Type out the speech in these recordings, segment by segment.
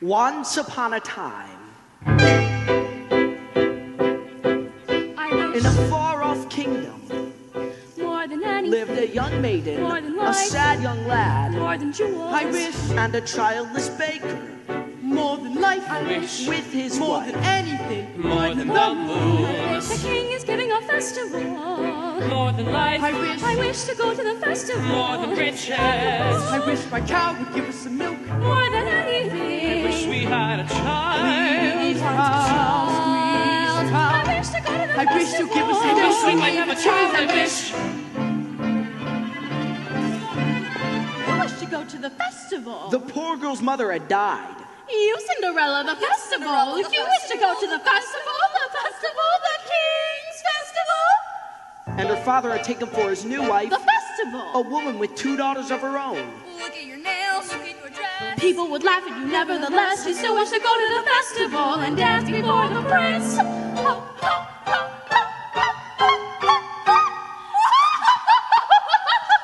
Once upon a time, in a far-off kingdom, more than anything, lived a young maiden, more than a life, sad young lad, more than jewels, I wish, and a childless baker, more than life, I wish, with his more wife. than anything, more than the moon. the king is giving a festival. More than life, I I wish to go to the festival. more than riches. I wish my cow would give us some milk. More than anything. I wish we had a child. Please, child, please, I child. wish to go to the I wish festival. to give us I some wish we milk. might have a child. I wish. I wish to go to the festival. The poor girl's mother had died. You, Cinderella, the festival. If you wish to go to the festival, the King's festival. And her father had taken for his new wife The festival. a woman with 2 daughters of her own. Look at your nails, look at your dress. People would laugh at you nevertheless. You still wish to go to the festival and dance before the prince.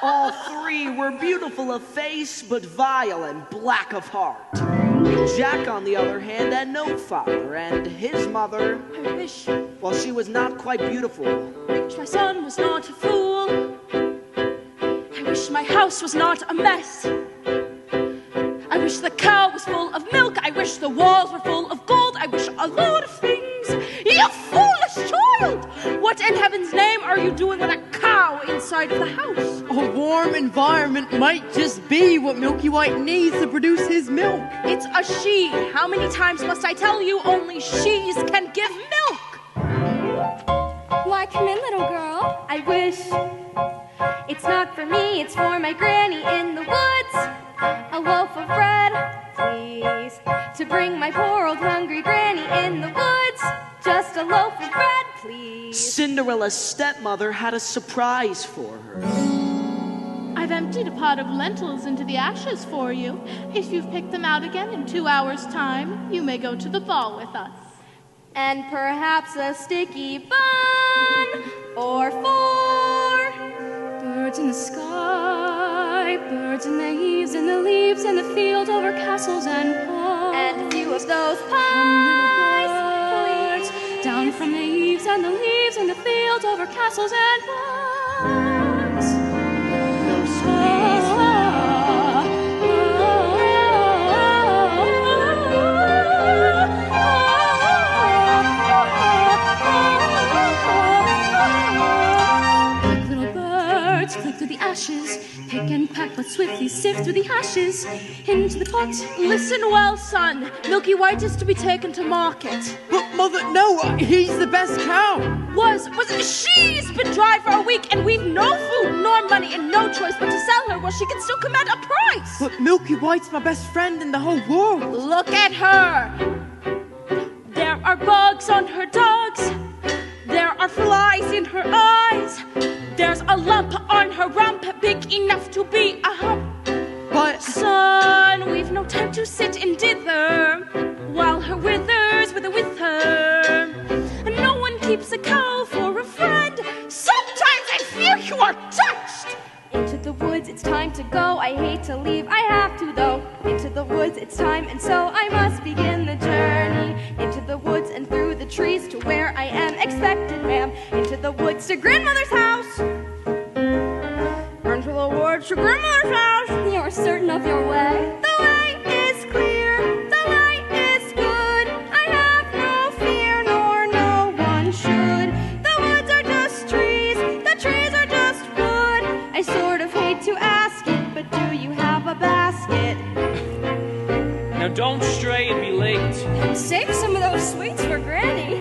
All three were beautiful of face, but vile and black of heart. Jack, on the other hand, had no father, and his mother, I wish well, she was not quite beautiful. my son was not a fool. I wish my house was not a mess. I wish the cow was full of milk. I wish the walls were full of gold. I wish a load of things. You foolish child! What in heaven's name are you doing with a cow inside of the house? A warm environment might just be what Milky White needs to produce his milk. It's a she. How many times must I tell you only she's can give milk? Why, come in, little girl. I wish it's not for me, it's for my granny in the woods. A loaf of bread, please, to bring my poor old hungry granny in the woods. Just a loaf of bread, please. Cinderella's stepmother had a surprise for her. I've emptied a pot of lentils into the ashes for you. If you've picked them out again in 2 hours' time, you may go to the ball with us. And perhaps a sticky bun or 4. Birds in the sky, birds in the eaves, in the leaves, in the field over castles and ponds. And a few of those Come, pies, little birds, down from the eaves and the leaves, in the fields over castles and ponds. Little birds flick through the ashes, pick and peck, but swiftly sift through the ashes into the pot. Listen well, son. Milky White is to be taken to market. But mother, no, he's the best cow. She's been dry for a week, and we've no food nor money and no choice but to sell her while she can still command a price. But Milky White's my best friend in the whole world. Look at her. There are bugs on her dogs. There are flies in her eyes. There's a lump on her rump big enough to be a hump. But Son, we've no time to sit and dither while her withers with a wither. And no one keeps a cow for a friend. Sometimes I fear you are touched. into the woods, it's time to go. I hate to leave, I have to though. Into the woods, it's time, and so I must begin the journey. Into the woods and through the trees to where I am expected, ma'am. Into the woods to grandmother's house. Into the woods to grandmother's house. You're certain of your way. The way is clear, the light is good. I have no fear, nor no one should. The woods are just trees, the trees are just wood. I sort of hate to ask it, but do you have a basket? Now don't stray and be late. Save some of those sweets for Granny.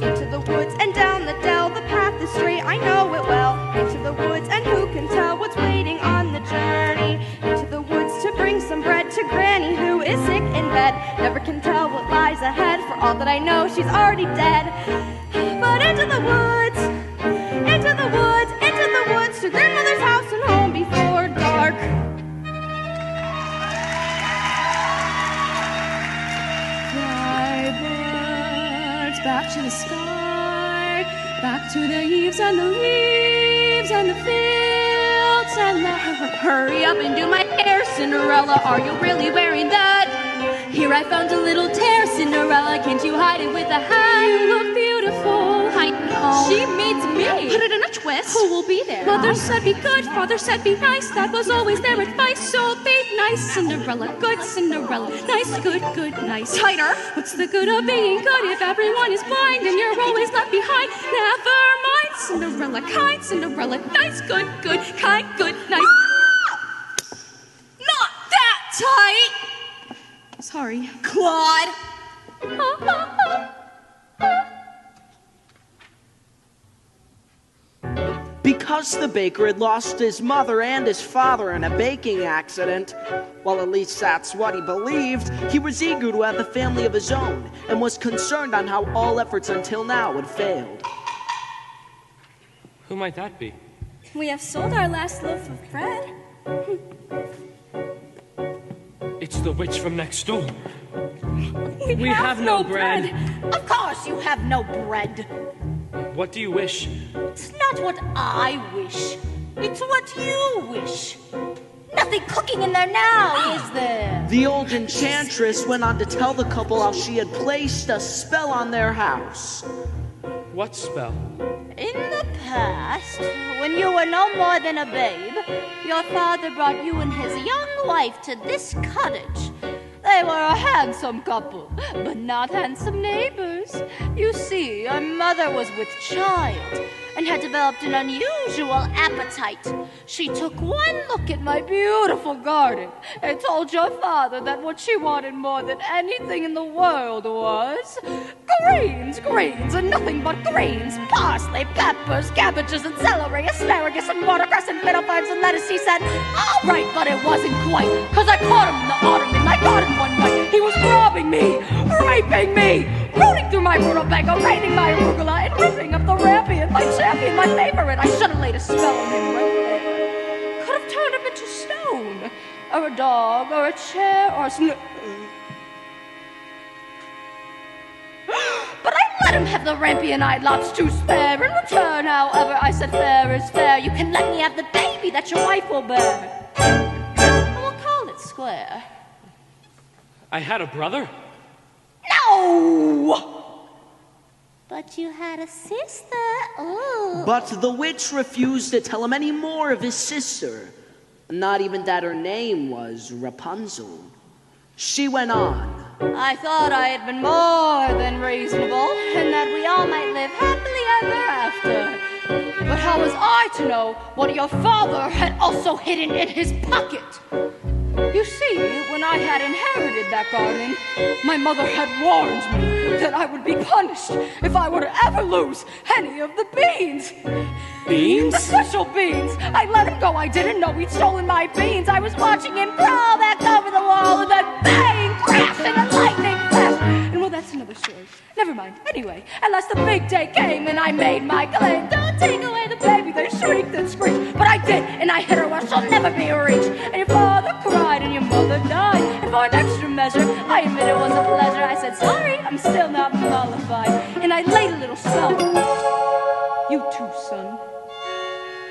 Into the woods and down the dell, the path is straight, I know it well. Into the woods, and who can tell what's waiting on the journey? Into the woods to bring some bread to Granny, who is sick in bed. Never can tell what lies ahead, for all that I know, she's already dead. But into the woods, into the woods, into the woods, to grandmother's house and home before dark. Fly, birds, back to the sky, back to the eaves and the leaves and the fields and the... Hurry up and do my hair, Cinderella, are you really wearing that? Here I found a little tear, Cinderella, can't you hide it with a hat? You look beautiful. I know. She means me. Put it in a twist. Who will be there? Mother said be good, father said be nice. That was always their advice, so be nice, Cinderella. Good Cinderella. Nice, good, good, nice. Tighter. What's the good of being good if everyone is blind and you're always left behind? Never mind, Cinderella. Kind Cinderella. Nice, good, good, kind, good, nice. Not that tight. Sorry. Claude! Because the baker had lost his mother and his father in a baking accident, well, at least that's what he believed, he was eager to have a family of his own and was concerned on how all efforts until now had failed. Who might that be? We have sold our last loaf of bread. It's the witch from next door. We have no bread. Of course you have no bread. What do you wish? It's not what I wish. It's what you wish. Nothing cooking in there now, is there? The old enchantress went on to tell the couple how she had placed a spell on their house. What spell? In the past, when you were no more than a babe, your father brought you and his young wife to this cottage. They were a handsome couple, but not handsome neighbors. You see, your mother was with child and had developed an unusual appetite. She took one look at my beautiful garden and told your father that what she wanted more than anything in the world was greens, and nothing but greens. Parsley, peppers, cabbages, and celery, asparagus, and watercress, and middle vines, and lettuce. He said, all right, but it wasn't quite, because I caught him in the autumn in my garden one night. He was robbing me, raping me, rooting through my rutabaga, raining my arugula, and ripping up the rampion, my champion, my favorite. I should have laid a spell on him right there. Could have turned him into stone, or a dog, or a chair, or a But I let him have the rampion-eyed lots to spare. In return, however, I said fair is fair. You can let me have the baby that your wife will bear. And we'll call it square. I had a brother? No! But you had a sister. Oh. But the witch refused to tell him any more of his sister. Not even that her name was Rapunzel. She went on. I thought I had been more than reasonable, and that we all might live happily ever after. But how was I to know what your father had also hidden in his pocket? You see, when I had inherited that garden, my mother had warned me that I would be punished if I were to ever lose any of the beans. Beans? The special beans. I let him go. I didn't know he'd stolen my beans. I was watching him crawl back over the wall, and then bang, crash, and a lightning flash. And well, that's another story. Never mind. Anyway, at last the big day came, and I made my claim. Don't take away the baby, they shrieked and screamed. But I did, and I hit her where she'll never be reached. And your father cried, and your mother died. And for an extra measure, I admit it was a pleasure. I said, sorry, I'm still not mollified. And I laid a little spell. You too, son.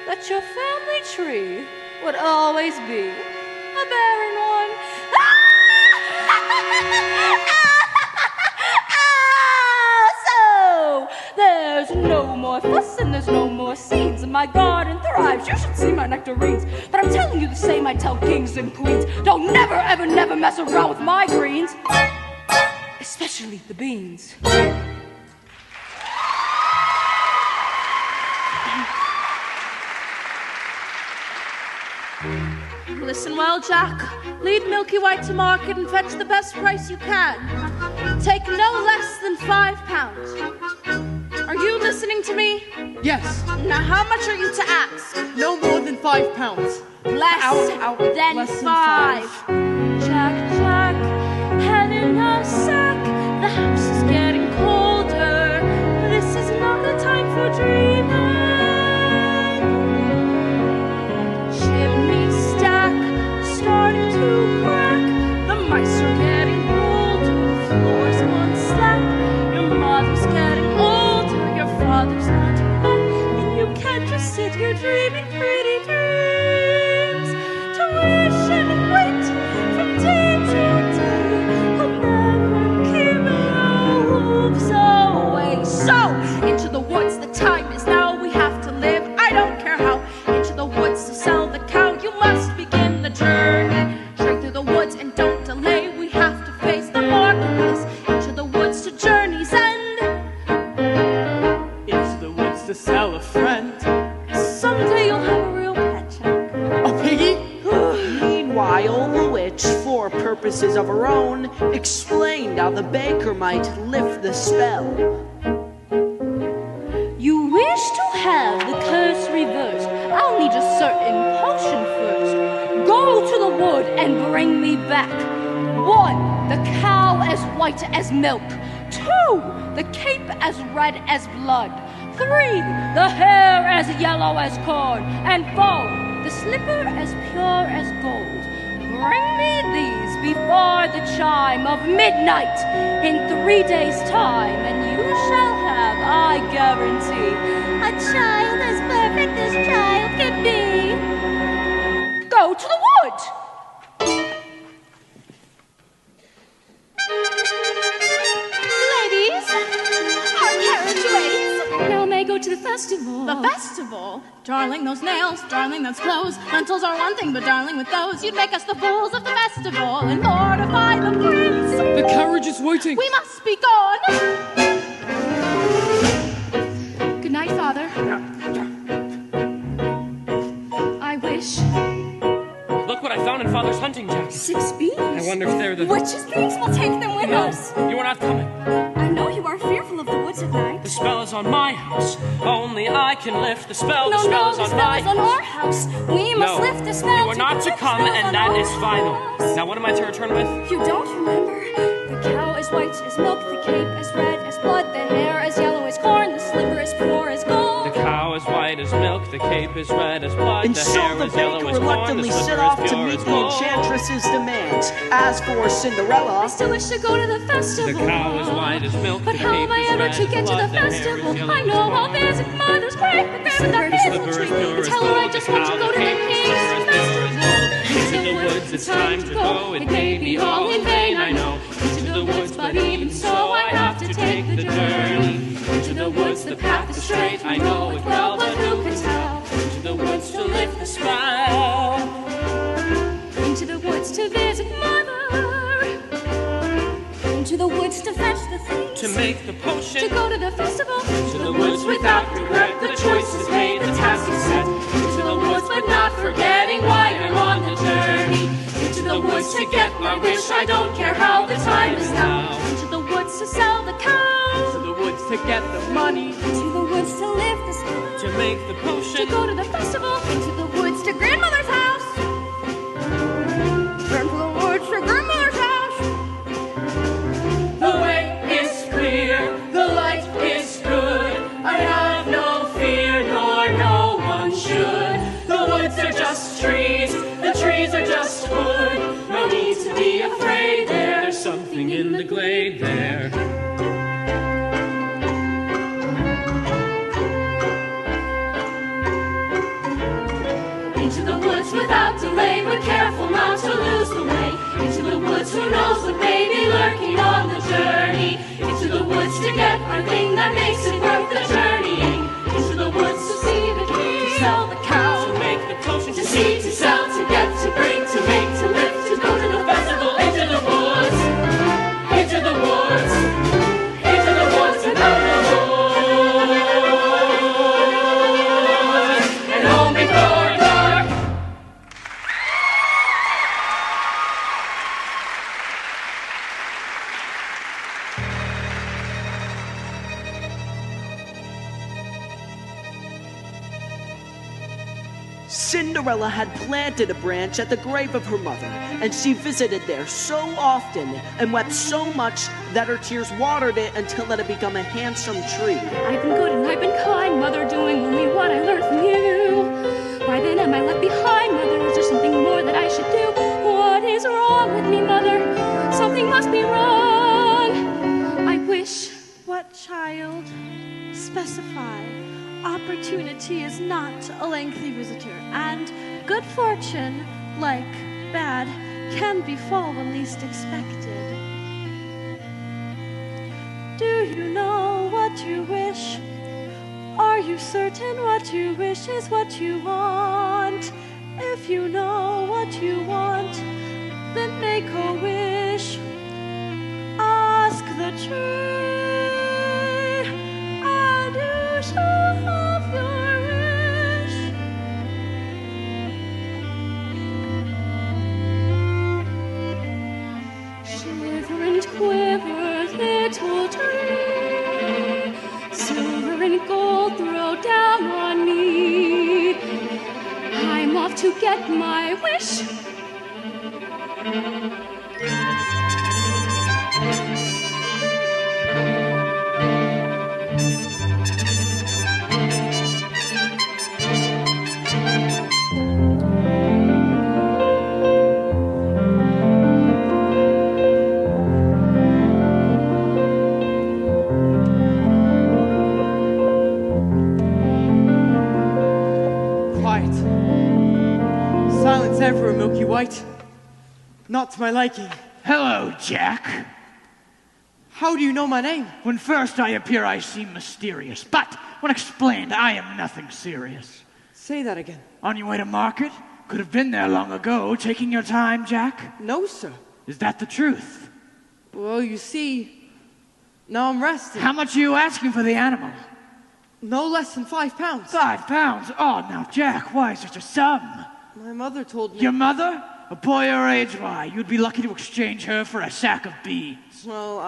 That your family tree would always be a barren one. So there's no more fuss and there's no more scenes, and my garden thrives. You should see my nectarines. But I'm telling you the same I tell kings and queens. Don't never, ever, never mess around with my greens, especially the beans. Listen well, Jack. Lead Milky White to market and fetch the best price you can. Take no less than £5. Are you listening to me? Yes, Now, how much are you to ask? no more than £5. Less than less than five. Jack, Jack, head in a sack. The house is getting colder. This is not the time for dreaming. Chimney stack starting to crack. The mice are getting older. Floor's one slack. Your mother's getting older. Your father's not back. And you can't just sit here dreaming pretty dreams. Tuition and wait purposes of her own, explained how the baker might lift the spell. You wish to have the curse reversed. I'll need a certain potion first. Go to the wood and bring me back 1, the cow as white as milk. 2, the cape as red as blood. 3, the hair as yellow as corn. And 4, the slipper as pure as gold. Bring me these before the chime of midnight in 3 days' time, and you shall have, I guarantee, a child as perfect as child can be. Go to the wood! Ladies, our carriage waits. Now may go to the festival. The festival? Darling, those nails, darling, those clothes. Lentils are one thing, but darling, with those, you'd make us the fools of the festival and mortify the prince. The carriage is waiting. We must be gone. Good night, Father. I wish. Look what I found in Father's hunting jacket. 6 beans. I wonder if they're the... Witches' beans, we'll take them with us. You are not coming. I know you are fearful of the woods at night. The spell is on my house. Only I can lift the spell. No, the spell is the on spell my is on our house. We must lift the spell. You are not to come, and that is final. Now, what am I to return with? You don't remember? The cow is white as milk, the cape as red as blood, the hair as yellow as corn, the slipper as pure as gold. The cow is white as milk, the cape is red as blood, And the so hair the is yellow baker as corn, the reluctantly set slipper off is to pure meet as the gold. enchantress's demands. As for Cinderella, I still wish to go to the festival. The cow is white as milk, But the how cape am I is ever red to as get to blood, the the hair is festival? yellow I as know corn. I'll visit mother's grave, but there in the The hazel slipper is tree. pure And as tell her I gold, just the want to cow, go the to the cape is king's pure as festival. Into the woods it's time to go. It may be all in vain, I know. Into the woods, but even so I have to take the journey. Into the woods, the path is straight. I know it well, but who can tell? Into the woods to lift the spell. Into the woods to visit mother. Into the woods to fetch the things. To make the potion. To go to the festival. To the woods without regret. The choice is made, the task is set. Into the woods, but not forgetting why I'm on the journey. Into the woods to get my wish. I don't care how the time is now. Into the woods to sell the cow. To the woods to get the money. Into the woods to lift the spell. To make the To potion. go to the festival. Into the woods to grandmother's house. Turn to the woods to grandmother's house. The way is clear, the light is good. I have no fear, nor no one should. The woods are just trees, the trees are just wood. No need to be afraid, there's something in the glade there. Into the woods without delay, but careful not to lose the way. Into the woods, who knows what may be lurking on the journey. Into the woods to get our thing that makes it worth the journeying. Into the woods to see the king, to sell the cow, To make the potion, to see, to sell, to get, to bring, to make, to lift, to go to the festival. Into the woods, into the woods, into the woods and out the woods, and home before dark. Cinderella had planted a branch at the grave of her mother, and she visited there so often and wept so much that her tears watered it until it had become a handsome tree. I've been good and I've been kind, Mother, doing only what I learned from you. Why then am I left behind, Mother? Is there something more that I should do? What is wrong with me, Mother? Something must be wrong. I wish. What child? Specify. Opportunity is not a lengthy visitor, and good fortune, like bad, can befall when least expected. Do you know what you wish? Are you certain what you wish is what you want? If you know what you want, then make a wish. Ask the tree, and you shall have your wish. to get my wish. Quiet. Silence ever, Milky White. Not to my liking. Hello, Jack. How do you know my name? When first I appear, I seem mysterious, but when explained, I am nothing serious. Say that again. On your way to market? Could have been there long ago. Taking your time, Jack? No, sir. Is that the truth? Well, you see, now I'm resting. How much are you asking for the animal? No less than £5. 5 pounds? Oh, now, Jack, why such a sum? My mother told me. Your mother? A boy your age, why? You'd be lucky to exchange her for a sack of beans. Well,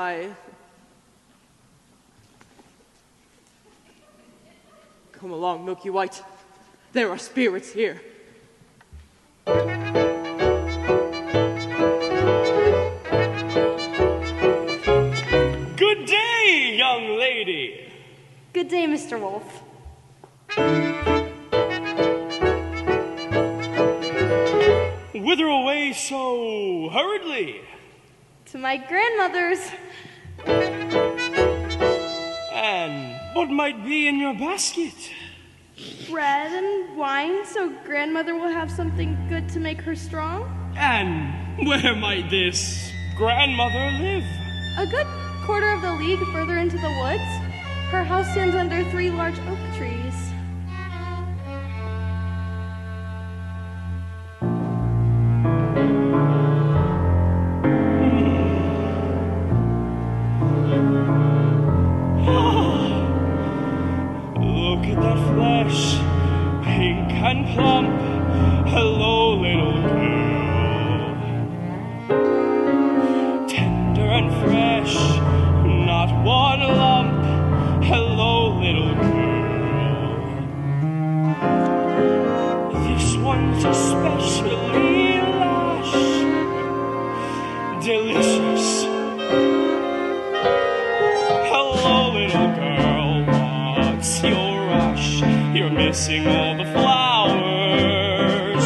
Come along, Milky White. There are spirits here. Good day, young lady. Good day, Mr. Wolf. Whither away so hurriedly? To my grandmother's. And what might be in your basket? Bread and wine, so grandmother will have something good to make her strong. And where might this grandmother live? A good quarter of the league further into the woods. Her house stands under 3 large oak trees. Look at that flesh, pink and plump. Hello, little girl. Tender and fresh, not one lump. Hello, little girl. This one's especially lush, delicious. Hello, little girl, what's your rush? You're missing all the flowers.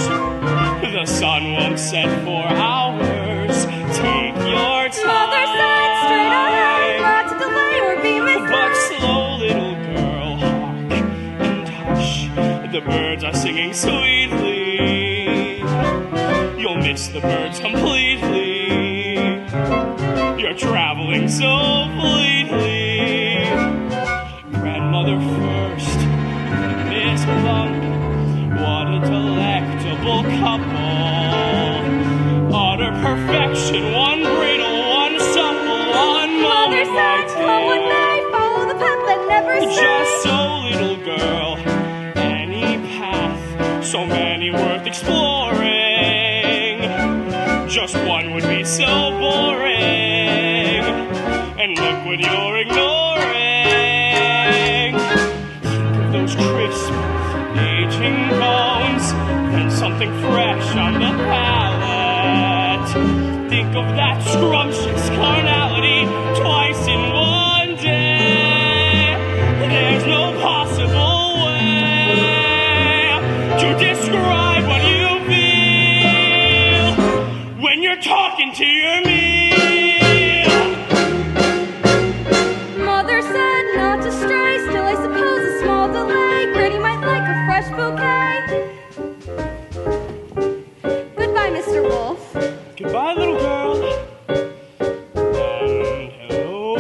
The sun won't set for hours. Take your time. Mother said straight ahead, not to delay or be misled. But slow, little girl, hark and hush. The birds are singing sweetly. You'll miss the birds completely. You're traveling so fleetly. Grandmother first, Miss Plump. What a delectable couple. Utter perfection, one brittle, one supple, one Mother moment said, come what may, follow the path that never stays. just so, little girl, any path, so many worth exploring. Just one would be so boring. And look what you're ignoring. Think of those crisp, aging bones, and something fresh on the palate. Think of that scrumptious carnality twice in one day. There's no possible way to describe what you feel when you're talking to your meal. Mother said not to stray, still I suppose a small delay. Granny might like a fresh bouquet. Goodbye, Mr. Wolf. Goodbye, little girl. And hello.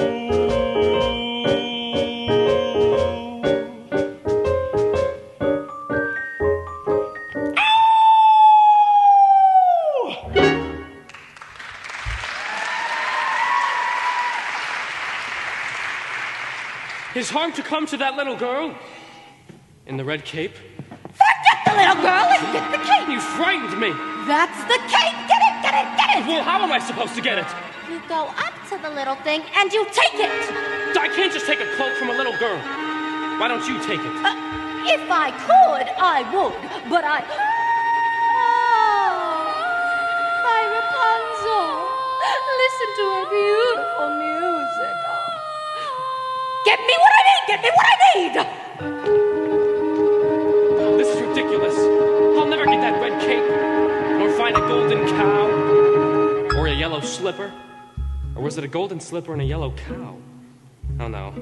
Is harm to come to that little girl in the red cape? Forget the little girl and get the cake. You frightened me. That's the cake. Get it, get it, get it. Well, how am I supposed to get it? You go up to the little thing and you take it. I can't just take a cloak from a little girl. Why don't you take it? If I could, I would, but I beautiful music. Oh. Get me what I need! Get me what I need! This is ridiculous. I'll never get that red cape, nor find a golden cow, or a yellow slipper. Or was it a golden slipper and a yellow cow? Oh no.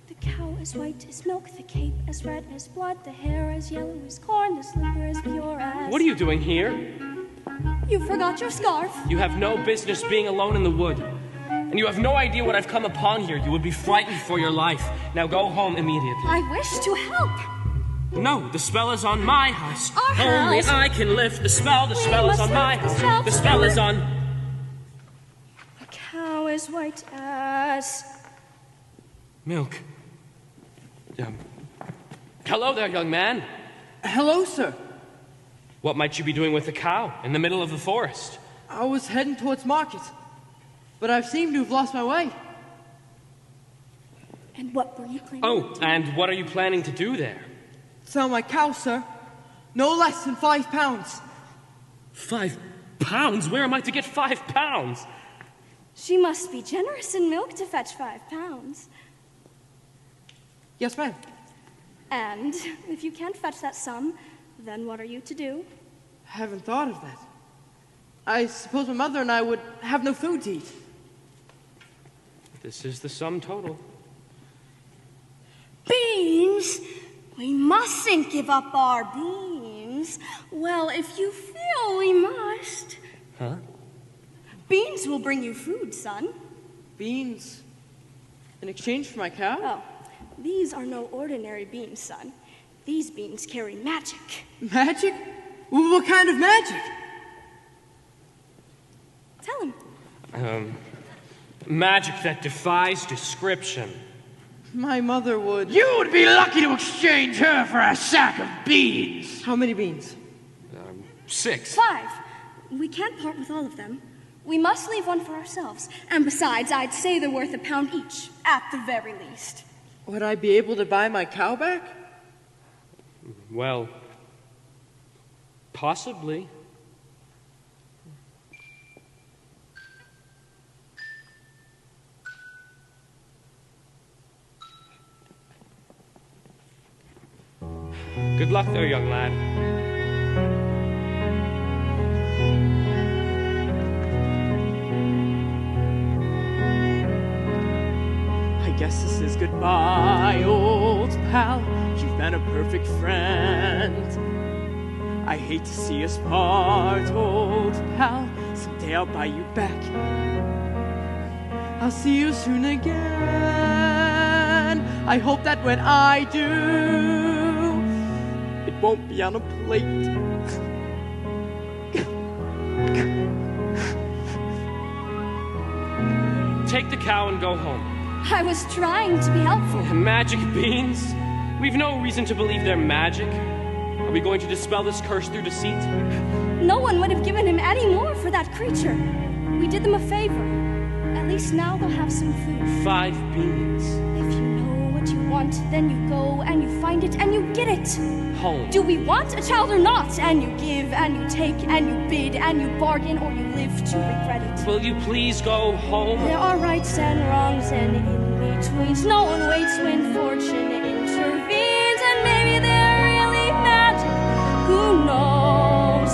The cow as white as milk, the cape as red as blood, the hair as yellow as corn, the slipper as pure as... What are you doing here? You forgot your scarf. You have no business being alone in the wood. And you have no idea what I've come upon here. You would be frightened for your life. Now go home immediately. I wish to help. No, the spell is on my house. Our Only house? I can lift the spell. The spell is must on my lift the house. spell. The spell is on... The cow as white as... milk. Hello there, young man. Hello, sir. What might you be doing with the cow in the middle of the forest? I was heading towards market, but I seem to have lost my way. And what were you planning Oh, to do? and what are you planning to do there? Sell my cow, sir. No less than £5. 5 pounds? Where am I to get 5 pounds? She must be generous in milk to fetch 5 pounds. Yes, ma'am. And if you can't fetch that sum, then what are you to do? Haven't thought of that. I suppose my mother and I would have no food to eat. This is the sum total. Beans? We mustn't give up our beans. Well, if you feel we must. Huh? Beans will bring you food, son. Beans? In exchange for my cow? Oh, these are no ordinary beans, son. These beans carry magic. Magic? Well, what kind of magic? Tell him. Magic that defies description. My mother would... You would be lucky to exchange her for a sack of beans. How many beans? 6. 5. We can't part with all of them. We must leave one for ourselves. And besides, I'd say they're worth £1 each, at the very least. Would I be able to buy my cow back? Well, possibly. Good luck there, young lad. I guess this is goodbye, old pal. You've been a perfect friend. I hate to see us part, old pal. Someday I'll buy you back. I'll see you soon again. I hope that when I do, it won't be on a plate. Take the cow and go home. I was trying to be helpful. Magic beans? We've no reason to believe they're magic. Are we going to dispel this curse through deceit? No one would have given him any more for that creature. We did them a favor. At least now they'll have some food. 5 beans. If you know what you want, then you go and you find it and you get it. Home. Do we want a child or not? And you give and you take and you bid and you bargain, or you live to regret it. Will you please go home? There are rights and wrongs and in-betweens. No one waits when fortune intervenes. And maybe they're really magic. Who knows?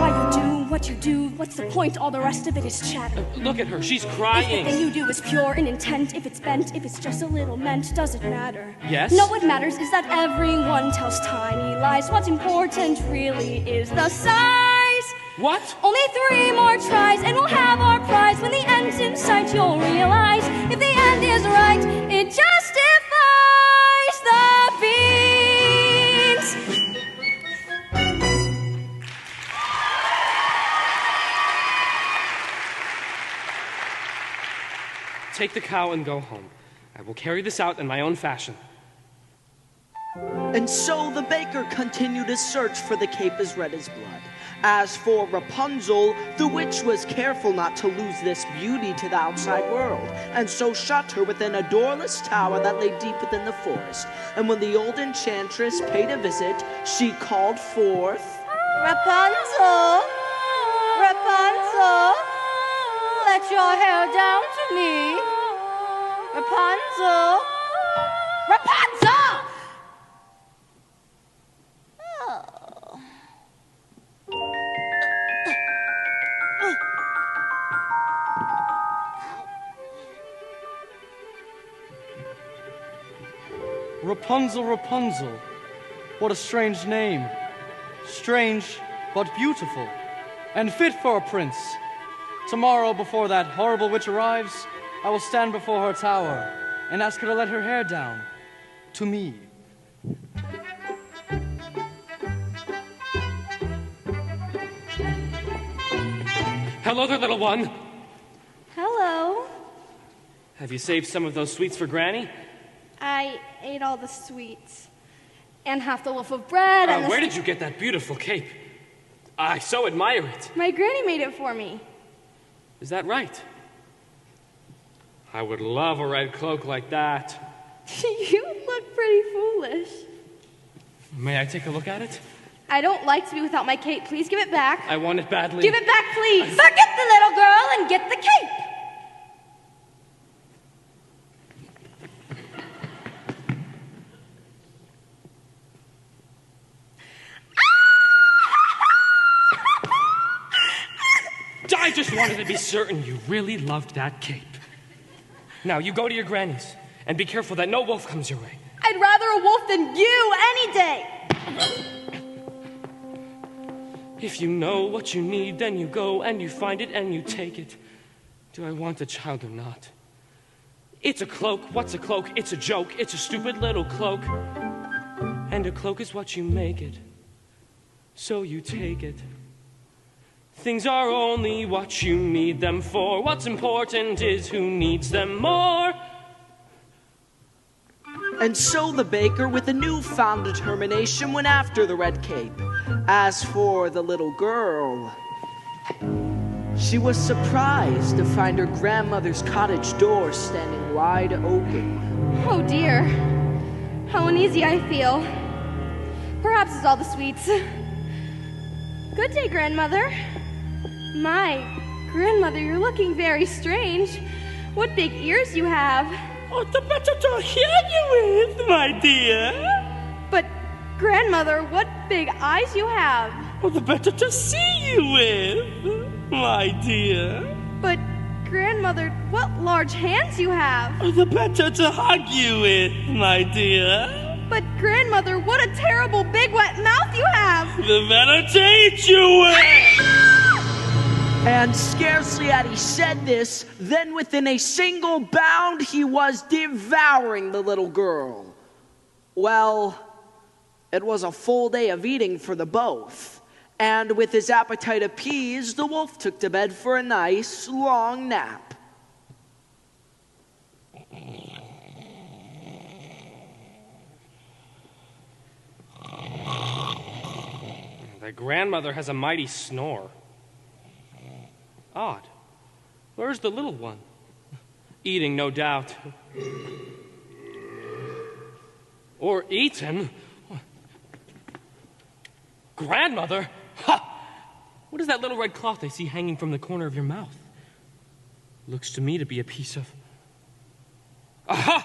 Why you do what you do, what's the point? All the rest of it is chatter. Look at her, she's If the crying. thing you do is pure in intent, if it's bent, if it's just a little meant, does it matter? Yes? No, what matters is that everyone tells tiny lies. What's important really is the size. What? Only 3 more tries and we'll have our prize. When the end's in sight, you'll realize if the end is right, it justifies the beans. Take the cow and go home. I will carry this out in my own fashion. And so the baker continued his search for the cape as red as blood. As for Rapunzel, the witch was careful not to lose this beauty to the outside world, and so shut her within a doorless tower that lay deep within the forest. And when the old enchantress paid a visit, she called forth, Rapunzel! Rapunzel, let your hair down to me. Rapunzel. Rapunzel! Oh. Rapunzel, Rapunzel. What a strange name. Strange, but beautiful, and fit for a prince. Tomorrow, before that horrible witch arrives, I will stand before her tower and ask her to let her hair down to me. Hello there, little one. Hello. Have you saved some of those sweets for Granny? I ate all the sweets. And half the loaf of bread and Where did you get that beautiful cape? I so admire it. My granny made it for me. Is that right? I would love a red cloak like that. You look pretty foolish. May I take a look at it? I don't like to be without my cape. Please give it back. I want it badly. Give it back, please. Forget the little girl and get the cape. I just wanted to be certain you really loved that cape. Now, you go to your granny's, and be careful that no wolf comes your way. I'd rather a wolf than you any day. If you know what you need, then you go and you find it and you take it. Do I want a child or not? It's a cloak. What's a cloak? It's a joke. It's a stupid little cloak. And a cloak is what you make it. So you take it. Things are only what you need them for. What's important is who needs them more. And so the baker, with a newfound determination, went after the red cape. As for the little girl, she was surprised to find her grandmother's cottage door standing wide open. Oh dear, how uneasy I feel. Perhaps it's all the sweets. Good day, grandmother. My, grandmother, you're looking very strange. What big ears you have. Oh, the better to hear you with, my dear. But, grandmother, what big eyes you have. Oh, the better to see you with, my dear. But, grandmother, what large hands you have. Oh, the better to hug you with, my dear. But, grandmother, what a terrible big wet mouth you have. The better to eat you with. And scarcely had he said this, then within a single bound he was devouring the little girl. Well, it was a full day of eating for the both, and with his appetite appeased, the wolf took to bed for a nice long nap. The grandmother has a mighty snore. Odd. Where's the little one? Eating, no doubt. Or eaten. Grandmother? Ha! What is that little red cloth I see hanging from the corner of your mouth? Looks to me to be a piece of... Aha!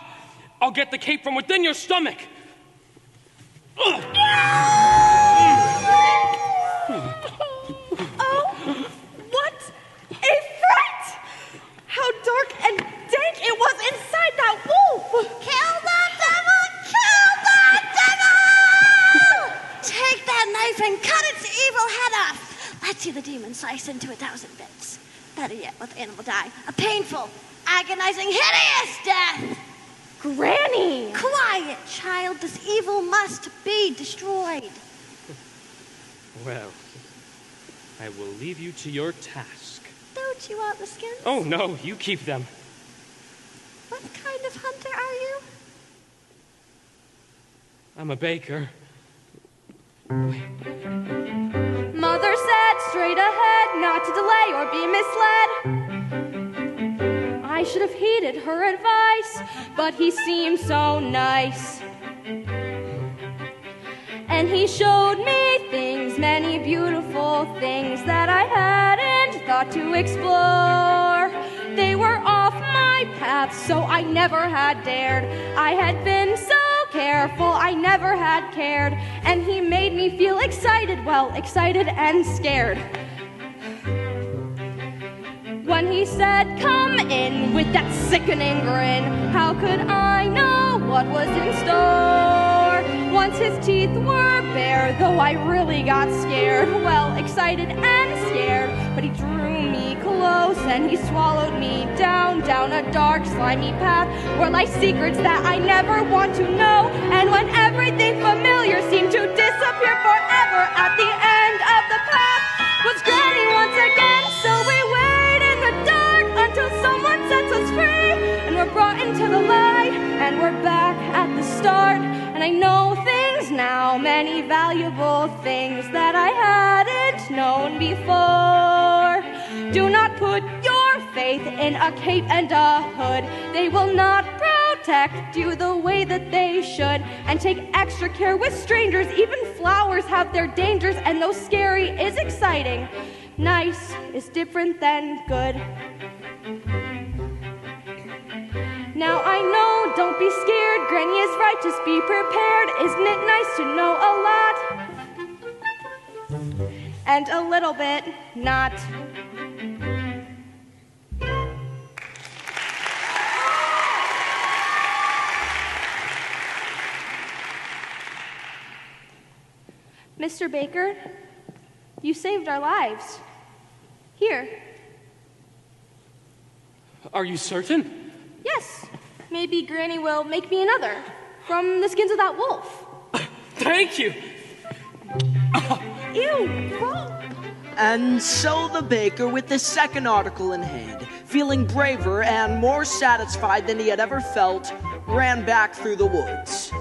I'll get the cape from within your stomach! Oh, what a fright! How dark and dank it was inside that wolf! Kill the devil! Kill the devil! Take that knife and cut its evil head off. Let's see the demon slice into 1,000 bits. Better yet, let the animal die. A painful, agonizing, hideous death! Granny! Quiet, child. This evil must be destroyed. Well, I will leave you to your task. Don't you want the skins? Oh, no, you keep them. What kind of hunter are you? I'm a baker. Mother said straight ahead, not to delay or be misled. I should have heeded her advice, but he seemed so nice. And he showed me things, many beautiful things that I hadn't got to explore. They were off my path, so I never had dared. I had been so careful, I never had cared. And he made me feel excited, well, excited and scared. When he said, come in, with that sickening grin, how could I know what was in store? Once his teeth were bare, though I really got scared. Well, excited and scared, but he drew me close and he swallowed me down a dark, slimy path where lie secrets that I never want to know. And when everything familiar seemed to disappear forever, at the end of the path was Granny once again. So we wait in the dark until someone sets us free, and we're brought into the light, and we're back at the start. And I know things now, many valuable things that I hadn't known before. Do not put your faith in a cape and a hood. They will not protect you the way that they should. And take extra care with strangers. Even flowers have their dangers, and though scary is exciting, nice is different than good. Now I know, don't be scared, Granny is right, just be prepared. Isn't it nice to know a lot? And a little bit not. Mr. Baker, you saved our lives. Here. Are you certain? Yes. Maybe Granny will make me another from the skins of that wolf. Thank you. Ew, gross. And so the baker, with the second article in hand, feeling braver and more satisfied than he had ever felt, ran back through the woods.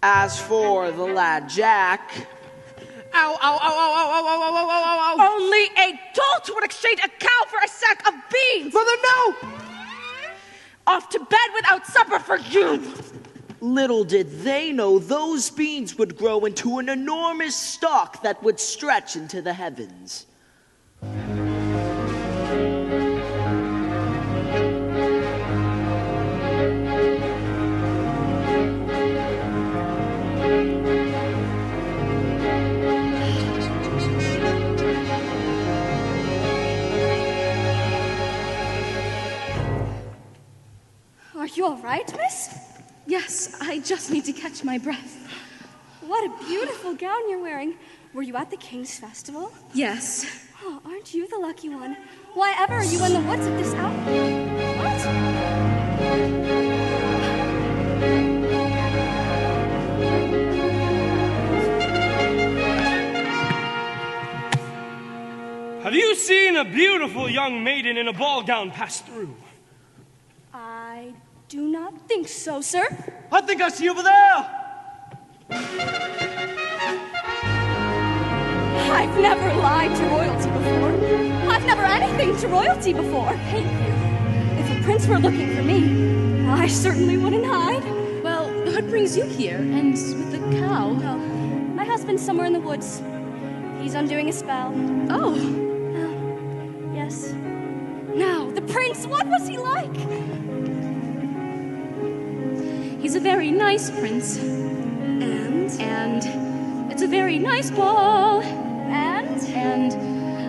As for the lad Jack... Ow, ow, ow, ow, ow, ow, ow, ow, ow, ow. Only a dolt would exchange a cow for a sack of beans. Mother, no! Off to bed without supper for you. Little did they know those beans would grow into an enormous stalk that would stretch into the heavens. Are you all right, miss? Yes, I just need to catch my breath. What a beautiful gown you're wearing. Were you at the King's Festival? Yes. Oh, aren't you the lucky one? Why ever are you in the woods at this hour? Have you seen a beautiful young maiden in a ball gown pass through? I do not think so, sir. I think I see over there. I've never lied to royalty before. I've never anything to royalty before. Thank you. If a prince were looking for me, I certainly wouldn't hide. Well, what brings you here? And with the cow? Oh, my husband's somewhere in the woods. He's undoing a spell. Oh. Yes. Now, the prince, what was he like? He's a very nice prince. And it's a very nice ball. And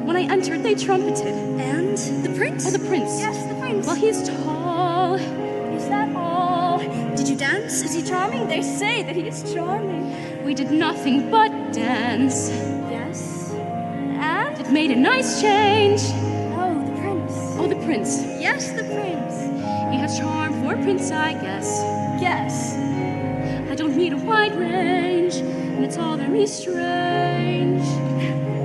when I entered, they trumpeted. And the prince? Oh, the prince. Yes, the prince. Well, he's tall. Is that all? Did you dance? Is he charming? They say that he is charming. We did nothing but dance. Yes. And? It made a nice change. Oh, the prince. Oh, the prince. Yes, the prince. He has charm for a prince, I guess. Yes. I don't need a wide range, and it's all very strange.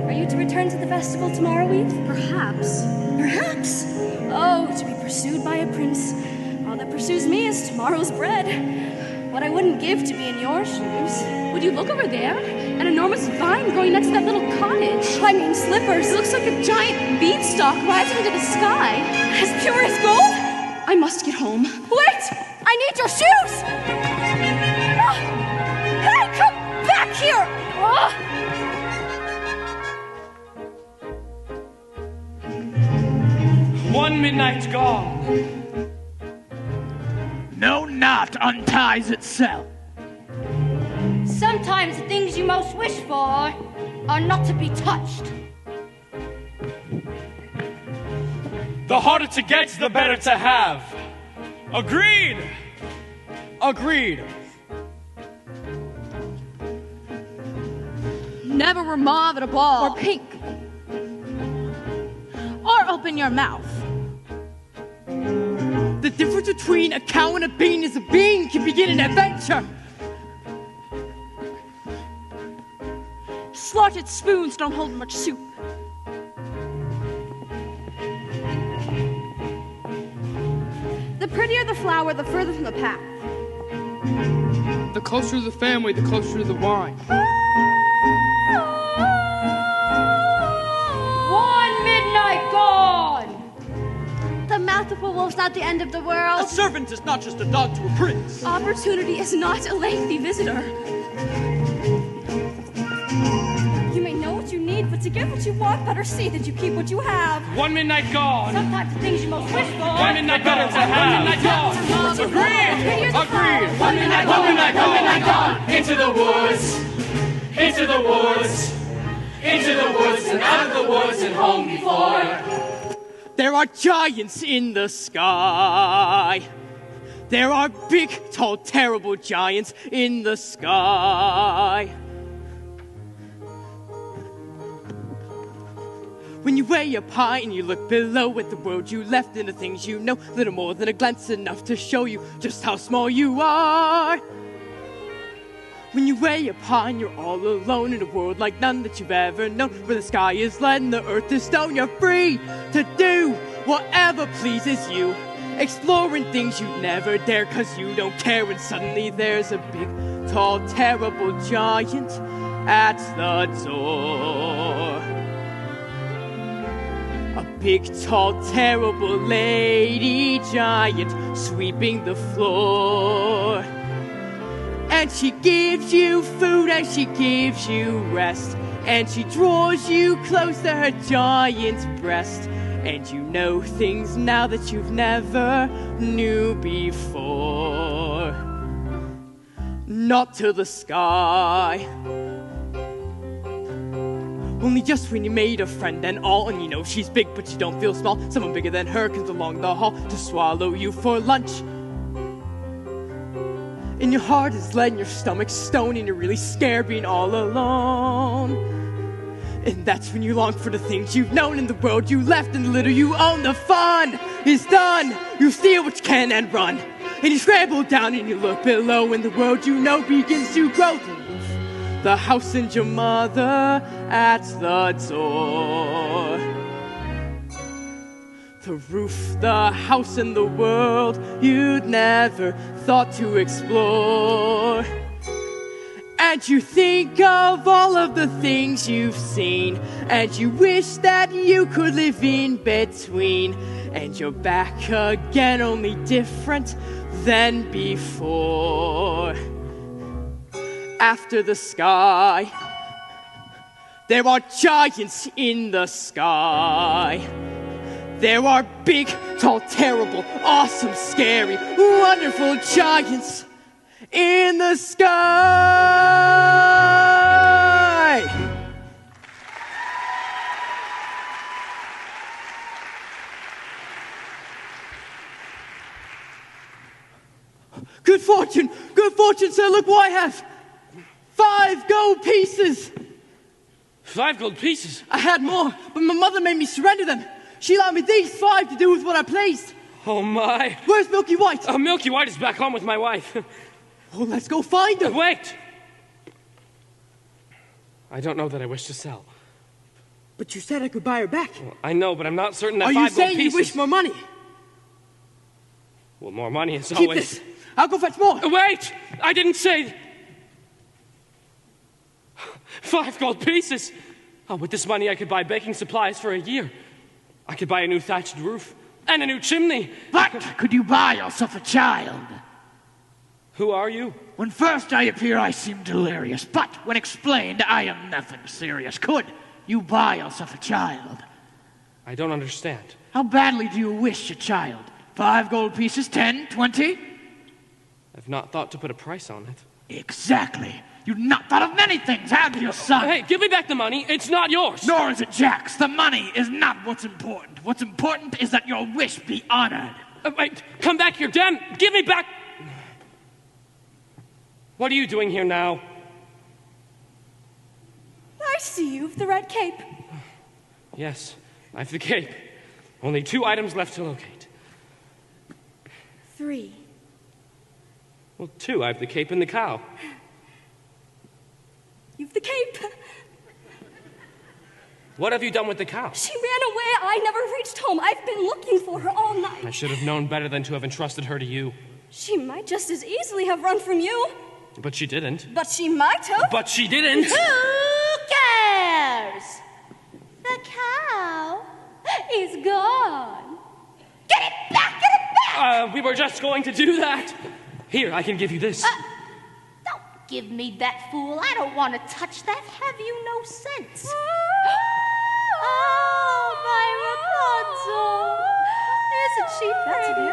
Are you to return to the festival tomorrow eve? Perhaps. Perhaps? Oh, to be pursued by a prince. All that pursues me is tomorrow's bread. What I wouldn't give to be in your shoes. Would you look over there? An enormous vine growing next to that little cottage. I mean slippers. It looks like a giant beanstalk rising into the sky. As pure as gold? I must get home. Wait! I need your shoes! Hey, come back here! one midnight gone. No knot unties itself. Sometimes the things you most wish for are not to be touched. The harder to get, the better to have. Agreed! Agreed. Never were mauve at a ball. Or pink. Or open your mouth. The difference between a cow and a bean is a bean can begin an adventure. Slotted spoons don't hold much soup. The prettier the flower, the further from the path. The closer to the family, the closer to the wine. One midnight gone! The mouth of a wolf's not the end of the world. A servant is not just a dog to a prince. Opportunity is not a lengthy visitor. You may know what you need, but to get what you want, better see that you keep what you have. One midnight gone. Sometimes the things you most wish for. One midnight better to have. One midnight gone. Agreed! Agreed! One midnight gone. Into the woods. Into the woods. Into the woods and out of the woods and home before. There are giants in the sky. There are big, tall, terrible giants in the sky. When you weigh up high and you look below at the world you left and the things you know, little more than a glance enough to show you just how small you are. When you weigh up high and you're all alone in a world like none that you've ever known, where the sky is lead and the earth is stone, you're free to do whatever pleases you, exploring things you'd never dare cause you don't care, and suddenly there's a big, tall, terrible giant at the door. A big, tall, terrible lady giant sweeping the floor. And she gives you food and she gives you rest, and she draws you close to her giant's breast. And you know things now that you've never knew before. Not to the sky. Only just when you made a friend and all, and you know she's big but you don't feel small. Someone bigger than her comes along the hall to swallow you for lunch. And your heart is lead and your stomach's stone, and you're really scared being all alone. And that's when you long for the things you've known in the world you left and the little you own. The fun is done. You steal what you can and run. And you scramble down and you look below, and the world you know begins to grow. The house and your mother at the door. The roof, the house, and the world you'd never thought to explore. And you think of all of the things you've seen, and you wish that you could live in between. And you're back again, only different than before. After the sky, there are giants in the sky. There are big, tall, terrible, awesome, scary, wonderful giants in the sky. Good fortune, sir. Look what I have. 5 gold pieces. 5 gold pieces? I had more, but my mother made me surrender them. She allowed me these 5 to do with what I pleased. Oh, my. Where's Milky White? Milky White is back home with my wife. Well, let's go find her. Wait. I don't know that I wish to sell. But you said I could buy her back. Well, I know, but I'm not certain that 5 gold pieces... Are you saying you wish more money? Well, more money is Keep always... this. I'll go fetch more. Wait! I didn't say... 5 gold pieces! Oh, with this money I could buy baking supplies for a year. I could buy a new thatched roof and a new chimney. But could you buy yourself a child? Who are you? When first I appear, I seem delirious, but when explained, I am nothing serious. Could you buy yourself a child? I don't understand. How badly do you wish a child? 5 gold pieces, 10, 20? I've not thought to put a price on it. Exactly. You've not thought of many things, have you, son? Hey, give me back the money. It's not yours. Nor is it Jack's. The money is not what's important. What's important is that your wish be honored. Wait, come back here, damn! Give me back! What are you doing here now? I see you've the red cape. Yes, I've the cape. Only 2 items left to locate. 3. Well, 2. I've the cape and the cow. You've the cape. What have you done with the cow? She ran away. I never reached home. I've been looking for her all night. I should have known better than to have entrusted her to you. She might just as easily have run from you. But she didn't. But she might have. But she didn't. Who cares? The cow is gone. Get it back! Get it back! We were just going to do that. Here, I can give you this. Don't give me that, fool. I don't want to touch that. Have you no sense? Oh, my Rapunzel. Isn't she That's very pretty?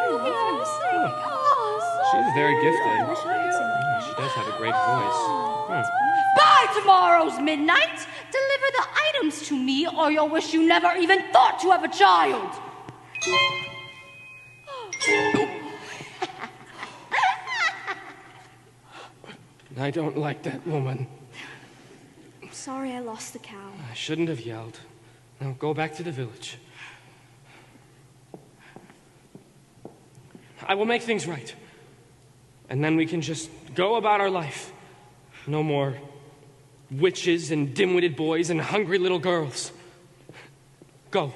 She's very gifted. She does have a great voice. By tomorrow's midnight, deliver the items to me, or you'll wish you never even thought to have a child. I don't like that woman. I'm sorry I lost the cow. I shouldn't have yelled. Now go back to the village. I will make things right. And then we can just go about our life. No more witches and dim-witted boys and hungry little girls. Go.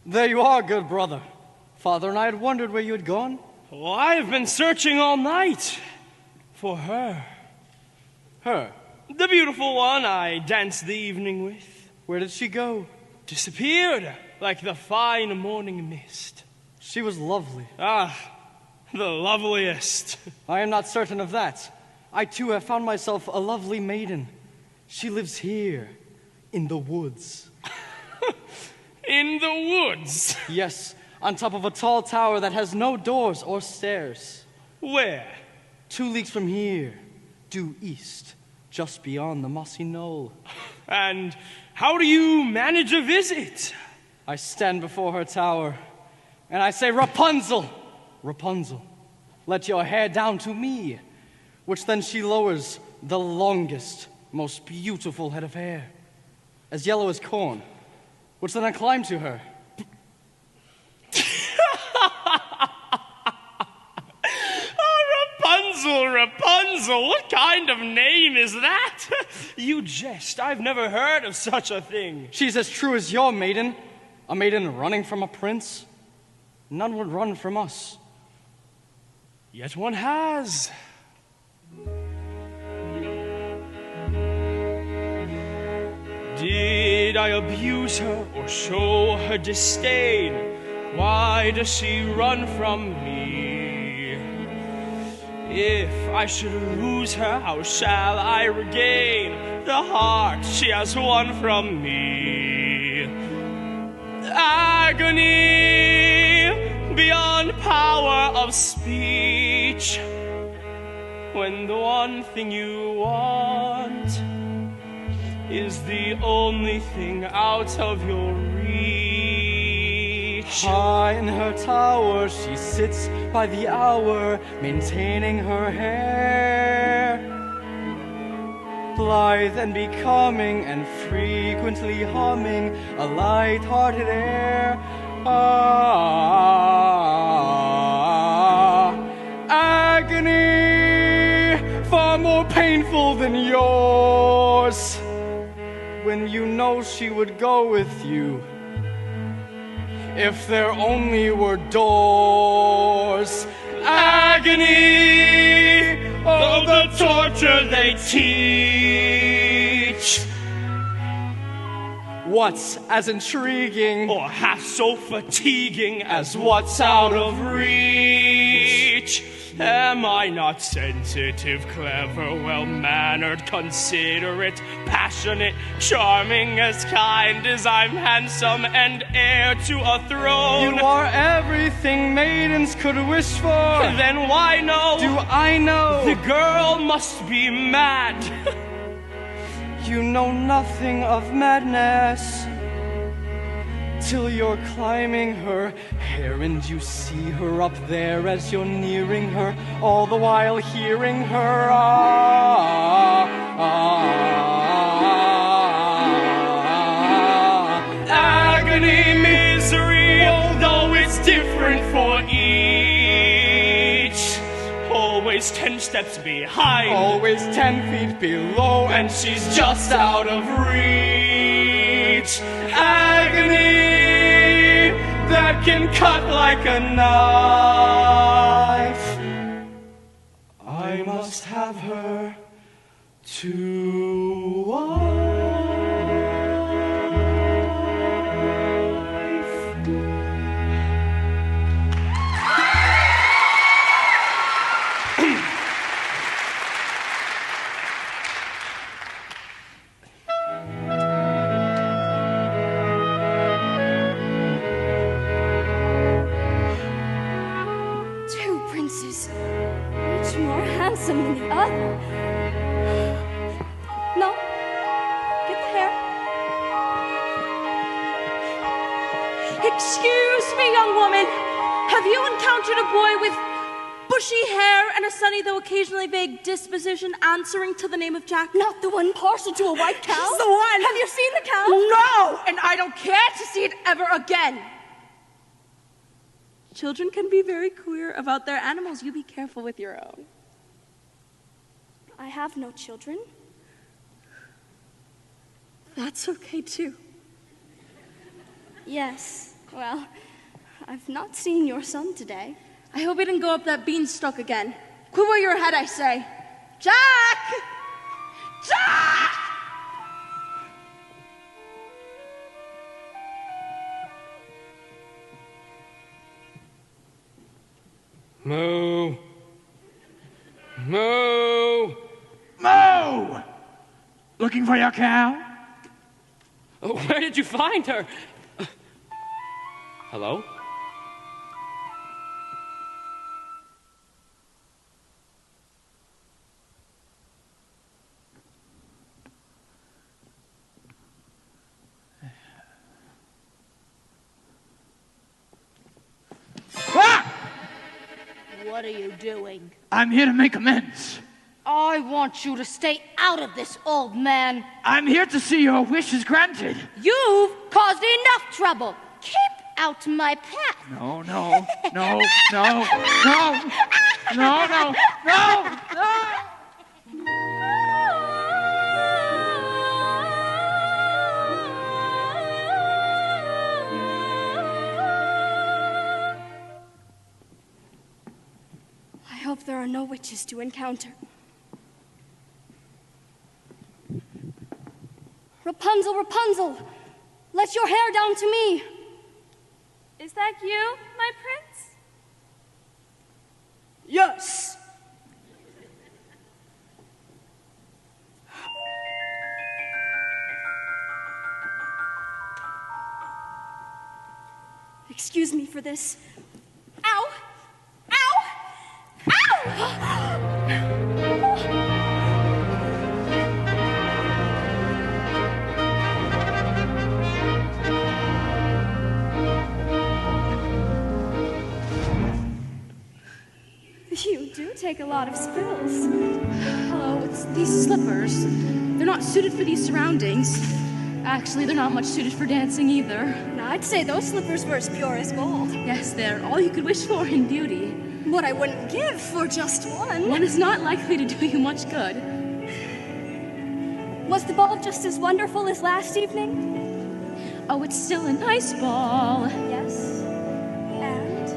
There you are, good brother. Father and I had wondered where you had gone. Well, I've been searching all night for her. Her? The beautiful one I danced the evening with. Where did she go? Disappeared like the fine morning mist. She was lovely. Ah, the loveliest. I am not certain of that. I too have found myself a lovely maiden. She lives here, in the woods. In the woods? Yes, on top of a tall tower that has no doors or stairs. Where? 2 leagues from here, due east, just beyond the mossy knoll. And how do you manage a visit? I stand before her tower, and I say, Rapunzel, Rapunzel, let your hair down to me, which then she lowers the longest, most beautiful head of hair, as yellow as corn, which then I climb to her. Rapunzel, Rapunzel, what kind of name is that? You jest, I've never heard of such a thing. She's as true as your maiden, a maiden running from a prince. None would run from us. Yet one has. Did I abuse her or show her disdain? Why does she run from me? If I should lose her, how shall I regain the heart she has won from me? Agony beyond power of speech, when the one thing you want is the only thing out of your reach. High in her tower she sits by the hour, maintaining her hair, blithe and becoming, and frequently humming a light-hearted air. Ah, agony far more painful than yours, when you know she would go with you if there only were doors. Agony, oh, the torture they teach. what's as intriguing or half so fatiguing as what's out of reach? Am I not sensitive, clever, well-mannered, considerate, passionate, charming, as kind as I'm handsome and heir to a throne? You are everything maidens could wish for. Then why no? Do I know? The girl must be mad. You know nothing of madness till you're climbing her hair and you see her up there as you're nearing her, all the while hearing her agony, misery, although it's different for each. Always 10 steps behind, always 10 feet below, and she's just out of reach. Agony that can cut like a knife. I must have her to wife. Each more handsome than the other. No. Get the hair. Excuse me, young woman. Have you encountered a boy with bushy hair and a sunny, though occasionally vague disposition answering to the name of Jack? Not the one partial to a white cow? He's the one. Have you seen the cow? No, and I don't care to see it ever again. Children can be very queer about their animals. You be careful with your own. I have no children. That's okay, too. Yes, well, I've not seen your son today. I hope he didn't go up that beanstalk again. Quiver your head, I say. Jack! Jack! Moo. Moo. Moo! Looking for your cow? Oh, where did you find her? Hello? Ah! What are you doing? I'm here to make amends. I want you to stay out of this, old man. I'm here to see your wishes granted. You've caused enough trouble. Keep out my path. No, no, no, no, no, no, no, no, no. I hope there are no witches to encounter. Rapunzel, Rapunzel, let your hair down to me. Is that you, my prince? Yes. Excuse me for this. Ow! Ow! Ow! You do take a lot of spills. Hello, it's these slippers. They're not suited for these surroundings. Actually, they're not much suited for dancing either. Now, I'd say those slippers were as pure as gold. Yes, they're all you could wish for in beauty. What I wouldn't give for just one. One is not likely to do you much good. Was the ball just as wonderful as last evening? Oh, it's still a nice ball. Yes.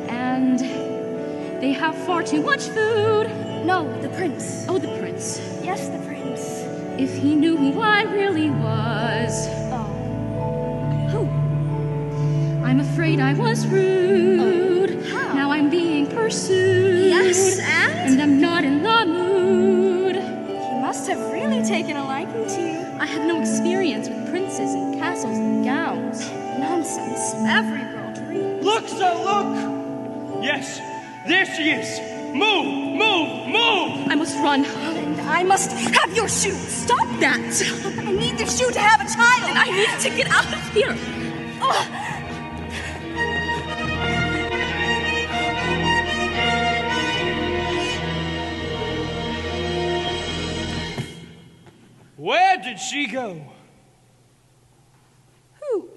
And they have far too much food. No, the prince. Oh, the prince. Yes, the prince. If he knew who I really was. Oh. I'm afraid I was rude. How? Now I'm being pursued. Yes, and I'm not in the mood. He must have really taken a liking to you. I had no experience with princes and castles and gowns. Nonsense. Every girl dreams. Look, sir, look! Yes, there she is! Move, move, move! I must run. And I must have your shoe. Stop that! I need the shoe to have a child. And I need to get out of here. Where did she go? Who?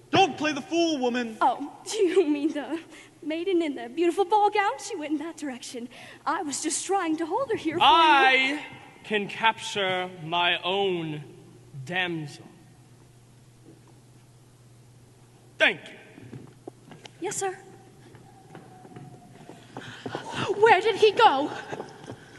Don't play the fool, woman. Oh, do you mean the maiden in the beautiful ball gown? She went in that direction. I was just trying to hold her here for you. I can capture my own damsel. Thank you. Yes, sir. Where did he go?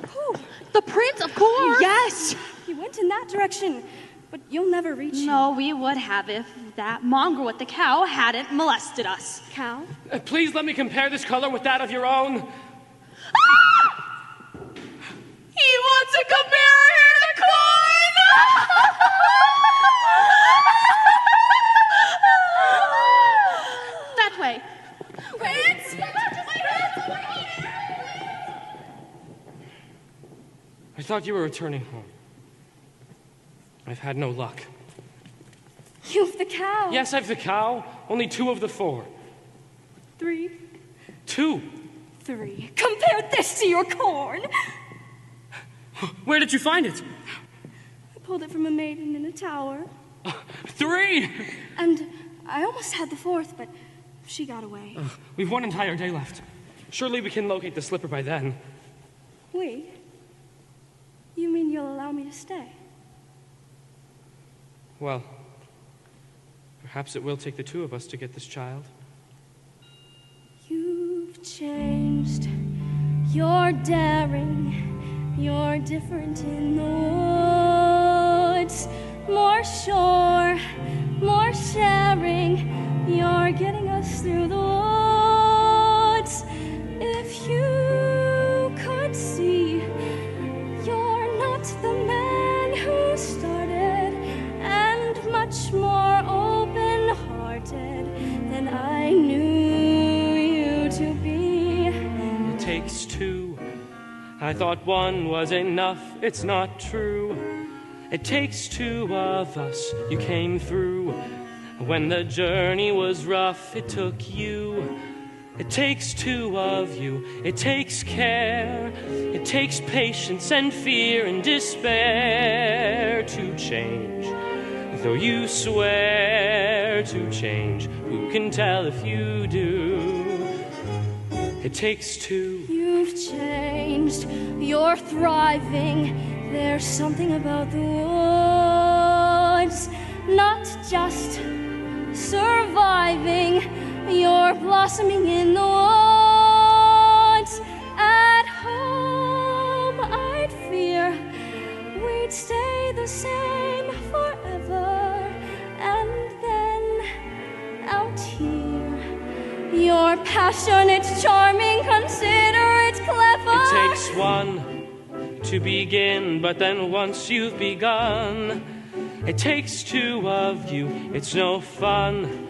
Who? The prince, of course. Yes. He went in that direction, but you'll never reach him. No, we would have if that mongrel with the cow hadn't molested us. Cow? Please let me compare this color with that of your own. He wants to compare her to corn! That way. Prince! I thought you were returning home. I've had no luck. You've the cow. Yes, I've the cow. Only 2 of the 4. 3. 2. 3. Compare this to your corn. Where did you find it? I pulled it from a maiden in a tower. 3. And I almost had the 4th, but she got away. We've 1 entire day left. Surely we can locate the slipper by then. We? You mean you'll allow me to stay? Well, perhaps it will take the 2 of us to get this child. You've changed. You're daring. You're different in the woods. More sure, more sharing. You're getting us through the woods. If you could see, you're not the man who started, and much more open-hearted than I knew you to be. It takes 2. I thought 1 was enough. It's not true. It takes 2 of us. You came through. When the journey was rough, it took you. It takes 2 of you. It takes care. It takes patience and fear and despair to change. Though you swear to change, who can tell if you do? It takes 2. You've changed. You're thriving. There's something about the woods. Not just surviving. You're blossoming in the woods. At home, I'd fear we'd stay the same forever. And then out here, you're passionate, charming, considerate, clever. It takes 1 to begin, but then once you've begun, it takes 2 of you. It's no fun.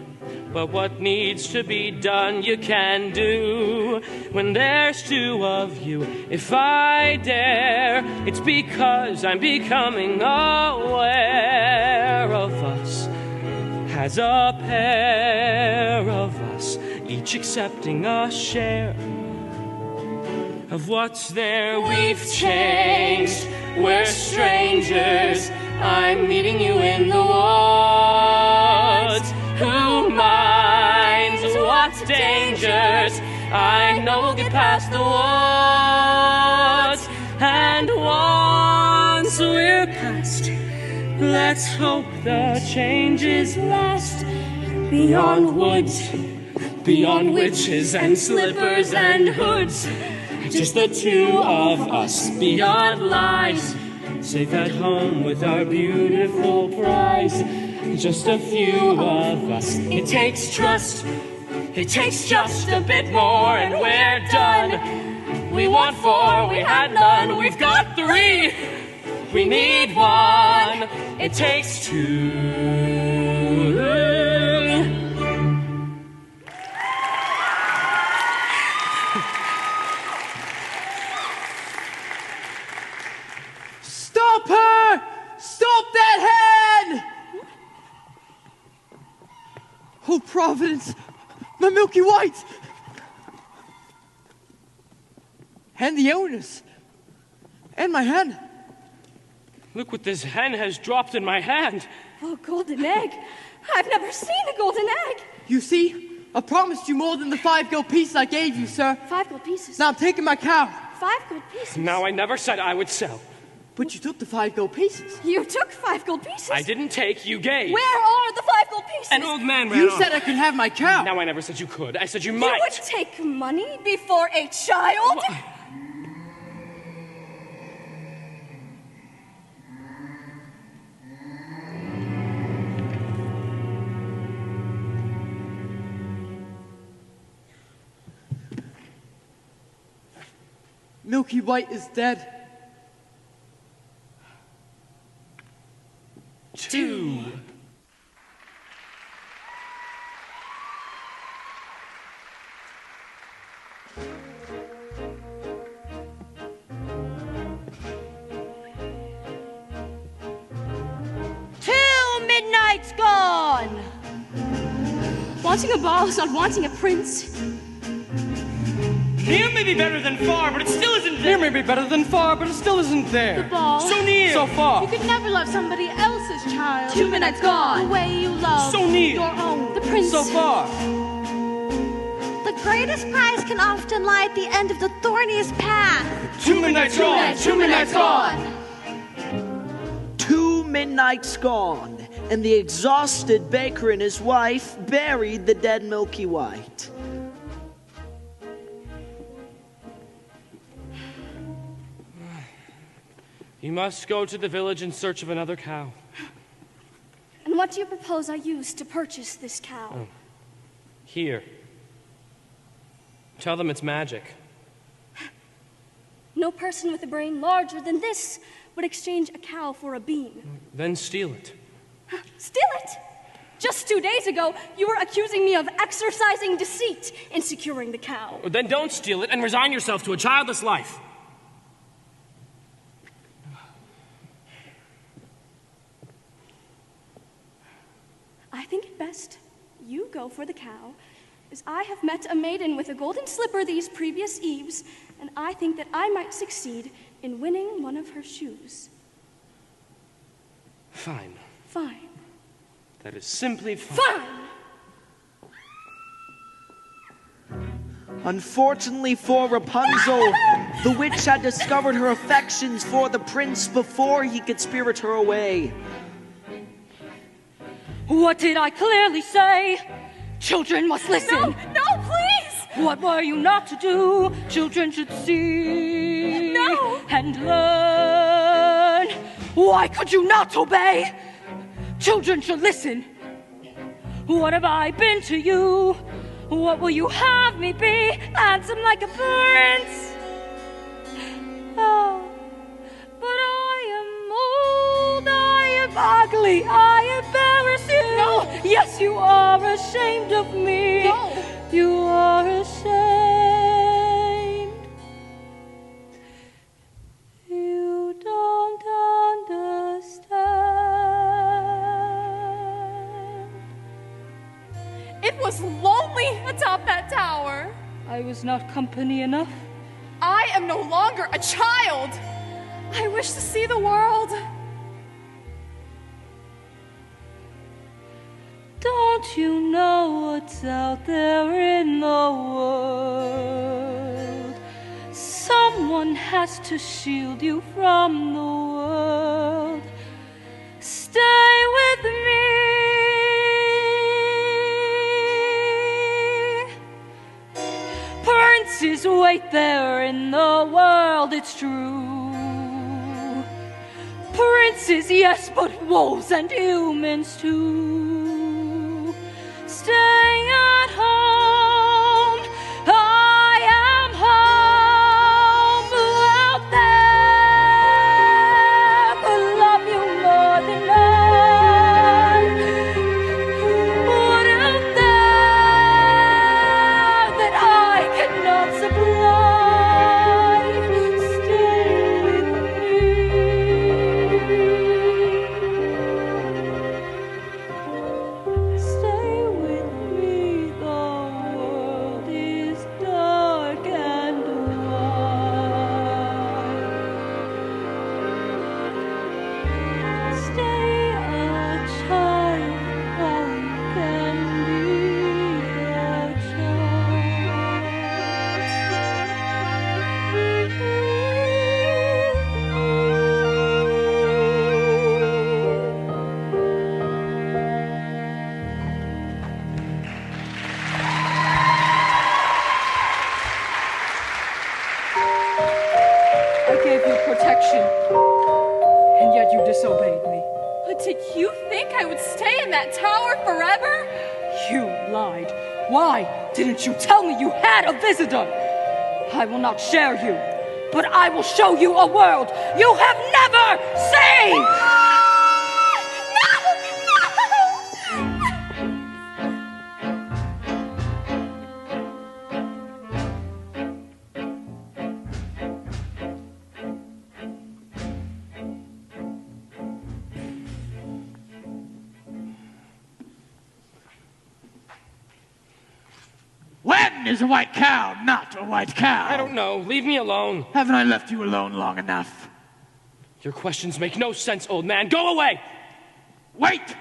But what needs to be done, you can do. When there's 2 of you, if I dare, it's because I'm becoming aware of us as a pair of us, each accepting a share of what's there. We've changed, we're strangers. I'm meeting you in the woods. Who minds what dangers? I know we'll get past the woods. And once we're past, let's hope the changes last. Beyond woods, beyond witches and slippers and hoods, just the 2 of us beyond lies, safe at home with our beautiful prize. Just a few of us. It takes trust, It takes just a bit more and we're done. We want 4, we had none. We've got 3. We need 1. It takes 2. Stop her! Stop that hen! Oh, Providence! My Milky White! And the owners. And my hen. Look what this hen has dropped in my hand. Oh, golden egg. I've never seen a golden egg. You see? I promised you more than the 5 gold pieces I gave you, sir. 5 gold pieces? Now I'm taking my cow. 5 gold pieces? Now, I never said I would sell. But you took the 5 gold pieces. You took 5 gold pieces? I didn't take, you gave. Where are the 5 gold pieces? An old man ran You off. said I could have my cow. Now, I never said you could. I said you might. You would take money before a child? Milky White is dead. 2. Midnight's gone. Wanting a ball is not wanting a prince. Near may be better than far, but it still isn't Near there. may be better than far, but it still isn't there. The ball. So near. So far. You could never love somebody else's child. 2 midnights gone. The way you love So near. your own. The prince. So far. The greatest prize can often lie at the end of the thorniest path. 2 midnights gone. 2 midnights gone. 2 midnights gone, and the exhausted baker and his wife buried the dead Milky White. You must go to the village in search of another cow. And what do you propose I use to purchase this cow? Here. Tell them it's magic. No person with a brain larger than this would exchange a cow for a bean. Then steal it. Steal it! Just 2 days ago, you were accusing me of exercising deceit in securing the cow. Then don't steal it and resign yourself to a childless life. I think it best you go for the cow, as I have met a maiden with a golden slipper these previous eves, and I think that I might succeed in winning one of her shoes. Fine. Fine. That is simply fine. Unfortunately for Rapunzel, the witch had discovered her affections for the prince before he could spirit her away. What did I clearly say? Children must listen. No, please! What were you not to do? Children should see. No! And learn. Why could you not obey? Children should listen. What have I been to you? What will you have me be? Handsome like a prince. Oh, but I am old, I am ugly, I embarrass you. No. Yes, you are ashamed of me. No. You are ashamed. You don't understand. It was lonely atop that tower. I was not company enough. I am no longer a child. I wish to see the world. Don't you know what's out there in the world? Someone has to shield you from the world. Stay with me. Princes wait there in the world, it's true. Princes, yes, but wolves and humans too. Stay at home. stay in that tower forever? You lied. Why didn't you tell me you had a visitor? I will not share you, but I will show you a world you have never seen! When is a white cow not a white cow? I don't know. Leave me alone. Haven't I left you alone long enough? Your questions make no sense, old man. Go away! Wait!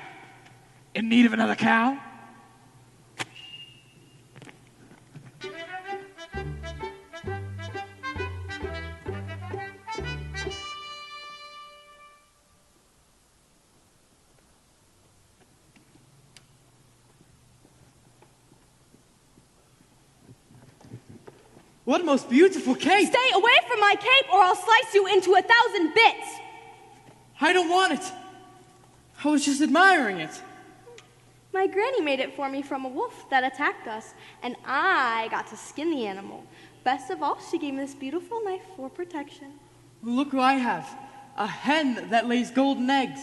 In need of another cow? What a most beautiful cape! Stay away from my cape or I'll slice you into 1,000 bits! I don't want it. I was just admiring it. My granny made it for me from a wolf that attacked us, and I got to skin the animal. Best of all, she gave me this beautiful knife for protection. Look who I have. A hen that lays golden eggs.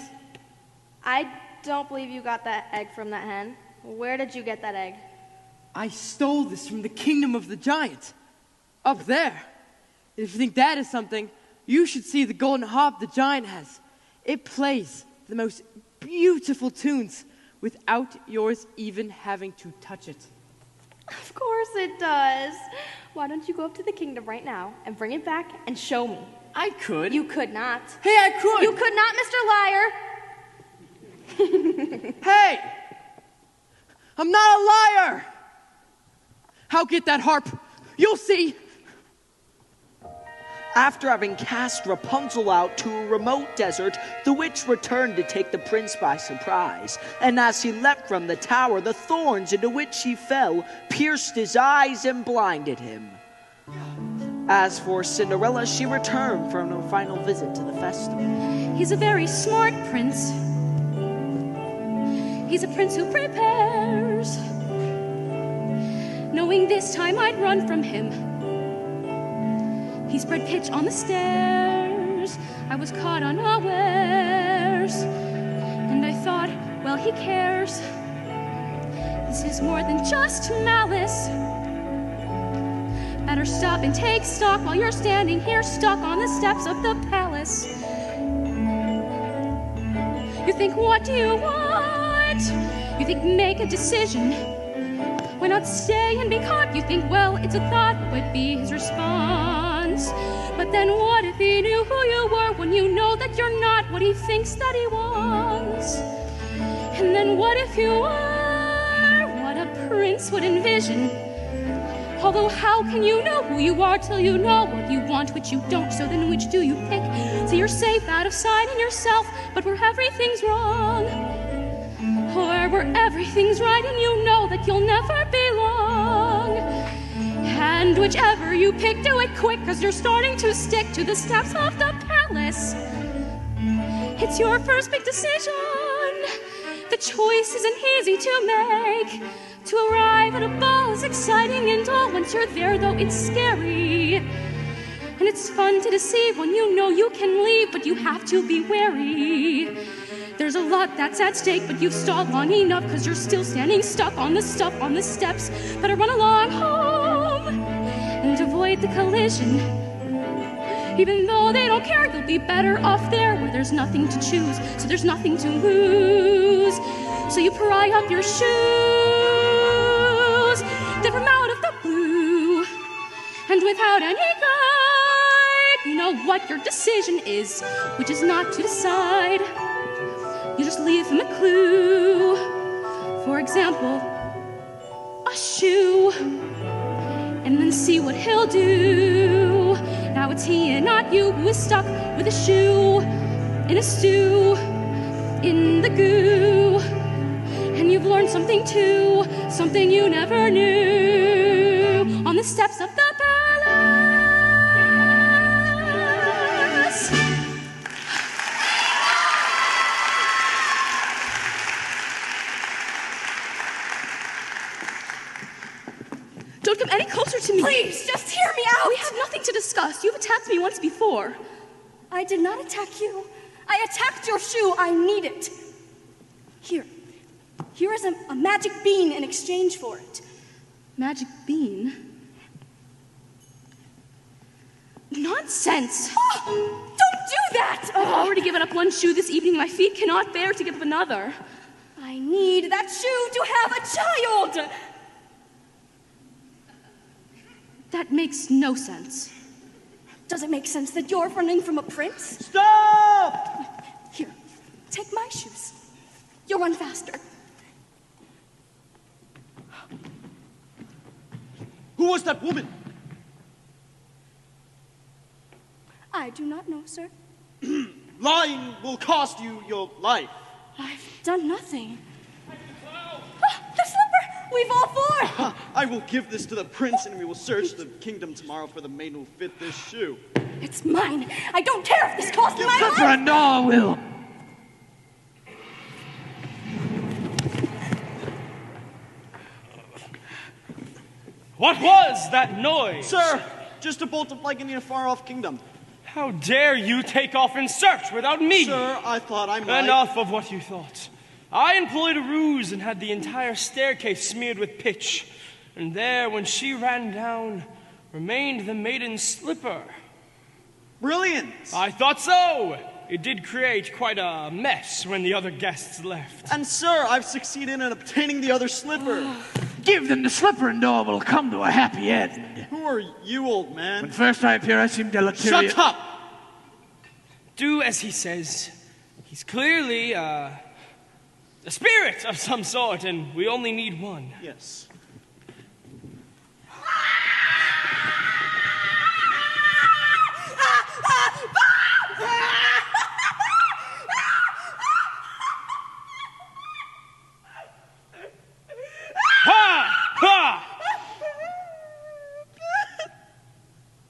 I don't believe you got that egg from that hen. Where did you get that egg? I stole this from the kingdom of the giant. Up there. If you think that is something, you should see the golden harp the giant has. It plays the most beautiful tunes without yours even having to touch it. Of course it does. Why don't you go up to the kingdom right now and bring it back and show me? I could. You could not. Hey, I could. You could not, Mr. Liar. Hey! I'm not a liar! I'll get that harp. You'll see. After having cast Rapunzel out to a remote desert, the witch returned to take the prince by surprise. And as he leapt from the tower, the thorns into which he fell pierced his eyes and blinded him. As for Cinderella, she returned from her final visit to the festival. He's a very smart prince. He's a prince who prepares. Knowing this time I'd run from him. He spread pitch on the stairs. I was caught unawares. And I thought, well, he cares. This is more than just malice. Better stop and take stock while you're standing here stuck on the steps of the palace. You think, what do you want? You think, make a decision. Why not stay and be caught? You think, well, it's a thought, would be his response. But then what if he knew who you were when you know that you're not what he thinks that he wants? And then what if you are what a prince would envision? Although how can you know who you are till you know what you want, which you don't, so then which do you pick? So you're safe out of sight in yourself, but where everything's wrong. Or where everything's right and you know that you'll never be long. And whichever you pick, do it quick, cause you're starting to stick to the steps of the palace. It's your first big decision. The choice isn't easy to make. To arrive at a ball is exciting and all. Once you're there, though, it's scary. And it's fun to deceive when you know you can leave, but you have to be wary. There's a lot that's at stake, but you've stalled long enough, cause you're still standing stuck on the stuff on the steps. Better run along home and avoid the collision. Even though they don't care, you'll be better off there where there's nothing to choose, so there's nothing to lose. So you pry up your shoes, then from out of the blue, and without any guide, you know what your decision is, which is not to decide. You just leave him a clue. For example, a shoe, and then see what he'll do. Now it's he and not you who is stuck with a shoe in a stew, in the goo. And you've learned something too, something you never knew, on the steps of the palace. getting closer to me. Please, just hear me out. We have nothing to discuss. You've attacked me once before. I did not attack you. I attacked your shoe. I need it. Here. Here is a magic bean in exchange for it. Magic bean? Nonsense. Oh, don't do that. I've already given up one shoe this evening. My feet cannot bear to give up another. I need that shoe to have a child. That makes no sense. Does it make sense that you're running from a prince? Stop! Here, take my shoes. You'll run faster. Who was that woman? I do not know, sir. Lying will cost you your life. I've done nothing. The slipper! We've all four! I will give this to the prince, and we will search the kingdom tomorrow for the maiden who will fit this shoe. It's mine. I don't care if this costs my life! Slipper and all will. What was that noise? Sir, just a bolt of lightning in a far-off kingdom. How dare you take off in search without me? Sir, I thought I might... Enough of what you thought. I employed a ruse and had the entire staircase smeared with pitch. And there, when she ran down, remained the maiden's slipper. Brilliant! I thought so. It did create quite a mess when the other guests left. And sir, I've succeeded in obtaining the other slipper. Give them the slipper and all will come to a happy end. Who are you, old man? When first I appear, I seem deleterious. Shut up! Do as he says. He's clearly a spirit of some sort, and we only need one. Yes.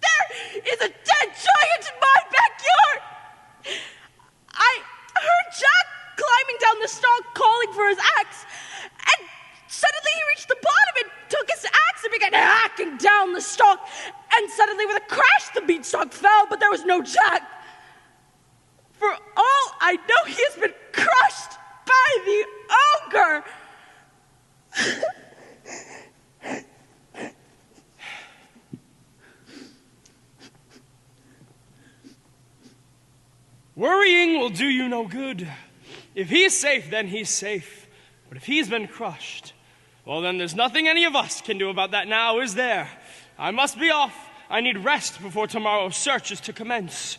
There is a dead giant in my backyard! I heard Jack climbing down the stalk calling for his axe, and suddenly he reached the bottom and took his axe and began hacking down the stalk, and suddenly with a crash the beanstalk fell, but there was no Jack. For all I know, he has been crushed by the ogre! Worrying will do you no good. If he's safe, then he's safe. But if he's been crushed, well, then there's nothing any of us can do about that now, is there? I must be off. I need rest before tomorrow's search is to commence.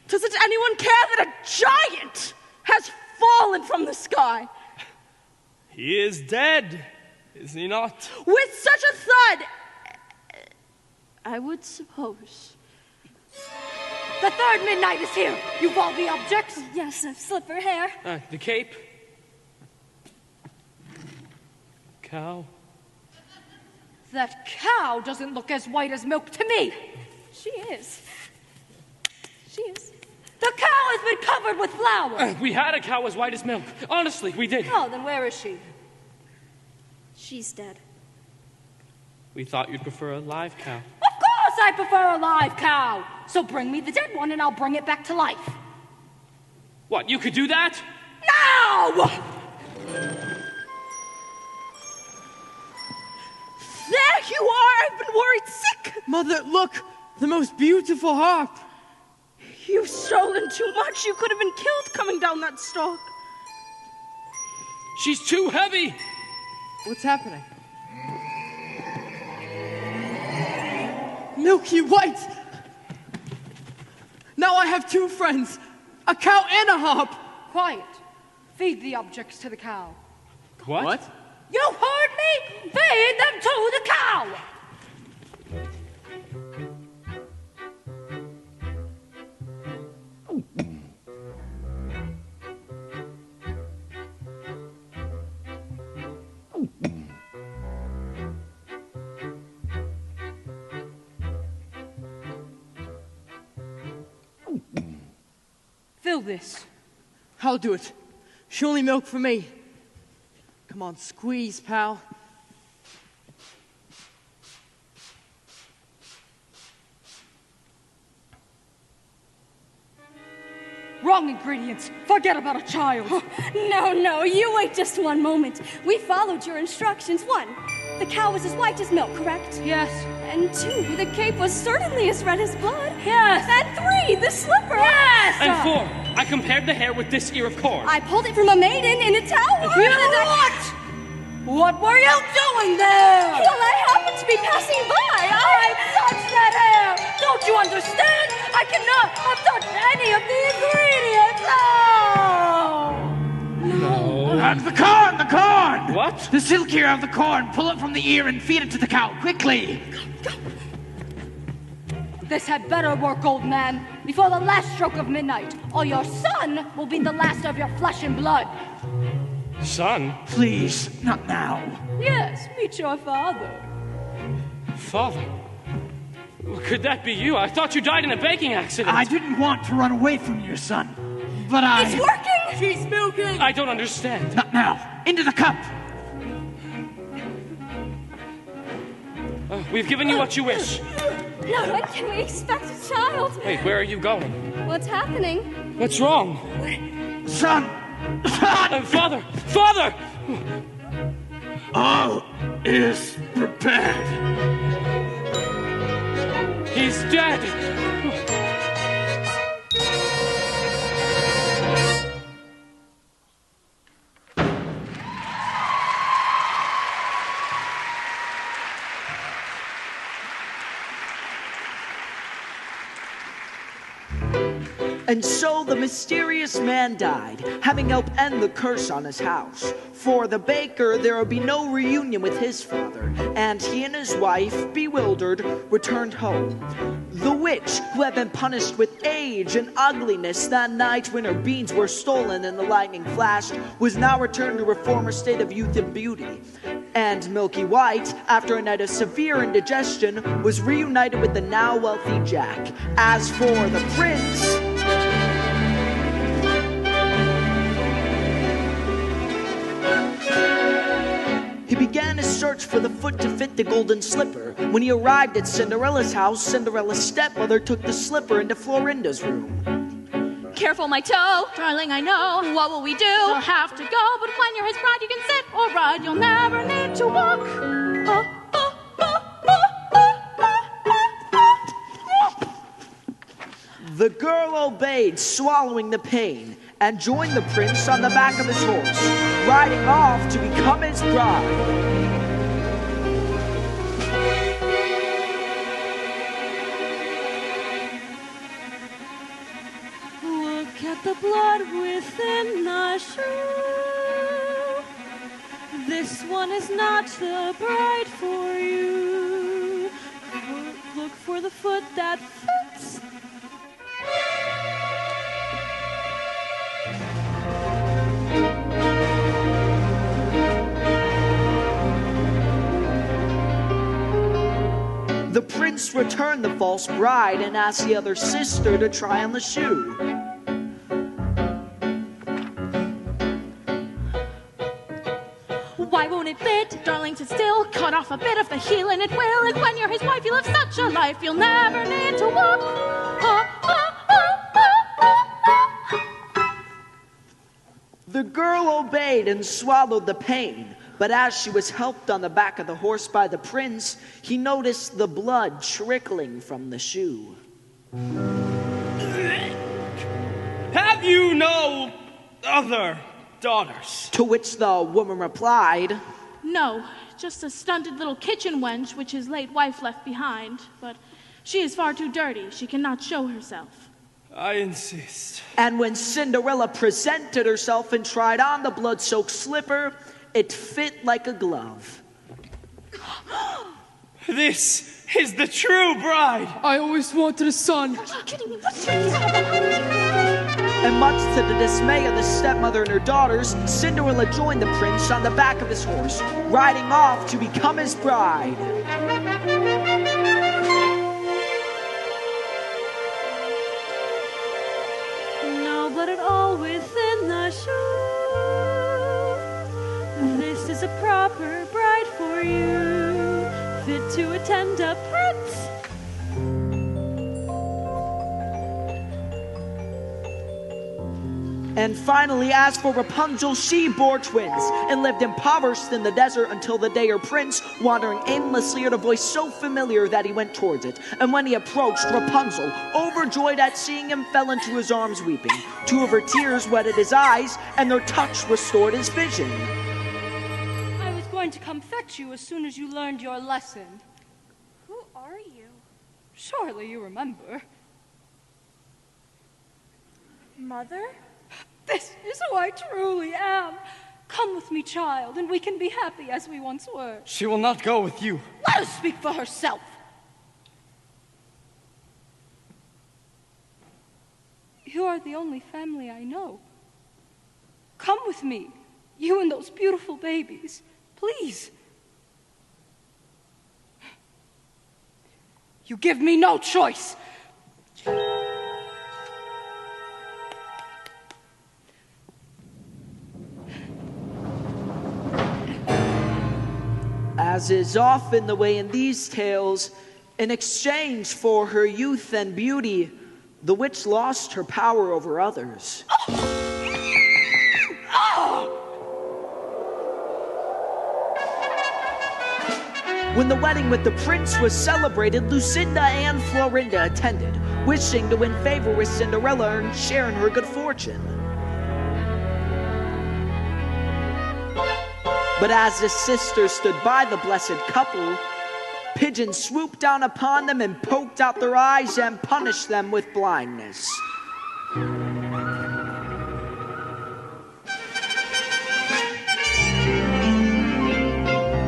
Doesn't anyone care that a giant has fallen from the sky? He is dead, is he not? With such a thud, I would suppose. The third midnight is here. You've all the objects? Yes, a slipper hair. The cape. Cow. That cow doesn't look as white as milk to me. She is. She is. The cow has been covered with flour. We had a cow as white as milk. Honestly, we did. Oh, then where is she? She's dead. We thought you'd prefer a live cow. Of course I prefer a live cow. So bring me the dead one and I'll bring it back to life. What, you could do that? Now! There you are! I've been worried sick! Mother, look! The most beautiful harp! You've stolen too much. You could have been killed coming down that stalk. She's too heavy! What's happening? Milky white! Now I have two friends, a cow and a harp! Quiet. Feed the objects to the cow. What? You heard me? Feed them to the cow! Fill this. I'll do it. Surely milk for me. Come on, squeeze, pal. wrong ingredients. Forget about a child. No, you wait just one moment. We followed your instructions. 1, the cow was as white as milk, correct? Yes. And 2, the cape was certainly as red as blood. Yes. And 3, the slipper. Yes. And 4, I compared the hair with this ear of corn. I pulled it from a maiden in a tower. What were you doing there? Well, I happened to be passing by. I touched that hair. Don't you understand? I cannot have touched any of the ingredients. No. The corn! What? The silk ear of the corn. Pull it from the ear and feed it to the cow, quickly. This had better work, old man, before the last stroke of midnight, or your son will be the last of your flesh and blood. Son? Please, not now. Yes, meet your father. Father? Could that be you? I thought you died in a baking accident. I didn't want to run away from your son, but It's working! She's milking! I don't understand. Not now. Into the cup. We've given you what you wish. Now, when can we expect a child? Wait, where are you going? What's happening? What's wrong? Son! Father! Father! All is prepared. He's dead! And so the mysterious man died, having helped end the curse on his house. For the baker, there would be no reunion with his father, and he and his wife, bewildered, returned home. The witch, who had been punished with age and ugliness that night when her beans were stolen and the lightning flashed, was now returned to her former state of youth and beauty. And Milky White, after a night of severe indigestion, was reunited with the now wealthy Jack. As for the prince, he began his search for the foot to fit the golden slipper. When he arrived at Cinderella's house, Cinderella's stepmother took the slipper into Florinda's room. Careful, my toe, darling, I know. What will we do? You'll have to go, but when you're his bride, you can sit or ride. You'll never need to walk. The girl obeyed, swallowing the pain, and joined the prince on the back of his horse, riding off to become his bride. Look at the blood within the shoe. This one is not the bride for you. Look for the foot that fits. The prince returned the false bride and asked the other sister to try on the shoe. Why won't it fit? Darling, sit still. Cut off a bit of the heel and it will. And when you're his wife, you'll have such a life. You'll never need to walk. The girl obeyed and swallowed the pain. But as she was helped on the back of the horse by the prince, he noticed the blood trickling from the shoe. Have you no other daughters? To which the woman replied, No, just a stunted little kitchen wench which his late wife left behind. But she is far too dirty. She cannot show herself. I insist. And when Cinderella presented herself and tried on the blood-soaked slipper, it fit like a glove. This is the true bride. I always wanted a son. Are you kidding me? What's your And much to the dismay of the stepmother and her daughters, Cinderella joined the prince on the back of his horse, riding off to become his bride. Now let it all within the shoe. This is a proper bride for you, fit to attend a prince. And finally, as for Rapunzel, she bore twins and lived impoverished in the desert until the day her prince, wandering aimlessly, heard a voice so familiar that he went towards it. And when he approached, Rapunzel, overjoyed at seeing him, fell into his arms weeping. 2 of her tears wetted his eyes, and their touch restored his vision. I was going to come fetch you as soon as you learned your lesson. Who are you? Surely you remember. Mother? This is who I truly am. Come with me, child, and we can be happy as we once were. She will not go with you. Let her speak for herself. You are the only family I know. Come with me, you and those beautiful babies, please. You give me no choice. As is often the way in these tales, in exchange for her youth and beauty, the witch lost her power over others. When the wedding with the prince was celebrated, Lucinda and Florinda attended, wishing to win favor with Cinderella and share in her good fortune. But as the sisters stood by the blessed couple, pigeons swooped down upon them and poked out their eyes and punished them with blindness.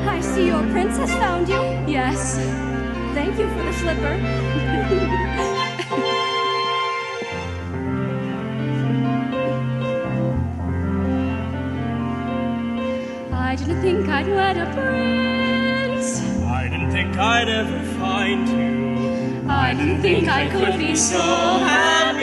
I see your prince has found you. Yes. Thank you for the slipper. I didn't think I'd wed a prince. I didn't think I'd ever find you. I didn't think I could be so happy.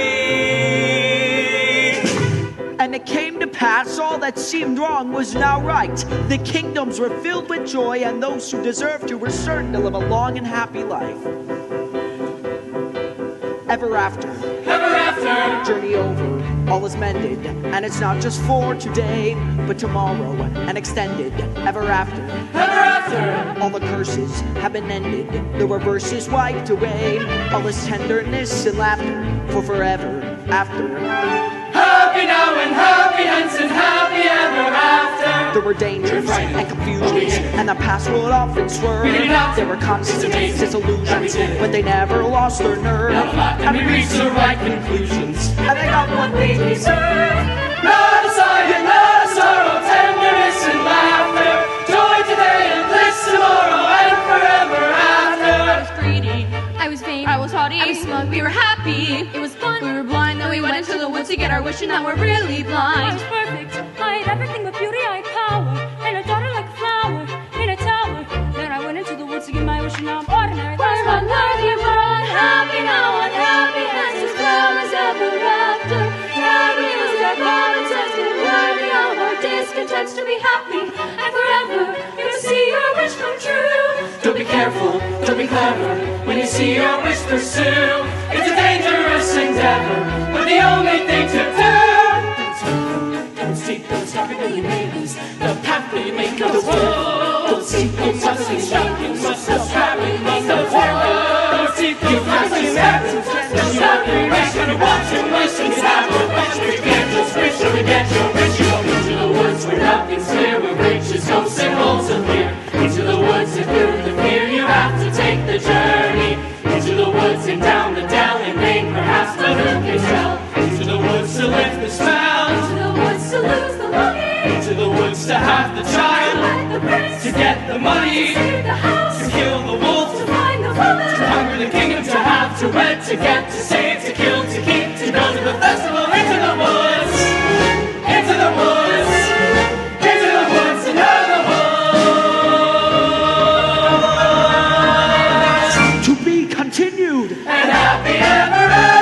And it came to pass, all that seemed wrong was now right. The kingdoms were filled with joy, and those who deserved to were certain to live a long and happy life. Ever after, journey over, all is mended, and it's not just for today, but tomorrow, and extended, ever after, all the curses have been ended, the reverse is wiped away, all is tenderness and laughter, for forever after. Happy now and happy hence and happy ever after. There were dangers and confusions, and the past would often swerve. There were constant disillusions, but they never lost their nerve. And we reached the right conclusions, and they got what they deserve. Not a sigh and not a sorrow, tenderness and laughter, joy today and bliss tomorrow and forever after. I was greedy, I was vain, I was haughty, I was smug, we were happy, it was fun, we were blind, then we went into the woods to get our wish, and now we're really blind. I was perfect, I had everything but beauty, I had power, and a daughter like a flower in a tower. Then I went into the woods to get my wish, and now I'm ordinary. We're unworthy, we're unhappy now, unhappy hence as well as ever after. Happy is our common sense, and worthy of our discontents to be happy, and forever you will see your wish come true. Don't be careful, don't be clever, when you see your wish pursue. It's a dangerous endeavor, but the only thing to do. Don't seek those happy million babies, the path that you make of the world. Don't seek those hustling stockings, must have traveling in the world. Don't seek those hustling stockings, just have your wish when you want to wish and have a wish. But you can't just wish or forget your wish. You go into the woods where nothing's clear, where riches, ghosts, and wolves appear. Into the woods and through the fear, you have to take the journey. Into the woods and down the dell, in vain perhaps, but who can tell? Into the woods to lift the spell, Into the woods to lose the money, into the woods to have the child, the prince, to get the money, to save the house, to kill the wolf, to find the woman, to conquer the kingdom, to have, to wed, to get, to save, to kill, to keep, to go to the festival. Into the woods, into the woods, into the woods and out of the woods. To be continued. And happy ever after.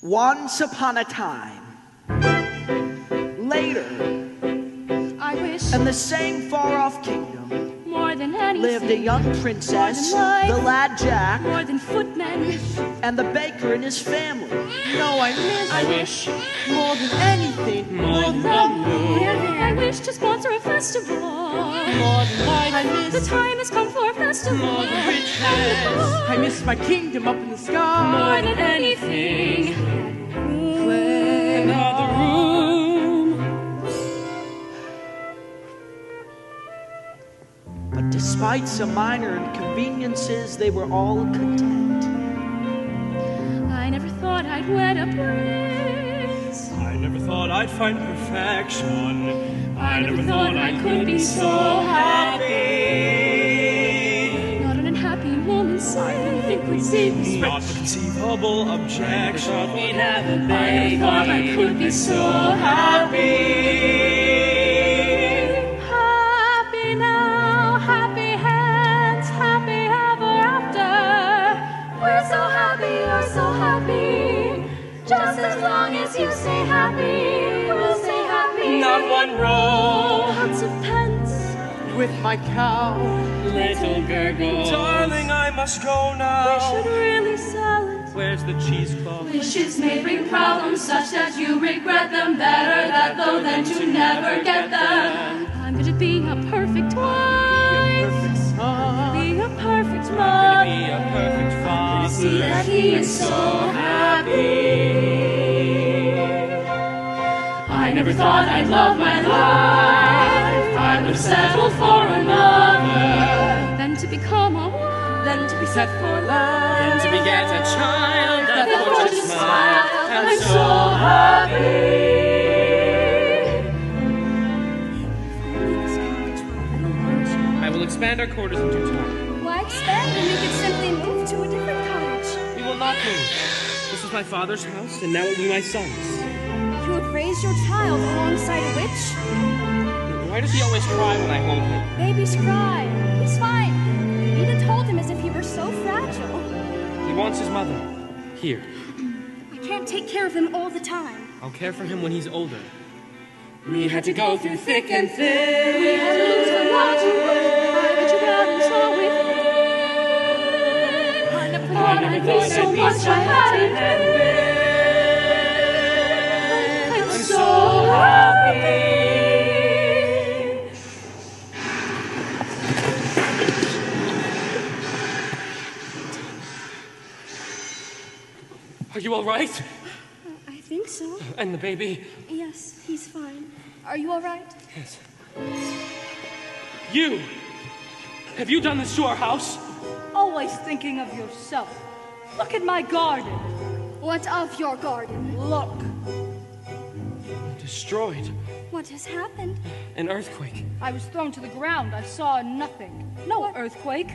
Once upon a time, later, I wish in the same far-off kingdom, more than anything, lived a young princess, more than life, the lad Jack, more than footmen, and the baker and his family. No, I wish more than anything, More than the moon. I wish to sponsor a festival. more than life. I miss the time has come for a festival. More than riches. I miss my kingdom up in the sky. More than anything. Another room. But despite some minor inconveniences, they were all content. I never thought I'd wed a prince. I never thought I'd find perfection. I never thought I could be so happy. Not an unhappy woman's say. Not a conceivable objection. We'd have a I never thought I could be so happy. Happy now, happy hands, happy ever after. We're so happy, you're so happy. Just as long as you say happy, we'll say happy. Not one row. Lots of pence. With my cow, Little gurgle. Darling, I must go We now. should really sell it. Where's the cheesecloth? Wishes may bring problems such that you regret them. Better that though than to never get them. I'm gonna be a perfect wife. Be a perfect mother. Be a perfect father. See that he is so happy. I never thought I'd love my life. I would have settled for another. Then to become a wife. Then to be set for life. And to beget a child that That fortune fortune smile. smile. I'm I'm so happy. I will expand our quarters in due time. Why expand when you could simply move to a different cottage? We will not move. This is my father's house, and now will be my son's. You would raise your child alongside a witch? Why does he always cry when I hold him? Babies cry. He's fine. Eden told him as if he were so fragile. He wants his mother. Here. I can't take care of him all the time. I'll care for him when he's older. We had to go through thick and thin. We had to lose a lot to win. I bet you down and saw within. I never thought I'd be so much I hadn't been. I'm so happy. Are you all right? I think so. And the baby? Yes, he's fine. Are you all right? Yes. You! Have you done this to our house? Always thinking of yourself. Look at my garden. What of your garden? Look. Destroyed. What has happened? An earthquake. I was thrown to the ground. I saw nothing. No earthquake.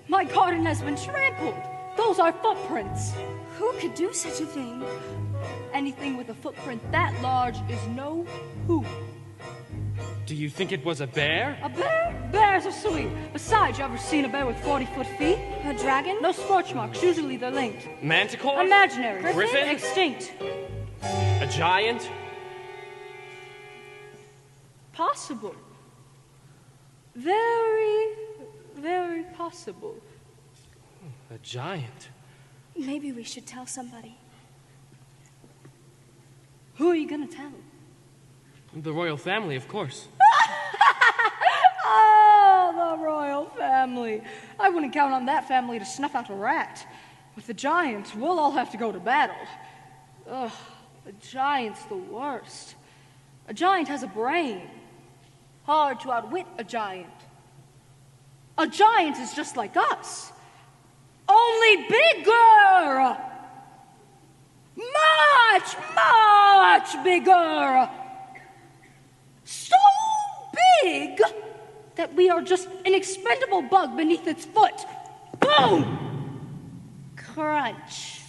My garden has been trampled. Those are footprints. Who could do such a thing? Anything with a footprint that large is no who. Do you think it was a bear? A bear? Bears are sweet. Besides, you ever seen a bear with 40-foot feet? A dragon? No scorch marks. Usually they're linked. Manticore? Imaginary. Griffin? Extinct. A giant? Possible. Very, very possible. A giant? Maybe we should tell somebody. Who are you gonna tell? The royal family, of course. Oh, the royal family. I wouldn't count on that family to snuff out a rat. With the giant, we'll all have to go to battle. Ugh, a giant's the worst. A giant has a brain. Hard to outwit a giant. A giant is just like us. Only bigger! Much, much bigger! So big that we are just an expendable bug beneath its foot. Boom! Crunch.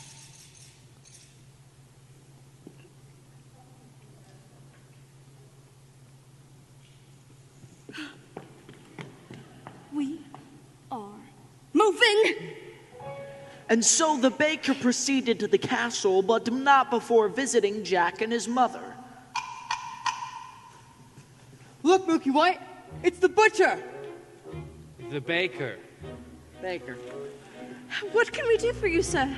We are moving. And so the baker proceeded to the castle, but not before visiting Jack and his mother. Look, Milky White, it's the butcher. The baker. Baker. What can we do for you, sir?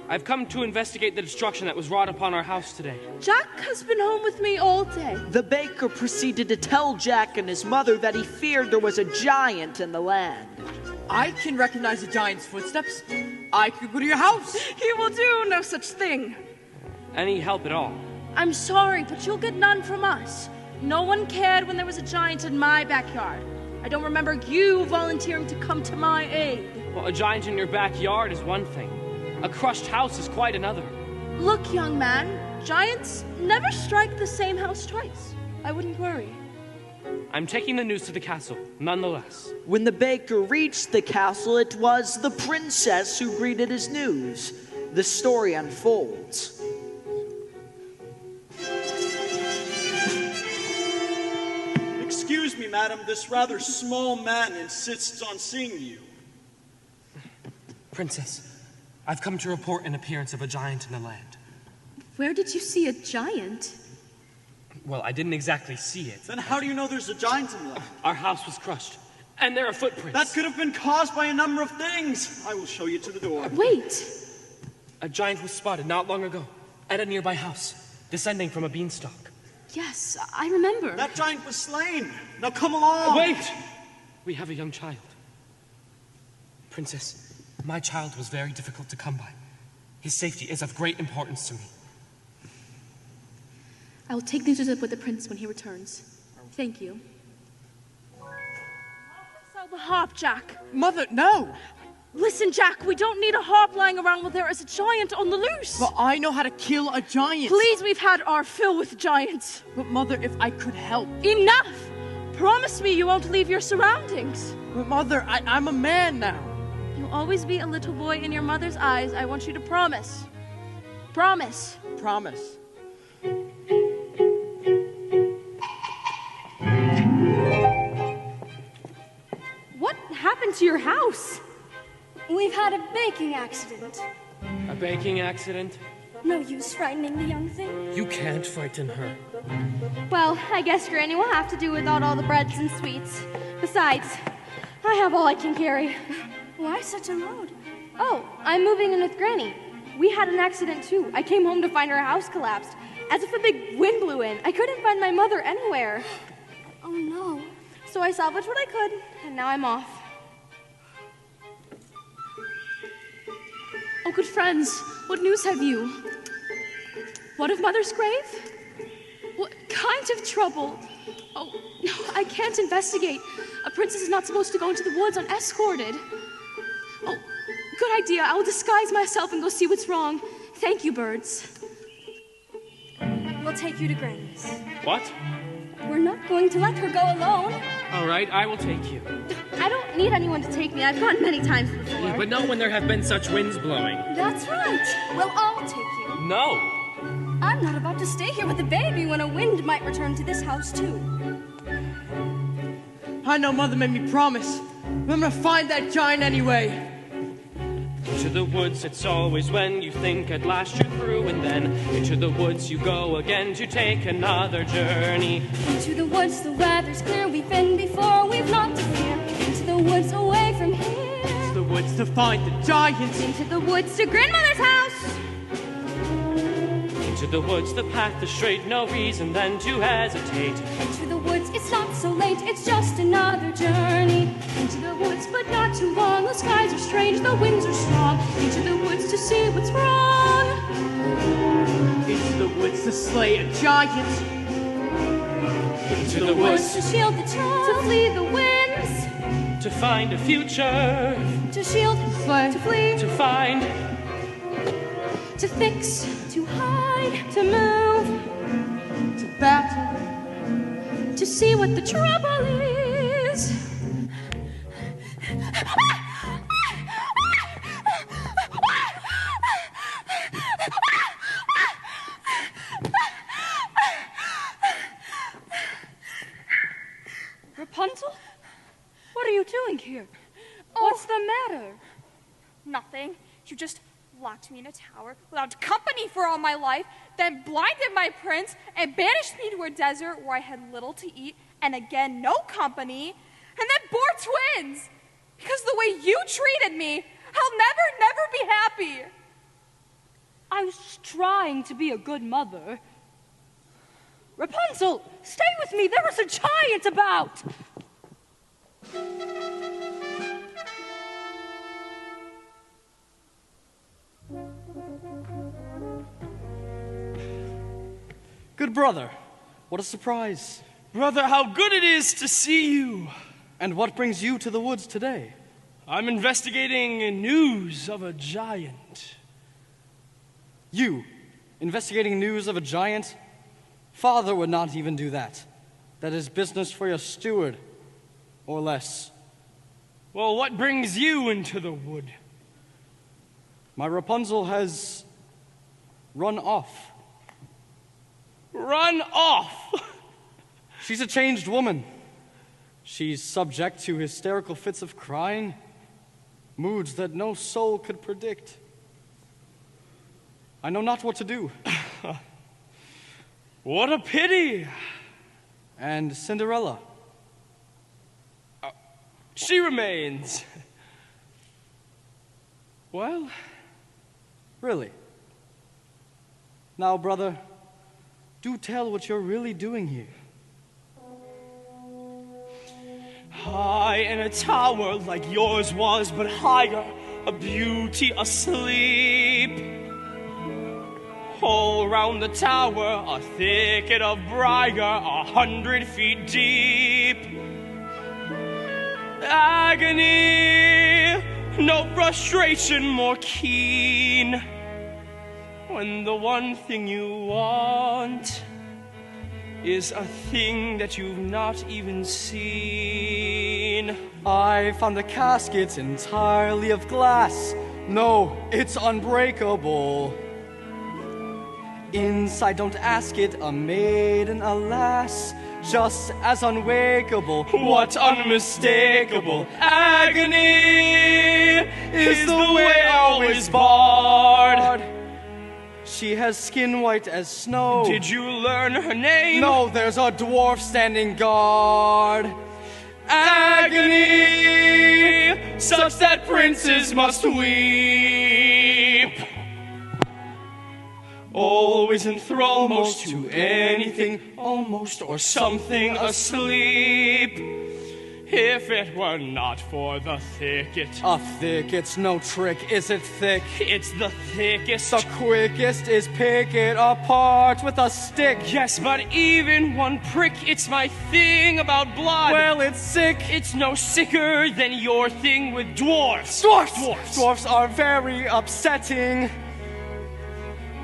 I've come to investigate the destruction that was wrought upon our house today. Jack has been home with me all day. The baker proceeded to tell Jack and his mother that he feared there was a giant in the land. I can recognize a giant's footsteps. I could go to your house. He will do no such thing. Any help at all? I'm sorry, but you'll get none from us. No one cared when there was a giant in my backyard. I don't remember you volunteering to come to my aid. Well, a giant in your backyard is one thing. A crushed house is quite another. Look, young man, giants never strike the same house twice. I wouldn't worry. I'm taking the news to the castle, nonetheless. When the baker reached the castle, it was the princess who greeted his news. The story unfolds. Excuse me, madam, this rather small man insists on seeing you. Princess, I've come to report an appearance of a giant in the land. Where did you see a giant? Well, I didn't exactly see it. Then how do you know there's a giant in the land? Our house was crushed, and there are footprints. That could have been caused by a number of things. I will show you to the door. Wait! A giant was spotted not long ago at a nearby house, descending from a beanstalk. Yes, I remember. That giant was slain. Now come along. Wait! We have a young child. Princess, my child was very difficult to come by. His safety is of great importance to me. I will take news with the prince when he returns. Thank you. Sell the harp, Jack. Mother, no! Listen, Jack, we don't need a harp lying around when there is a giant on the loose. But I know how to kill a giant. Please, we've had our fill with giants. But Mother, if I could help. Enough! Promise me you won't leave your surroundings. But Mother, I'm a man now. You'll always be a little boy in your mother's eyes. I want you to promise. Promise. Promise. What happened to your house? We've had a baking accident. A baking accident? No use frightening the young thing. You can't frighten her. Well, I guess Granny will have to do without all the breads and sweets. Besides, I have all I can carry. Why such a load? Oh, I'm moving in with Granny. We had an accident too. I came home to find our house collapsed. As if a big wind blew in. I couldn't find my mother anywhere. Oh no. So I salvaged what I could, and now I'm off. Oh, good friends, what news have you? What of Mother's grave? What kind of trouble? Oh, no, I can't investigate. A princess is not supposed to go into the woods unescorted. Oh, good idea. I will disguise myself and go see what's wrong. Thank you, birds. We'll take you to Granny's. What? We're not going to let her go alone. All right, I will take you. I don't need anyone to take me. I've gone many times before. Yeah, but not when there have been such winds blowing. That's right. We'll all take you. No. I'm not about to stay here with the baby when a wind might return to this house, too. I know Mother made me promise. But I'm gonna find that giant anyway. Into the woods it's always when you think at last you're through, and then into the woods you go again to take another journey. Into the woods, the weather's clear. We've been before, we've not to fear. Into the woods, away from here. Into the woods to find the giants. Into the woods to Grandmother's house. Into the woods the path is straight, no reason then to hesitate. Into the woods, it's not so late, it's just another journey. Into the woods, but not too long. The skies are strange, the winds are strong. Into the woods to see what's wrong. Into the woods to slay a giant. Into the woods to shield the child. To flee the winds. to find a future. To shield, to flee, to find, to fix, to hide, to move, to battle, to see what the trouble is. Rapunzel? What are you doing here? What's the matter? Nothing. You just locked me in a tower without company for all my life, then blinded my prince and banished me to a desert where I had little to eat and again no company, and then bore twins. Because the way you treated me, I'll never be happy. I was trying to be a good mother. Rapunzel, stay with me. There was a giant about. Good brother, what a surprise. Brother, how good it is to see you. And what brings you to the woods today? I'm investigating news of a giant. You, investigating news of a giant? Father would not even do that. That is business for your steward, or less. Well, what brings you into the wood? My Rapunzel has run off. Run off? She's a changed woman. She's subject to hysterical fits of crying, moods that no soul could predict. I know not what to do. What a pity. And Cinderella? She remains. Well? Really? Now, brother, do tell what you're really doing here. High in a tower like yours was, but higher, a beauty asleep. All round the tower, a thicket of briar, 100 feet deep. Agony, no frustration more keen, when the one thing you want is a thing that you've not even seen. I found the casket entirely of glass. No, it's unbreakable. Inside, don't ask it, a maiden, alas, just as unwakeable. What unmistakable agony is the way always barred. She has skin white as snow. Did you learn her name? No, there's a dwarf standing guard. Agony, such that princes must weep. Always enthralled most to anything, almost or something asleep. If it were not for the thicket. A thicket's no trick, is it thick? It's the thickest. The quickest is pick it apart with a stick. Yes, but even one prick, it's my thing about blood. Well, it's sick. It's no sicker than your thing with dwarfs. Dwarfs are very upsetting.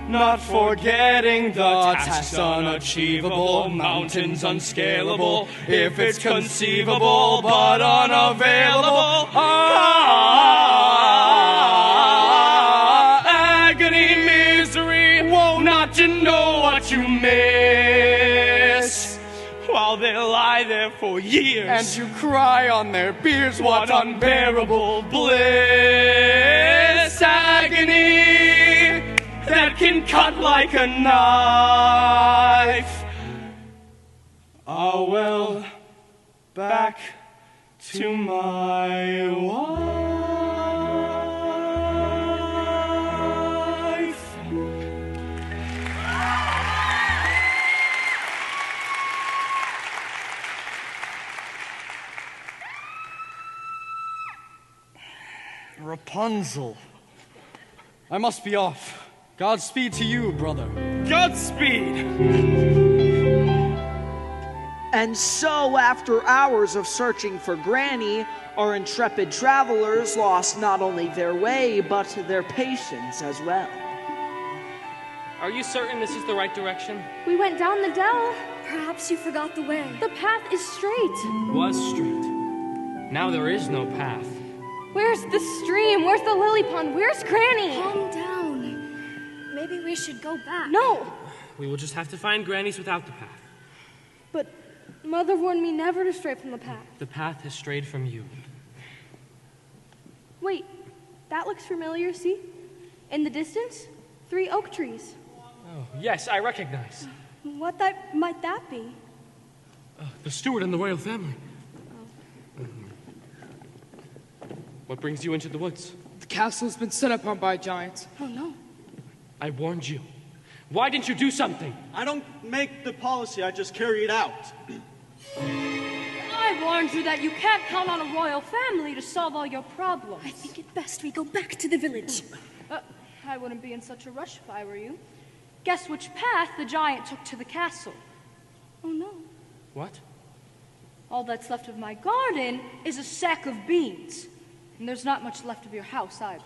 Not forgetting the task unachievable, mountains unscalable, if it's conceivable but unavailable. Agony, misery, not to know what you miss, while they lie there for years, and you cry on their biers. What unbearable bliss! Agony that can cut like a knife. Ah, well, back to my wife. Rapunzel. I must be off. Godspeed to you, brother. Godspeed! And so, after hours of searching for Granny, our intrepid travelers lost not only their way, but their patience as well. Are you certain this is the right direction? We went down the dell. Perhaps you forgot the way. The path is straight. Was straight. Now there is no path. Where's the stream? Where's the lily pond? Where's Granny? Calm down. Maybe we should go back. No! We will just have to find grannies without the path. But Mother warned me never to stray from the path. The path has strayed from you. Wait, That looks familiar, see? In the distance, 3 oak trees. Oh, yes, I recognize. What might that be? The steward and the royal family. What brings you into the woods? The castle's been set upon by giants. Oh, no. I warned you. Why didn't you do something? I don't make the policy, I just carry it out. I warned you that you can't count on a royal family to solve all your problems. I think it best we go back to the village. I wouldn't be in such a rush if I were you. Guess which path the giant took to the castle? Oh, no. What? All that's left of my garden is a sack of beans. And there's not much left of your house either.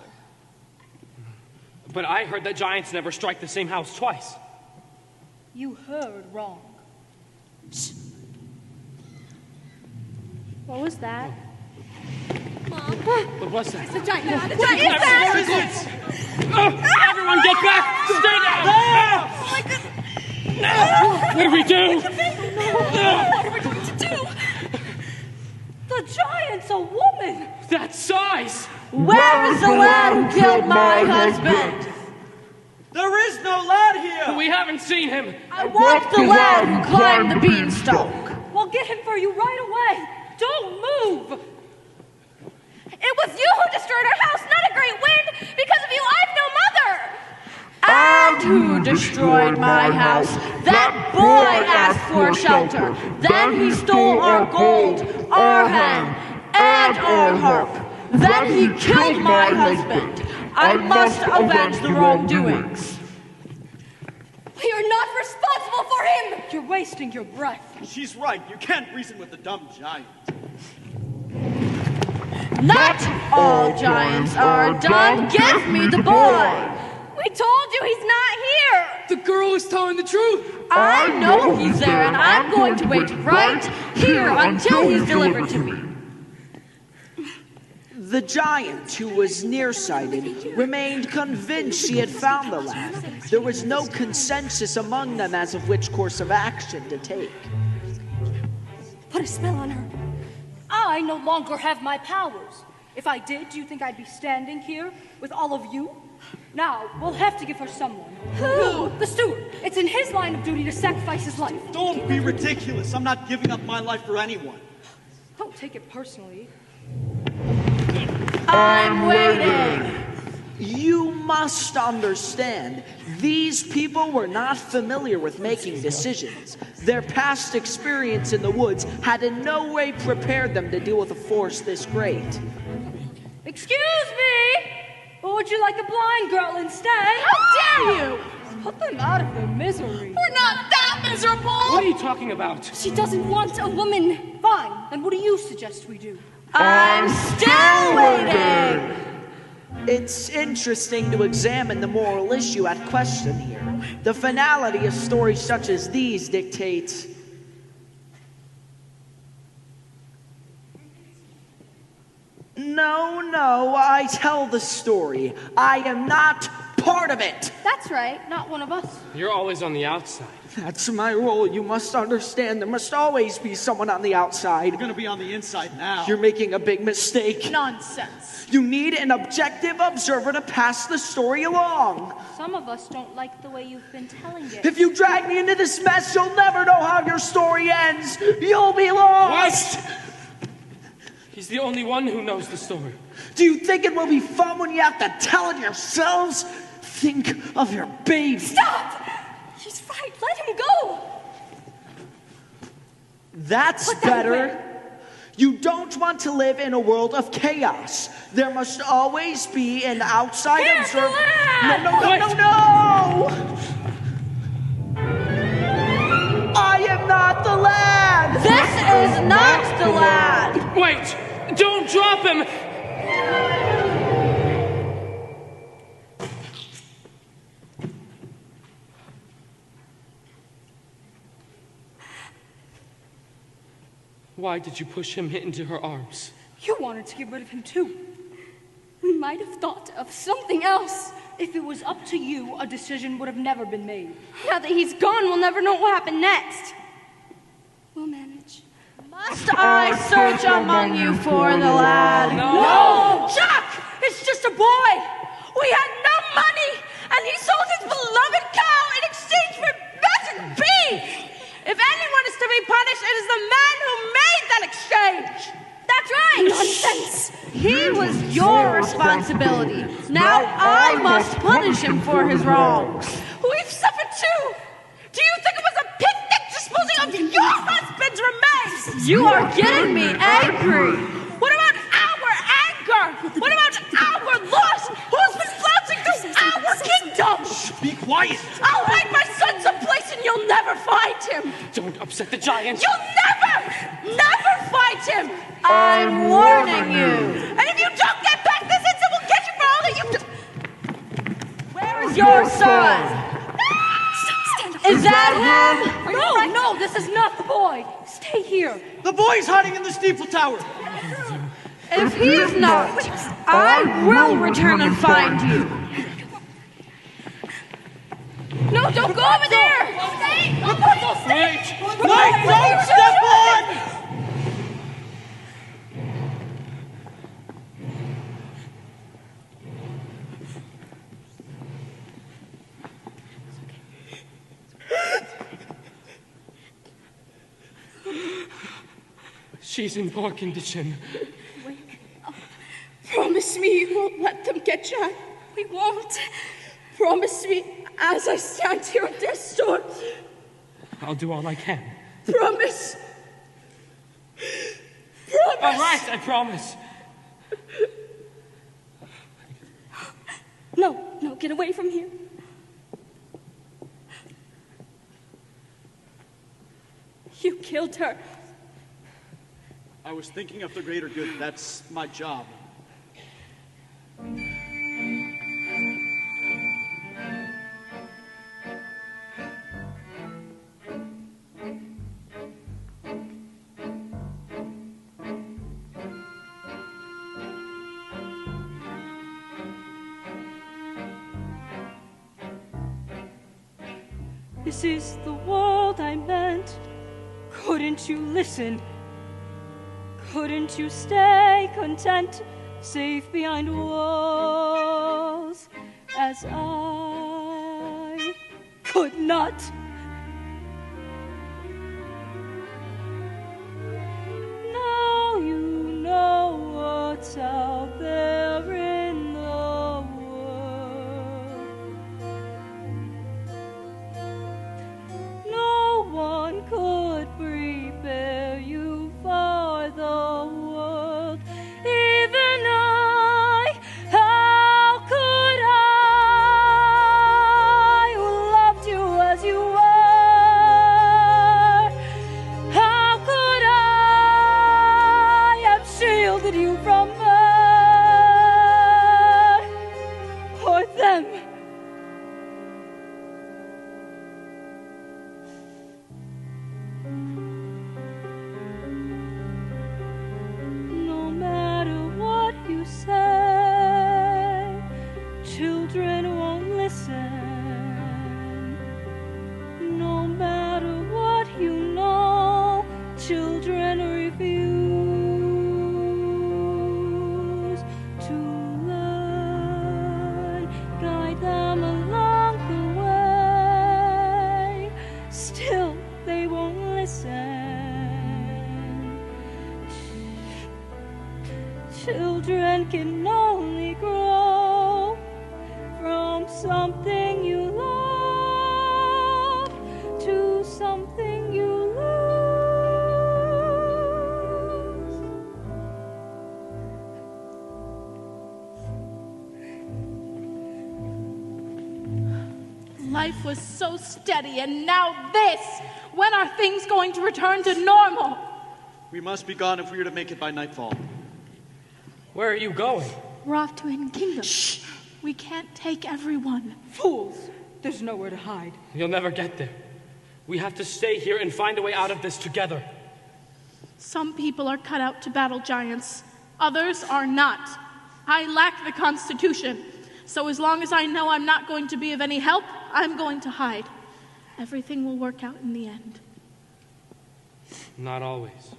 But I heard that giants never strike the same house twice. You heard wrong. Shh. What was that? Mom. What was that? It's the giant. The giant fast! What is it? Everyone get back! Stay down! Oh my goodness! What do we do? What are we going to do? The giant's a woman! That size! Where is the lad who killed my husband? There is no lad here! We haven't seen him! I want the lad who climbed the beanstalk. We'll get him for you right away! Don't move! It was you who destroyed our house, not a great wind! Because of you, I've no mother! And who destroyed my house? That boy asked for shelter. Then he stole our gold, our hen, and our harp. Then he killed my husband. I must avenge the wrongdoings. We are not responsible for him! You're wasting your breath. She's right, you can't reason with the dumb giant. Not all giants are dumb. Give me the boy. We told you he's not here! The girl is telling the truth. I know he's there, and I'm going to wait right here until he's delivered to me. The giant, who was nearsighted, remained convinced she had found the lad. There was no consensus among them as of which course of action to take. Put a spell on her. I no longer have my powers. If I did, do you think I'd be standing here with all of you? Now, we'll have to give her someone. Who? The steward. It's in his line of duty to sacrifice his life. Don't be ridiculous. I'm not giving up my life for anyone. Don't take it personally. I'm waiting. You must understand, these people were not familiar with making decisions. Their past experience in the woods had in no way prepared them to deal with a force this great. Excuse me! Or would you like a blind girl instead? How dare you! Put them out of their misery. We're not that miserable! What are you talking about? She doesn't want a woman. Fine, then what do you suggest we do? I'm still waiting! It's interesting to examine the moral issue at question here. The finality of stories such as these dictates No, I tell the story. I am not part of it. That's right, not one of us. You're always on the outside. That's my role. You must understand. There must always be someone on the outside. You're gonna be on the inside now. You're making a big mistake. Nonsense. You need an objective observer to pass the story along. Some of us don't like the way you've been telling it. If you drag me into this mess, you'll never know how your story ends. You'll be lost. What? He's the only one who knows the story. Do you think it will be fun when you have to tell it yourselves? Think of your baby. Stop! He's right, let him go! That's better. You don't want to live in a world of chaos. There must always be an outside observer. No! I am not the lad! This is not the lad! Wait! Don't drop him! Why did you push him into her arms? You wanted to get rid of him too. We might have thought of something else. If it was up to you, a decision would have never been made. Now that he's gone, we'll never know what happened next. We'll manage. Must I search among you for the lad? No! Chuck! It's just a boy. We had no money, and he sold his beloved cow in exchange for battered beef. If anyone is to be punished, it is the man who made that exchange. That's right. Nonsense. He was your responsibility. Now I must punish him for his wrongs. We've suffered too. Do you think it was a picnic disposing of your husband's remains? You are getting me angry. What about our anger? What about our loss? Who's been flouncing through our kingdom? Be quiet. I'll hide my son someplace and you'll never find him. Don't upset the giant. You'll never find him. I'm warning you. And if you don't get back this instant, we'll get you for all that you've done. Where is your son? Is that him? No, this is not the boy. Stay here. The boy's hiding in the steeple tower. If he's not, I will return and find you. No, don't go over there. Wait, don't step on! She's in poor condition. Promise me you won't let them get Jack. We won't. Promise me as I stand here at death's door. I'll do all I can. Promise. All right, I promise. No, get away from here. You killed her. I was thinking of the greater good. That's my job. This is the world I meant. Couldn't you listen? Couldn't you stay content, safe behind walls, as I could not? Now you know what's out there in the world. No one could prepare you for the world, even I. How could I, who loved you as you were? How could I have shielded you from her or them? No matter what you say, children won't listen. No matter what you know, children refuse to learn. Guide them along the way, still they won't listen. Children can only grow from something you love to something you lose. Life was so steady, and now this. When are things going to return to normal? We must be gone if we are to make it by nightfall. Where are you going? We're off to Hidden Kingdom. Shh! We can't take everyone. Fools! There's nowhere to hide. You'll never get there. We have to stay here and find a way out of this together. Some people are cut out to battle giants. Others are not. I lack the constitution. So as long as I know I'm not going to be of any help, I'm going to hide. Everything will work out in the end. Not always.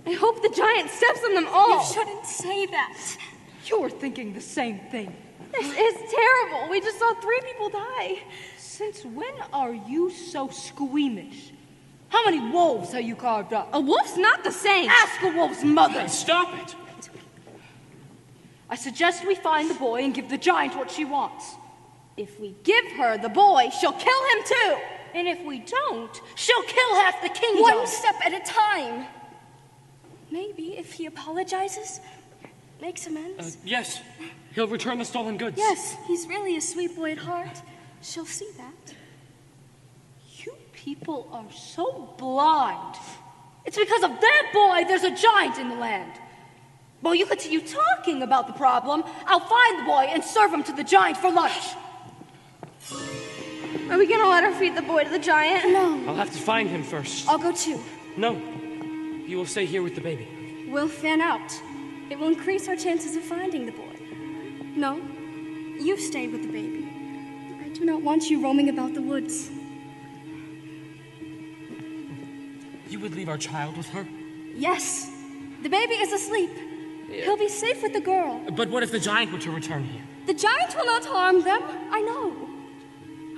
I hope the giant steps on them all. You shouldn't say that. You were thinking the same thing. This is terrible. We just saw 3 people die. Since when are you so squeamish? How many wolves have you carved up? A wolf's not the same. Ask a wolf's mother. Stop it! I suggest we find the boy and give the giant what she wants. If we give her the boy, she'll kill him too. And if we don't, she'll kill half the kingdom. One step at a time. Maybe if he apologizes, makes amends. Yes, he'll return the stolen goods. Yes, he's really a sweet boy at heart. She'll see that. You people are so blind. It's because of that boy there's a giant in the land. Well, you continue talking about the problem. I'll find the boy and serve him to the giant for lunch. Are we gonna let her feed the boy to the giant? No. I'll have to find him first. I'll go too. No, you will stay here with the baby. We'll fan out. It will increase our chances of finding the boy. No, you stay with the baby. I do not want you roaming about the woods. You would leave our child with her? Yes. The baby is asleep. He'll be safe with the girl. But what if the giant were to return here? The giant will not harm them. I know.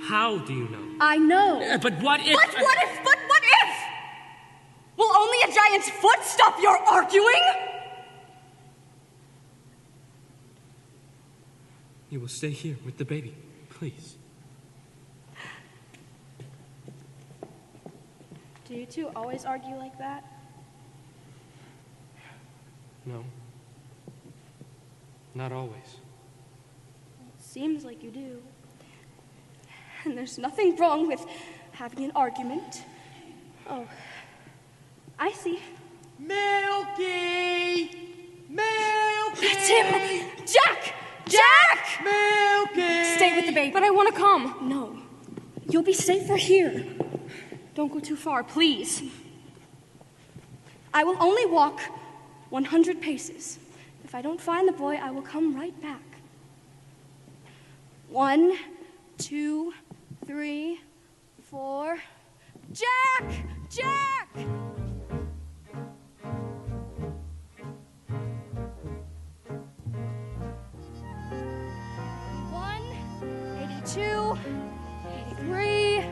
How do you know? I know. But what if... But what if? Will only a giant's foot stop your arguing? You will stay here with the baby, please. Do you two always argue like that? No. Not always. Seems like you do. And there's nothing wrong with having an argument. Oh, I see. Milky! Milky! It's him! Jack! Jack! Milky! Stay with the baby. But I want to come. No. You'll be safer here. Don't go too far, please. I will only walk 100 paces. If I don't find the boy, I will come right back. 1, 2, 3, 4. Jack! Jack! One, 82, 83,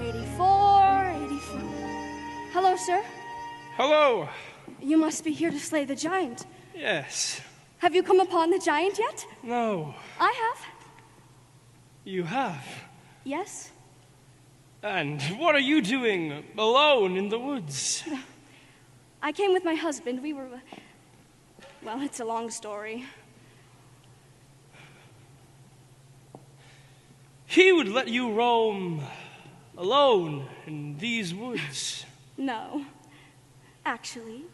84, 85. Hello, sir. Hello. You must be here to slay the giant. Yes. Have you come upon the giant yet? No. I have. You have. Yes? And what are you doing alone in the woods? I came with my husband. We were... Well, it's a long story. He would let you roam alone in these woods. No. Actually,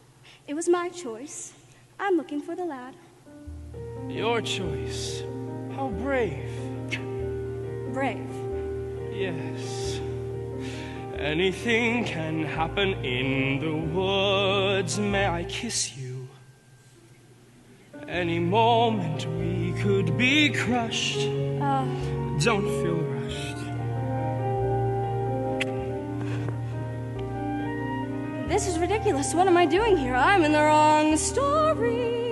it was my choice. I'm looking for the lad. Your choice. How brave. Brave. Yes. Anything can happen in the woods. May I kiss you? Any moment we could be crushed. Don't feel rushed. This is ridiculous. What am I doing here? I'm in the wrong story.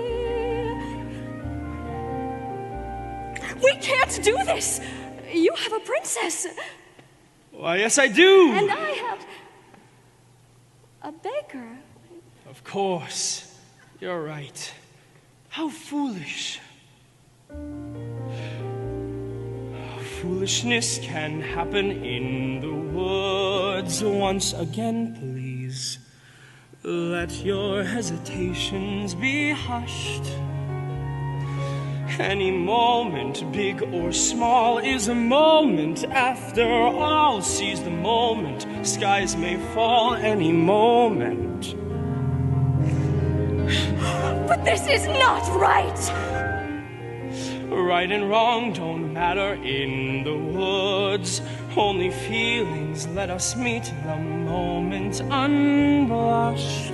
We can't do this. You have a princess. Why, yes, I do. And I have a baker. Of course. You're right. How foolish. Foolishness can happen in the woods. Once again, please, let your hesitations be hushed. Any moment, big or small, is a moment. After all, seize the moment. Skies may fall any moment. But this is not right. Right and wrong don't matter in the woods. Only feelings let us meet the moment unblushed.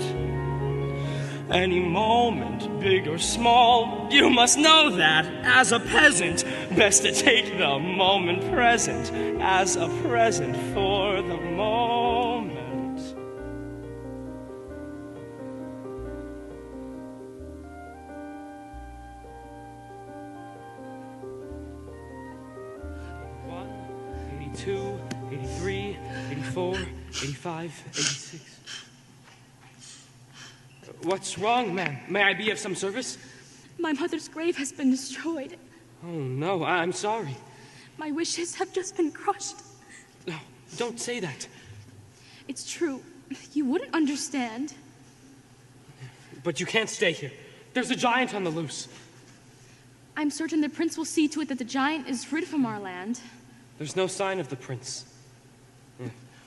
Any moment, big or small, you must know that as a peasant, best to take the moment present as a present for the moment. 82, 83, 84, 85, 86. What's wrong, ma'am? May I be of some service? My mother's grave has been destroyed. Oh, no, I'm sorry. My wishes have just been crushed. No, don't say that. It's true. You wouldn't understand. But you can't stay here. There's a giant on the loose. I'm certain the prince will see to it that the giant is rid from our land. There's no sign of the prince.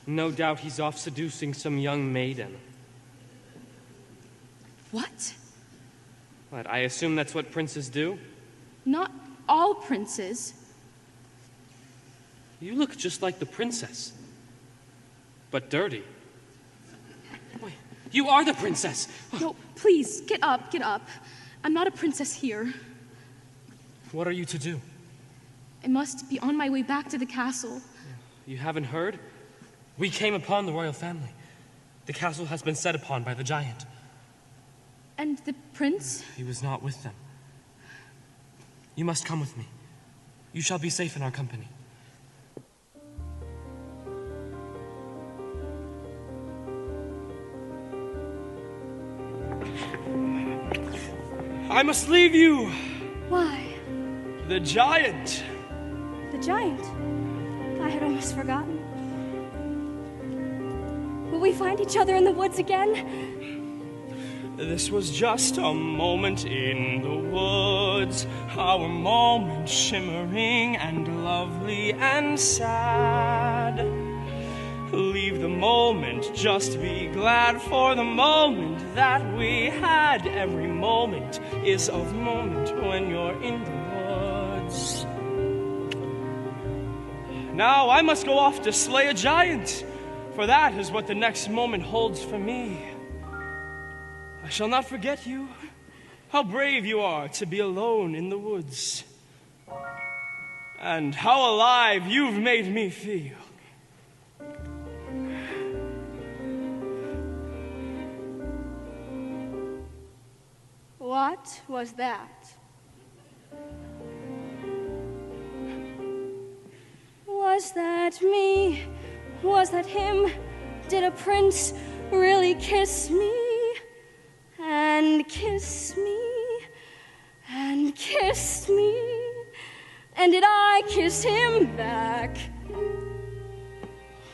No doubt he's off seducing some young maiden. What? What, I assume that's what princes do? Not all princes. You look just like the princess. But dirty. Wait, you are the princess! No, please, get up, get up. I'm not a princess here. What are you to do? I must be on my way back to the castle. You haven't heard? We came upon the royal family. The castle has been set upon by the giant. And the prince? He was not with them. You must come with me. You shall be safe in our company. I must leave you. Why? The giant. The giant? I had almost forgotten. Will we find each other in the woods again? This was just a moment in the woods, our moment shimmering and lovely and sad. Leave the moment, just be glad for the moment that we had. Every moment is of moment when you're in the woods. Now I must go off to slay a giant, for that is what the next moment holds for me. I shall not forget you. How brave you are to be alone in the woods. And how alive you've made me feel. What was that? Was that me? Was that him? Did a prince really kiss me? And kiss me? And kiss me? And did I kiss him back?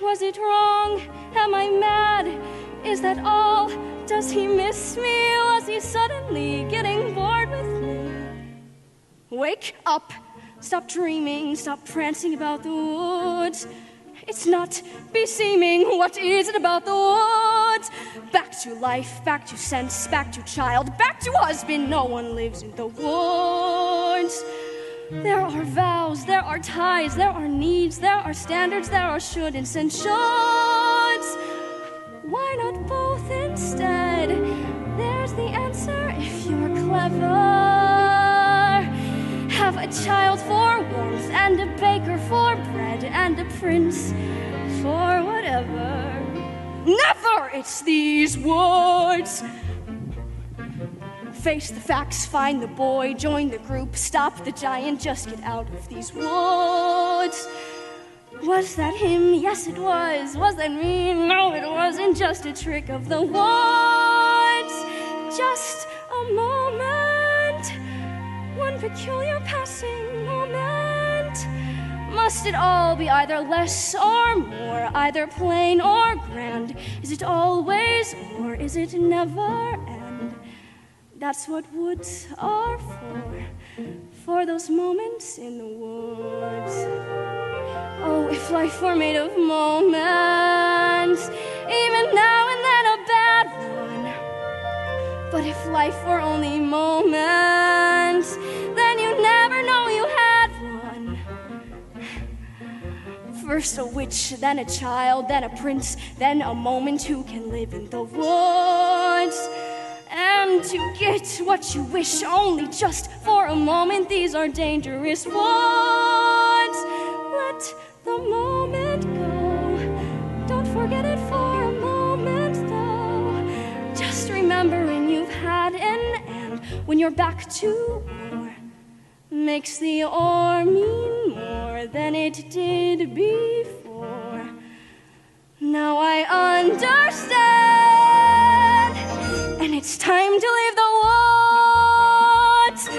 Was it wrong? Am I mad? Is that all? Does he miss me? Was he suddenly getting bored with me? Wake up! Stop dreaming, stop prancing about the woods. It's not beseeming. What is it about the woods? Back to life, back to sense, back to child, back to husband. No one lives in the woods. There are vows, there are ties, there are needs, there are standards, there are shouldn'ts and shoulds. Why not both instead? There's the answer if you're clever. Have a child for warmth, and a baker for bread, and a prince for whatever. Never! It's these woods. Face the facts, find the boy, join the group, stop the giant, just get out of these woods. Was that him? Yes, it was. Was that me? No, it wasn't. Just a trick of the woods. Just a moment. One peculiar passing moment. Must it all be either less or more, either plain or grand? Is it always or is it never end? That's what woods are for those moments in the woods. Oh, if life were made of moments, even now and then a bad one. But if life were only moments, then you never know you had one. First a witch, then a child, then a prince, then a moment who can live in the woods. And to get what you wish only just for a moment, these are dangerous woods. Let the moment go. Don't forget it for a moment, though. Just remembering you've had an end when you're back to war makes the or mean more than it did before. Now I understand, and it's time to leave the woods.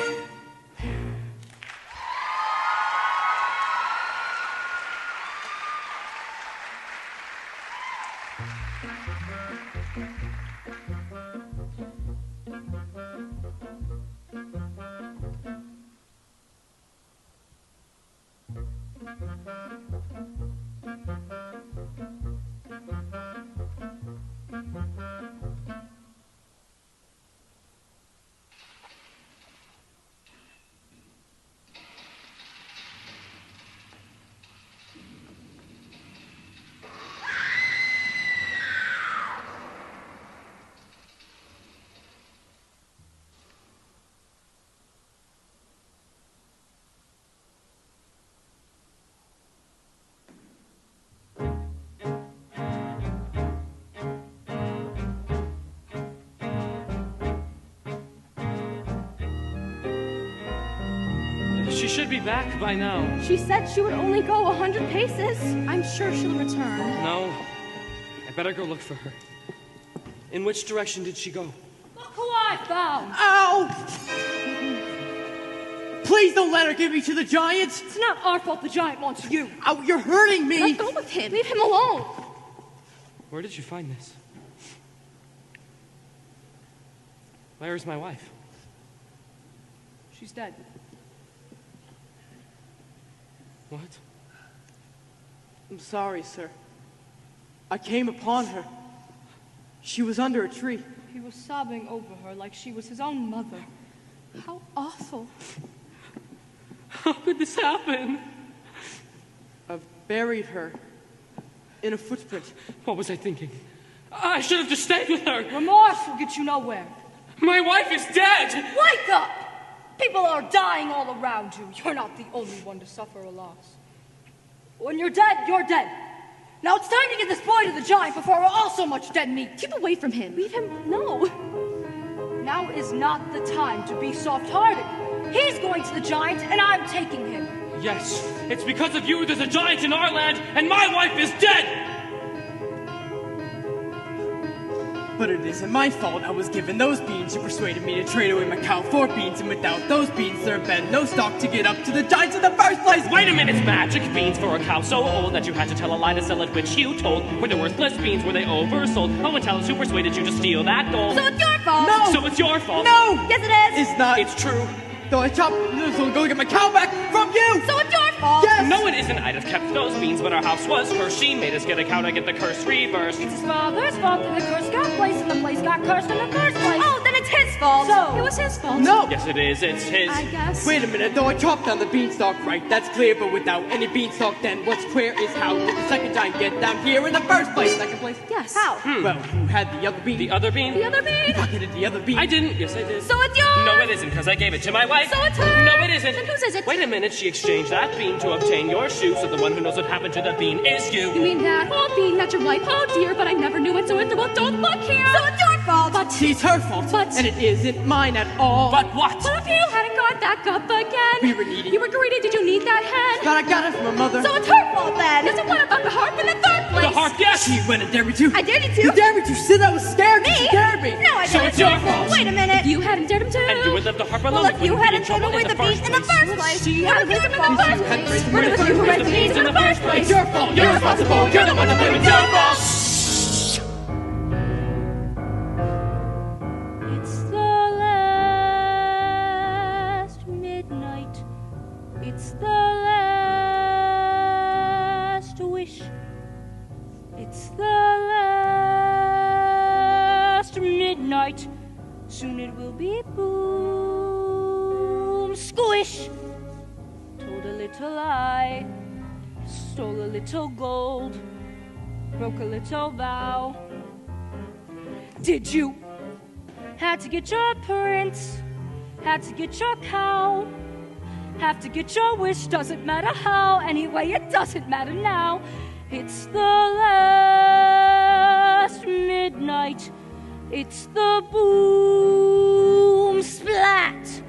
She should be back by now. She said she would only go 100 paces. I'm sure she'll return. No. I better go look for her. In which direction did she go? Look who I found! Ow! Please don't let her give me to the giants! It's not our fault the giant wants you. Oh, you're hurting me! Let go of him. Leave him alone. Where did you find this? Where is my wife? She's dead. What? I'm sorry, sir. I came upon her. She was under a tree. He was sobbing over her like she was his own mother. How awful. How could this happen? I've buried her in a footprint. What was I thinking? I should have just stayed with her. Remorse will get you nowhere. My wife is dead! Wake up! People are dying all around you. You're not the only one to suffer a loss. When you're dead, you're dead. Now it's time to get this boy to the giant before we're all so much dead meat. Keep away from him. Leave him? No. Now is not the time to be soft-hearted. He's going to the giant, and I'm taking him. Yes, it's because of you there's a giant in our land, and my wife is dead! But it isn't my fault I was given those beans. You persuaded me to trade away my cow for beans, and without those beans there had been no stock to get up to the giants in the first place! Wait a minute, magic beans for a cow so old that you had to tell a lie to sell it, which you told were the worthless beans. Were they oversold? Oh, and tell us who persuaded you to steal that gold. So it's your fault. No! So it's your fault. No! Yes, it is. It's not. It's true. Though I chopped, so go get my cow back from you! So it's your fault. Yes! No, it isn't. I'd have kept those beans, but our house was cursed. She made us get a cow to get the curse reversed. It's his father's fault that the curse got placed, and the place got cursed in the first place. Oh, then it's his fault. So, It was his fault. No! Yes, it is. It's his. I guess. Wait a minute, though I chopped down the beanstalk, right? That's clear, but without any beanstalk, then what's clear is how did the second giant get down here in the first place? Second place? Yes. How? Well, who had the other bean? The other bean? The other bean. You pocketed the other bean. I didn't. Yes, I did. So it's yours. No, it isn't, because I gave it to my wife. So it's hers. No, it isn't. Then whose is it? Wait a minute. She exchanged that bean to obtain your shoe, so the one who knows what happened to the bean is you. You mean that? Oh, being not your wife. Oh, dear, but I never knew it, so it's well, don't look here. So it's your fault. But, It's her fault, But- and it isn't mine at all. But what? what if you hadn't got back up again? We were needy. You were greedy. Did you need that hen? But I got it from my mother. So it's her fault then. Yes, and what about the harp in the third place? The harp, yes! She went and dared me to. I dared you to. You dared me to. Said I was scared. Me? You scared me. No, I So didn't. it's your fault. Wait a minute. If you hadn't dared him to. And you would leave the harp alone. Well, if you wouldn't be hadn't in trouble taken away in the beans in the first place, She how had did raised you him in the fault? first You had place. raised him What in if the you first raised the beans in the first place? It's your fault. You're responsible. You're the one to blame. It's your fault. It's the last midnight. It's the last wish. It's the last midnight. Soon it will be boom, squish. Told a little lie, stole a little gold, broke a little vow. Did you? Had to get your prince, had to get your cow, have to get your wish, doesn't matter how. Anyway, it doesn't matter now. It's the last midnight. It's the boom splat.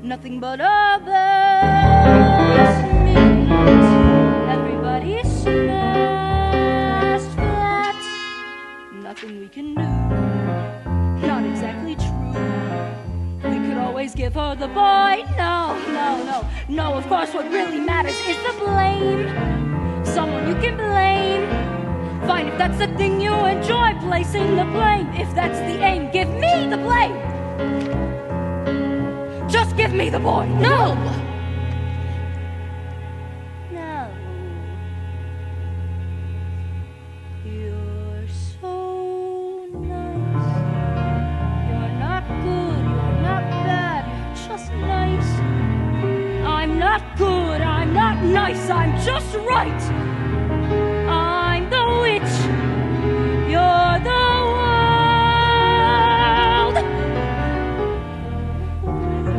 Nothing but a last midnight. Everybody smashed flat. nothing we can do. Not exactly true. We could always give her the boy. No, of course what really matters is the blame. Someone you can blame. Fine, if that's the thing you enjoy, placing the blame. If that's the aim, give me the blame. Just give me the boy. No! No. You're so nice. You're not good, you're not bad, you're just nice. I'm not good, I'm not nice, I'm just right. I'm the witch, you're the world.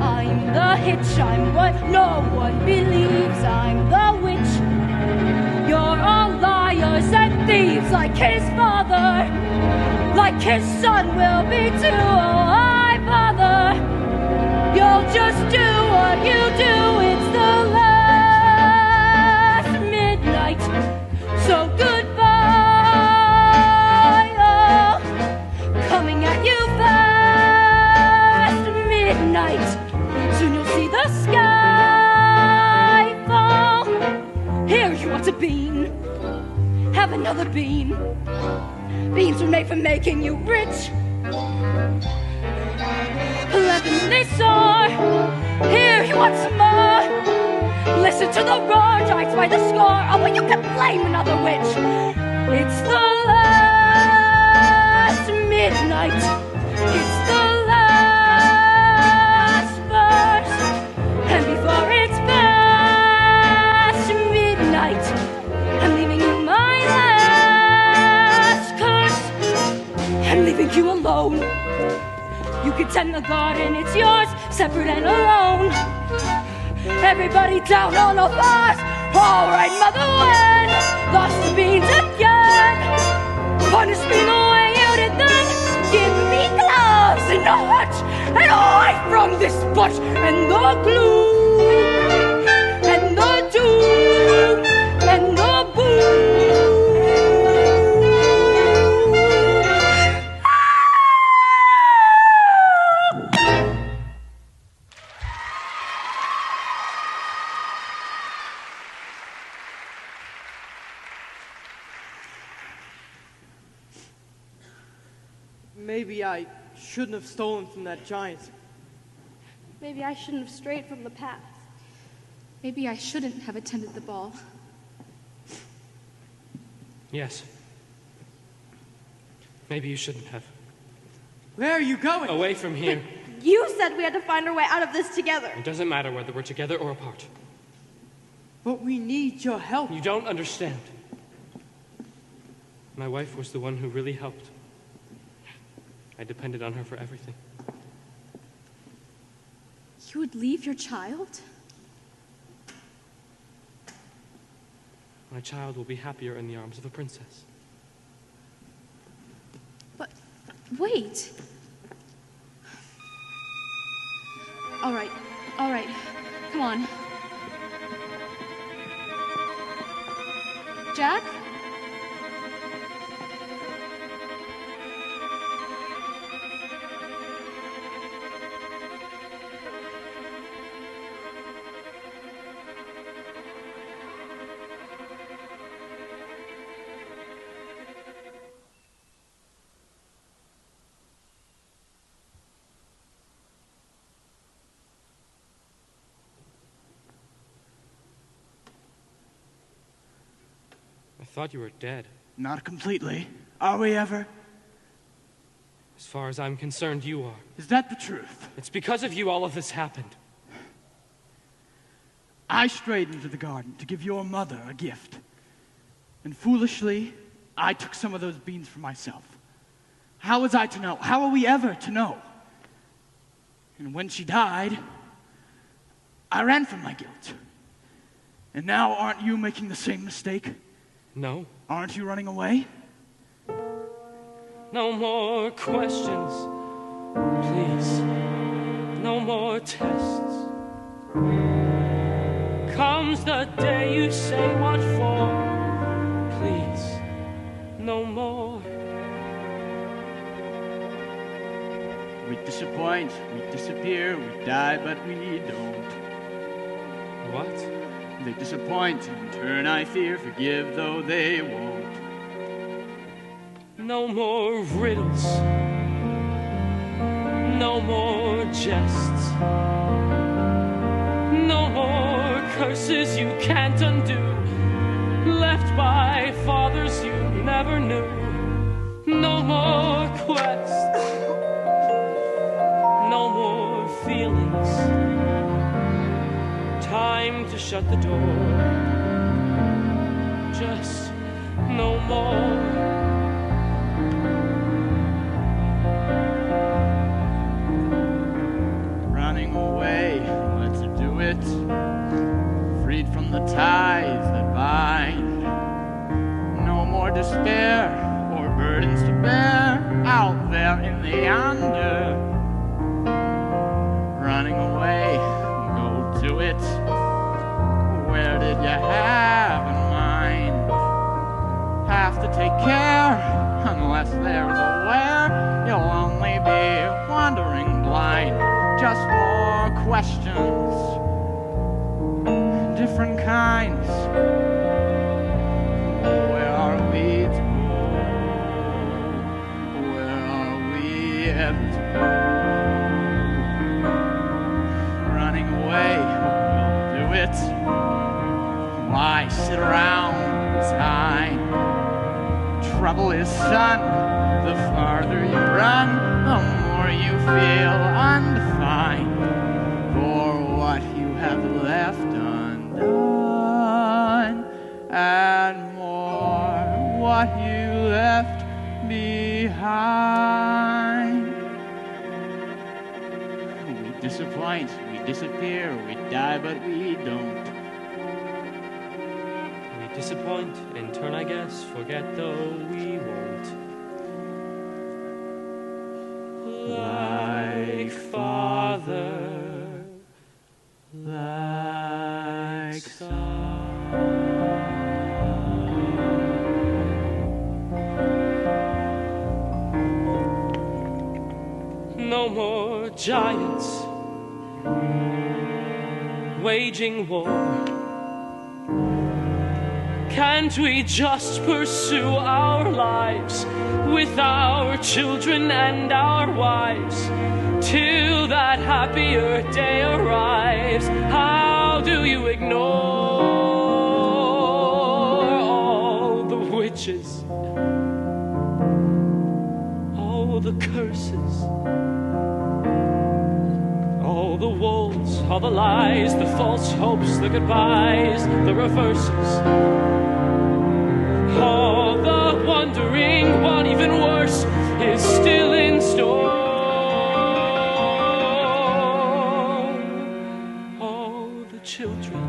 I'm the hitch, I'm what no one believes. I'm the witch, you're all liars and thieves. Like his father, like his son will be too. Oh, I bother. You'll just do what you do. It's the last midnight, so goodbye. Oh, coming at you fast. Midnight, soon you'll see the sky fall. Here you want a bean, have another bean. Beans were made for making you rich. Pleasant they soar. Here you want some more. Listen to the roar, giants by the score. Oh, well, you can blame another witch. It's the last midnight. It's the last verse. And before it's past midnight, I'm leaving you my last curse. I'm leaving you alone. You can tend the garden, it's yours, separate and alone. Everybody down on the floors. All right, Mother Wen, lost the beans again. Punish me the way you did then. Give me gloves and a hutch, and away from this bush and the glue, and the doom, and the boom. Maybe I shouldn't have stolen from that giant. Maybe I shouldn't have strayed from the path. Maybe I shouldn't have attended the ball. Yes. Maybe you shouldn't have. Where are you going? Away from here. You said we had to find our way out of this together. It doesn't matter whether we're together or apart. But we need your help. You don't understand. My wife was the one who really helped. I depended on her for everything. You would leave your child? My child will be happier in the arms of a princess. But wait. All right. Come on. Jack? I thought you were dead. Not completely. Are we ever? As far as I'm concerned, you are. Is that the truth? It's because of you all of this happened. I strayed into the garden to give your mother a gift. And foolishly, I took some of those beans for myself. How was I to know? How are we ever to know? And when she died, I ran from my guilt. And now aren't you making the same mistake? No. Aren't you running away? No more questions, please. No more tests. Comes the day you say what for, please. No more We disappoint, we disappear, we die, but we don't. What? They disappoint, in turn I fear, forgive though they won't. No more riddles. No more jests. No more curses you can't undo. Left by fathers you never knew. No more quests. No more feelings. Time to shut the door. Just no more. Running away, let's do it. Freed from the ties that bind. No more despair or burdens to bear out there in the yonder. Running away, go do it. Where did you have in mind? Have to take care, unless there's a where. You'll only be wandering blind. Just more questions, different kinds. Where are we to go? Where are we ever to go? Running away, we'll do it. Why sit around time? Trouble is, son, the farther you run, the more you feel undefined for what you have left undone, and more what you left behind. We disappoint, we disappear, we die, but we don't. We disappoint, in turn I guess, forget though we won't. Like father, like son. No more giants waging war. Can't we just pursue our lives with our children and our wives till that happier day arrives? How do you ignore all the witches, all the curses, all the wolves, all the lies, the false hopes, the goodbyes, the reverses? All the wondering what even worse is still in store. All the children,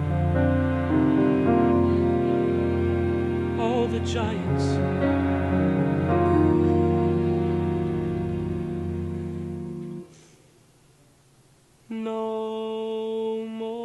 all the giants. No more.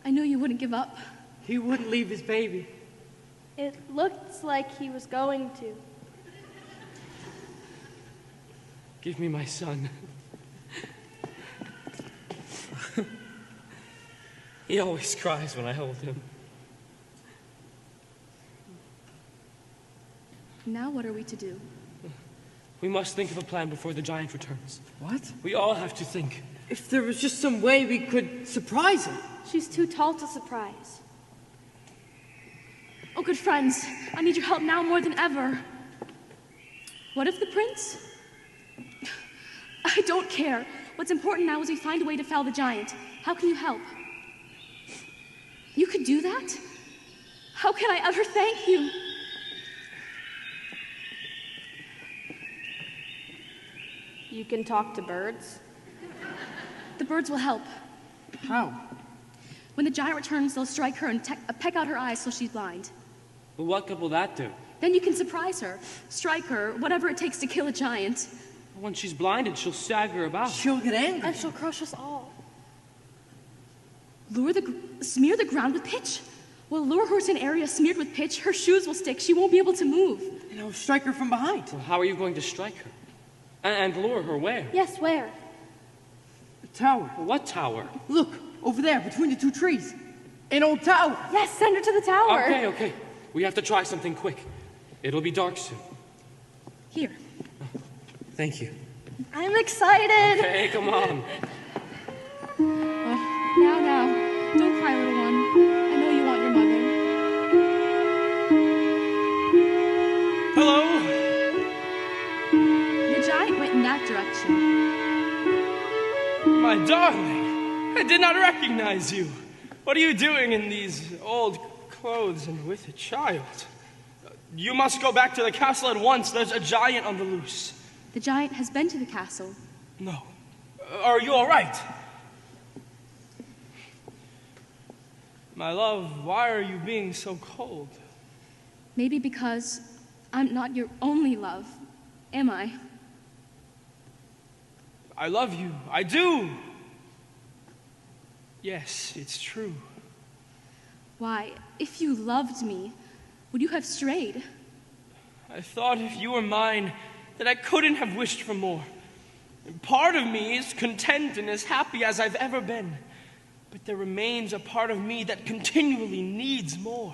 I knew you wouldn't give up. He wouldn't leave his baby. It looked like he was going to. Give me my son. He always cries when I hold him. Now what are we to do? We must think of a plan before the giant returns. What? We all have to think. If there was just some way we could surprise him. She's too tall to surprise. Oh, good friends, I need your help now more than ever. What if the prince? I don't care. What's important now is we find a way to fell the giant. How can you help? You could do that? How can I ever thank you? You can talk to birds? The birds will help. How? When the giant returns, they'll strike her and peck out her eyes so she's blind. But what good will that do? Then you can surprise her, strike her, whatever it takes to kill a giant. When she's blinded, she'll stagger about. She'll get angry. And she'll crush us all. Smear the ground with pitch. We'll lure her to an area smeared with pitch. Her shoes will stick. She won't be able to move. And I'll strike her from behind. Well, how are you going to strike her? And lure her where? Yes, where? The tower. What tower? Look, over there, between the two trees. An old tower. Yes, send her to the tower. Okay. We have to try something quick. It'll be dark soon. Here. Thank you. I'm excited. Okay, come on. Now. Don't cry, little one. I know you want your mother. Hello? The giant went in that direction. My darling, I did not recognize you. What are you doing in these old clothes and with a child? You must go back to the castle at once. There's a giant on the loose. The giant has been to the castle. No. Are you all right? My love, why are you being so cold? Maybe because I'm not your only love, am I? I love you. I do. Yes, it's true. Why, if you loved me, would you have strayed? I thought if you were mine, that I couldn't have wished for more. And part of me is content and as happy as I've ever been. But there remains a part of me that continually needs more.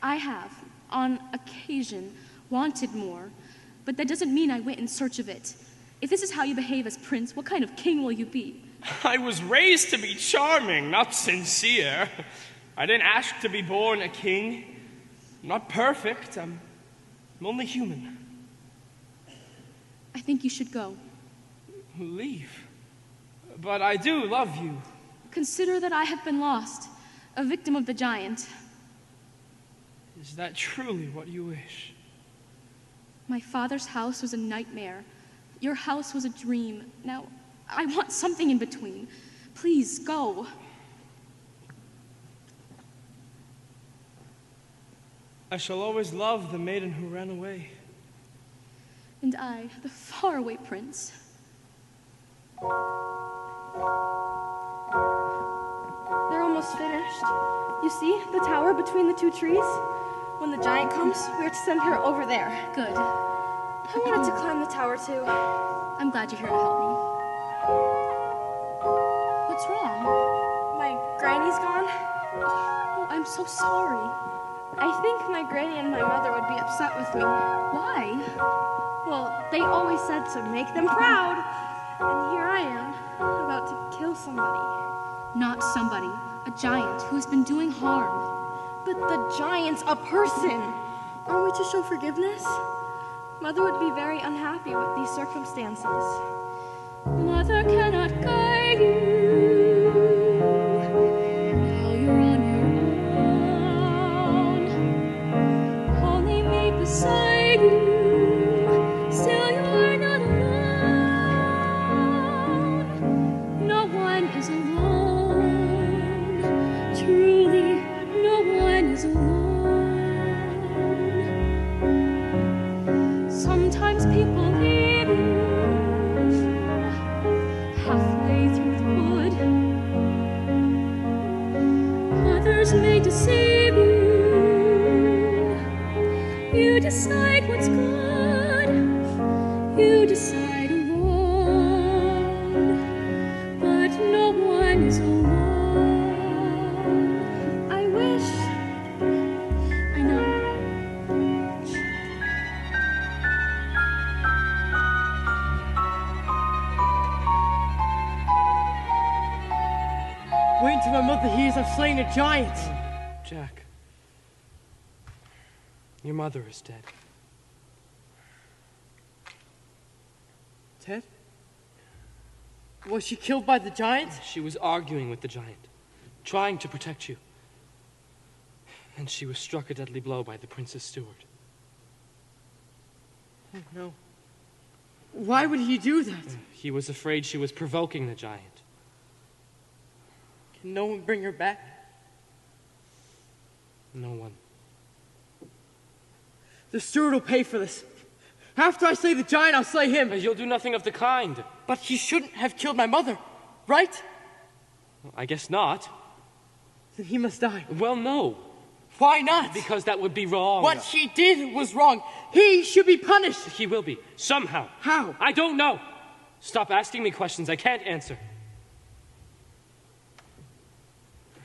I have, on occasion, wanted more, but that doesn't mean I went in search of it. If this is how you behave as prince, what kind of king will you be? I was raised to be charming, not sincere. I didn't ask to be born a king. I'm not perfect. I'm only human. I think you should go. Leave. But I do love you. Consider that I have been lost, a victim of the giant. Is that truly what you wish? My father's house was a nightmare. Your house was a dream. Now, I want something in between. Please, go. I shall always love the maiden who ran away. And I, the faraway prince. They're almost finished. You see the tower between the two trees? When the giant comes, we are to send her over there. Good. I wanted to climb the tower too. I'm glad you're here to help me. What's wrong? My granny's gone. Oh, I'm so sorry. I think my granny and my mother would be upset with me. Why? Well, they always said to make them proud. And here I am, about to kill somebody. Not somebody. A giant who has been doing harm. But the giant's a person. Are we to show forgiveness? Mother would be very unhappy with these circumstances. Mother cannot guide you. Now you're on your own. Only me beside you. Still you're not alone. No one is alone. Truly, no one is alone. Sometimes people leave you halfway through the wood. Others may deceive you. You decide what's good. You decide alone. But no one is alone. I wish. I know. Wait until my mother hears I've slain a giant. Jack. Your mother is dead. Ted? Was she killed by the giant? She was arguing with the giant, trying to protect you. And she was struck a deadly blow by the prince's steward. Oh, no. Why would he do that? He was afraid she was provoking the giant. Can no one bring her back? No one. The steward will pay for this. After I slay the giant, I'll slay him. You'll do nothing of the kind. But he shouldn't have killed my mother, right? I guess not. Then he must die. Well, no. Why not? Because that would be wrong. What he did was wrong. He should be punished. He will be. Somehow. How? I don't know. Stop asking me questions I can't answer.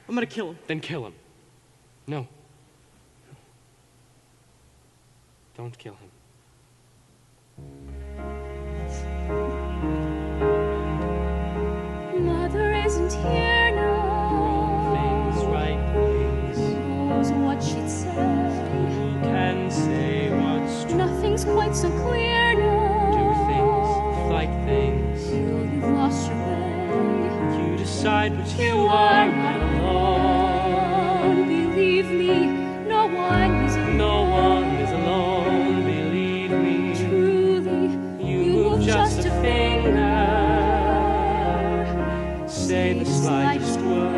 I'm gonna kill him. Then kill him. No. Don't kill him. Mother isn't here now. Wrong things, right things. Who knows what she'd say? Who can say what's true? Nothing's quite so clear now. Do things, fight things. You've lost your way. You decide, but you are not alone. Believe me, no one is alone. No one is alone, believe me. Truly, You move just a finger. Say the slightest word.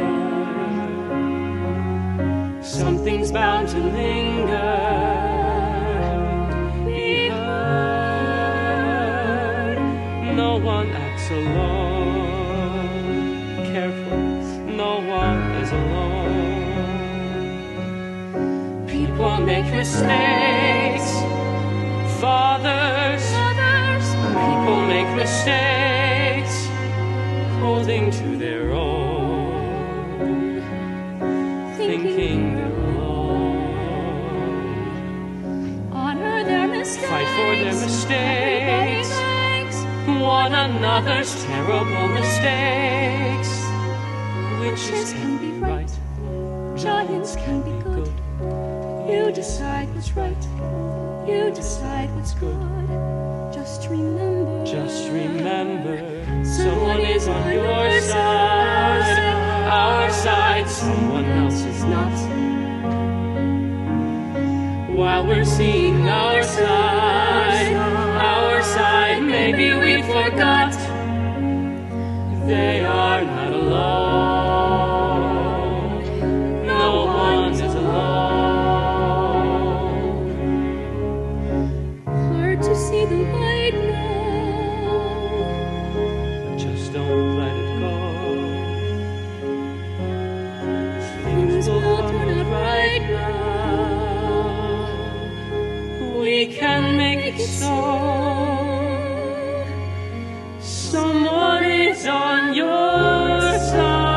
Something's bound to linger. Be heard. No one acts alone. Careful, no one is alone. People make mistakes. Fathers, people make mistakes. Holding to their own, thinking they're alone. Honor their mistakes. Fight for their mistakes. One another's terrible mistakes. Witches can be right, Giants can be good. You decide what's right. You decide what's good. Just remember. Just remember, someone is on your side. Our side, someone else is not. While we're seeing our side, maybe we forgot. They are not alone. No one is alone. Hard to see the light now. Just don't let it go. Things will turn out right now. We can make it so. Someone is on your side.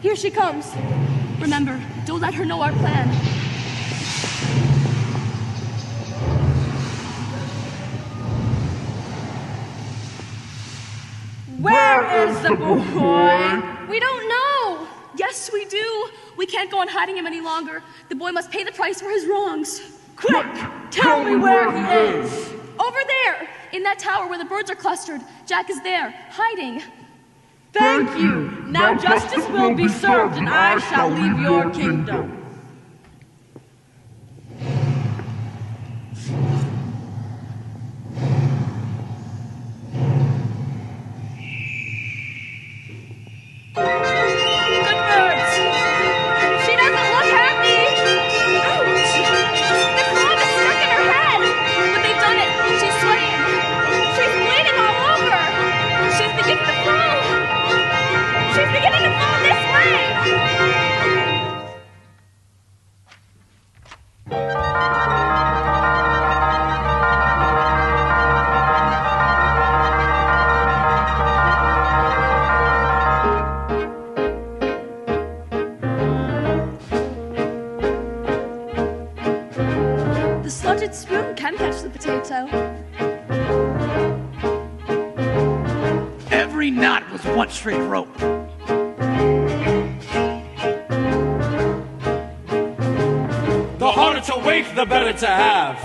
Here she comes. Remember, don't let her know our plan. Where is the boy? We don't know. Yes, we do. We can't go on hiding him any longer. The boy must pay the price for his wrongs. Quick, tell me where he is. Over there, in that tower where the birds are clustered. Jack is there, hiding. Thank you. Now justice will be served, and I shall leave your kingdom. Good birds. She doesn't look happy. Ouch. The club is stuck in her head. But they've done it. She's swaying. She's bleeding all over. She's beginning to fall. She's beginning to fall this way. The slotted spoon can catch the potato. Every knot was one straight rope. The harder to wake, the better to have.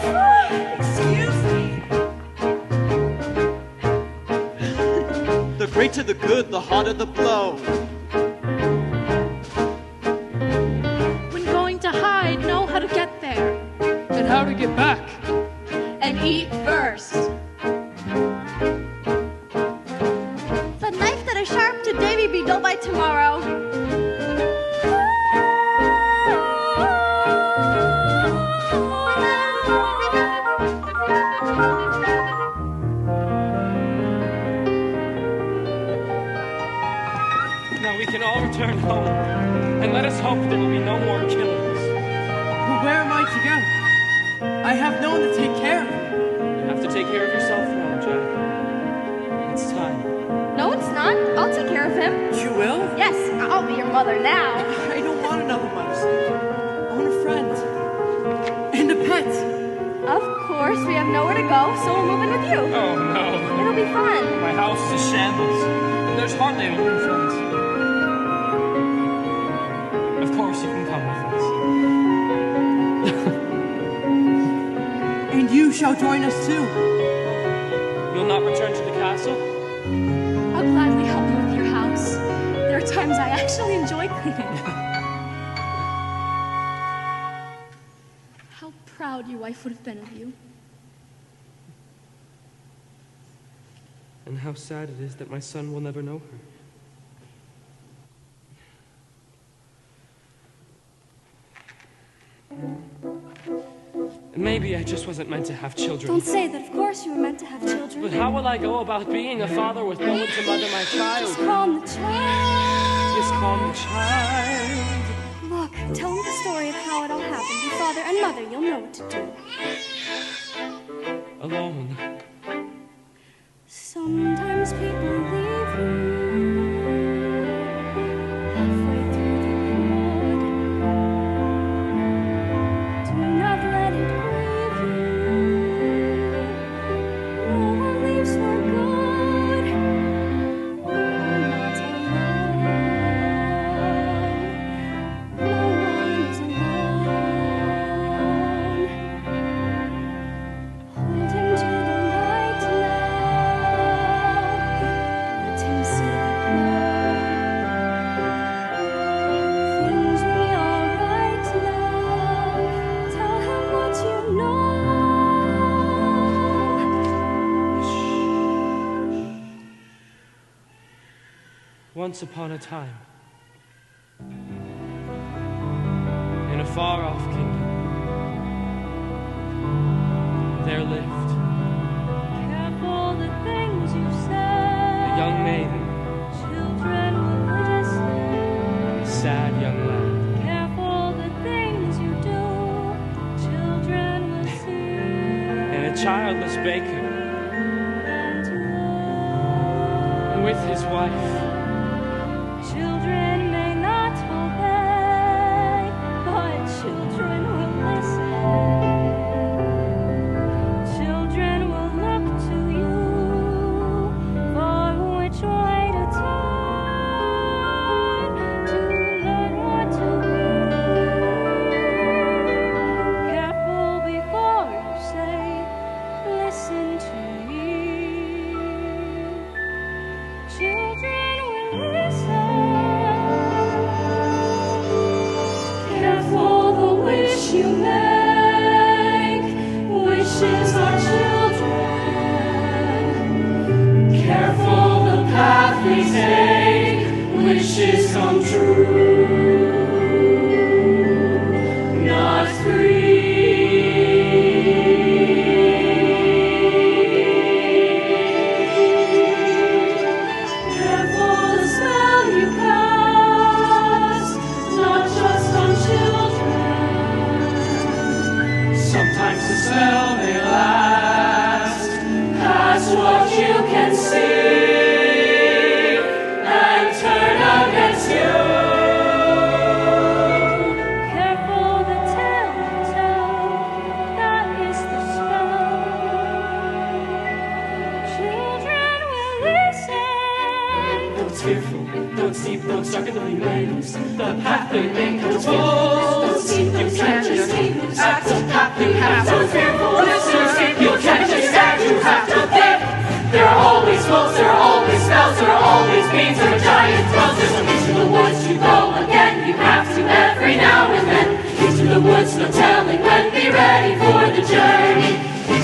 Excuse me. The greater the good, the harder the blow. When going to hide, know how we get back. And eat first. The knife that is sharp today may be dull by tomorrow. Now we can all return home, and let us hope there will be no more killings. But where am I to go? I have no one to take care of me. You have to take care of yourself now, Jack. It's time. No, it's not. I'll take care of him. You will? Yes, I'll be your mother now. I don't want another mouse. I want a friend. And a pet. Of course, we have nowhere to go, so we'll move in with you. Oh, no. It'll be fun. My house is a shambles. There's hardly any room for us. Of course, you can come with us. And you shall join us too. You'll not return to the castle? I'll gladly help you with your house. There are times I actually enjoy cleaning. How proud your wife would have been of you. And how sad it is that my son will never know her. Maybe I just wasn't meant to have children. Don't say that. Of course you were meant to have children. But how will I go about being a father with no one to mother my child? Just calm the child. Just calm the child. Look, tell him the story of how it all happened. Your father and mother, you'll know what to do. Alone. Sometimes people leave you halfway through the wood. Do not let it grieve you. No one leaves for good. You're not alone. No one's alone. Hold him to the light now. Let him see the glow. Things will be alright now. Tell him what you know. Once upon a time, in a far-off kingdom, there lived Careful the things you say. a young maiden Children will listen. and a sad young lad. Careful the things you do. Children will see. And a childless baker with his wife. Children may not obey, but children will listen. Children will look to you for which way to turn to learn what to be. Careful before you say, listen to me. Children will listen. Careful the wish you make. Wishes are children. Careful the path we take, wishes come true. Not Careful the spell you cast, not just on children. Sometimes the spell may last past what you can see and turn against you. Careful the tale you tell, that is the spell. Children will listen. Those fearful, those deep, those dark and lonely ways, the path they make those fearful, you can't just act the path you have to fearful, you can't just act, you have to think. There are always wolves, there are always spells, there are always beams, there are giant dwells. There's a reach to the woods you go again, you have to every now and then. Into the woods, no telling when, be ready for the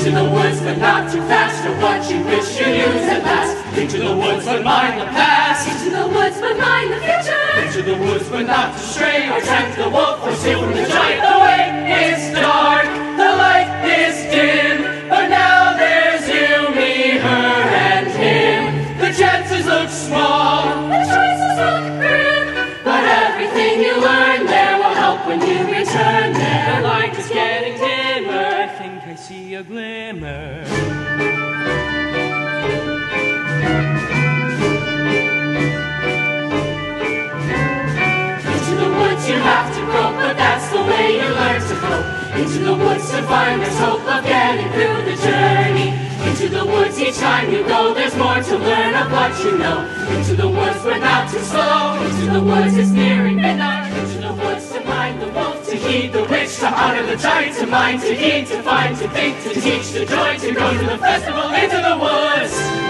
Into the woods, but not too fast, or what you wish you used at last. Into the woods, but mind the past. Into the woods, but mind the future. Into the woods, but not to stray, or tempt the wolf, or steal from the giant. The way is dark, the light is dim, but now there's you, me, her, and him. The chances look small, The choices look grim. but everything you learn there will help when you return there. The light is getting dimmer. I think I see a glimmer. Into the woods you have to go, but that's the way you learn to go. Into the woods to find there's hope of getting through the journey. Into the woods each time you go, there's more to learn of what you know. Into the woods but not too slow. Into the woods it's nearing midnight. Into the woods to mind the wolf, to heed the witch, to honor the giant, to mind, to heed, to find, to think, to teach, to join, to go to the festival. Into the woods.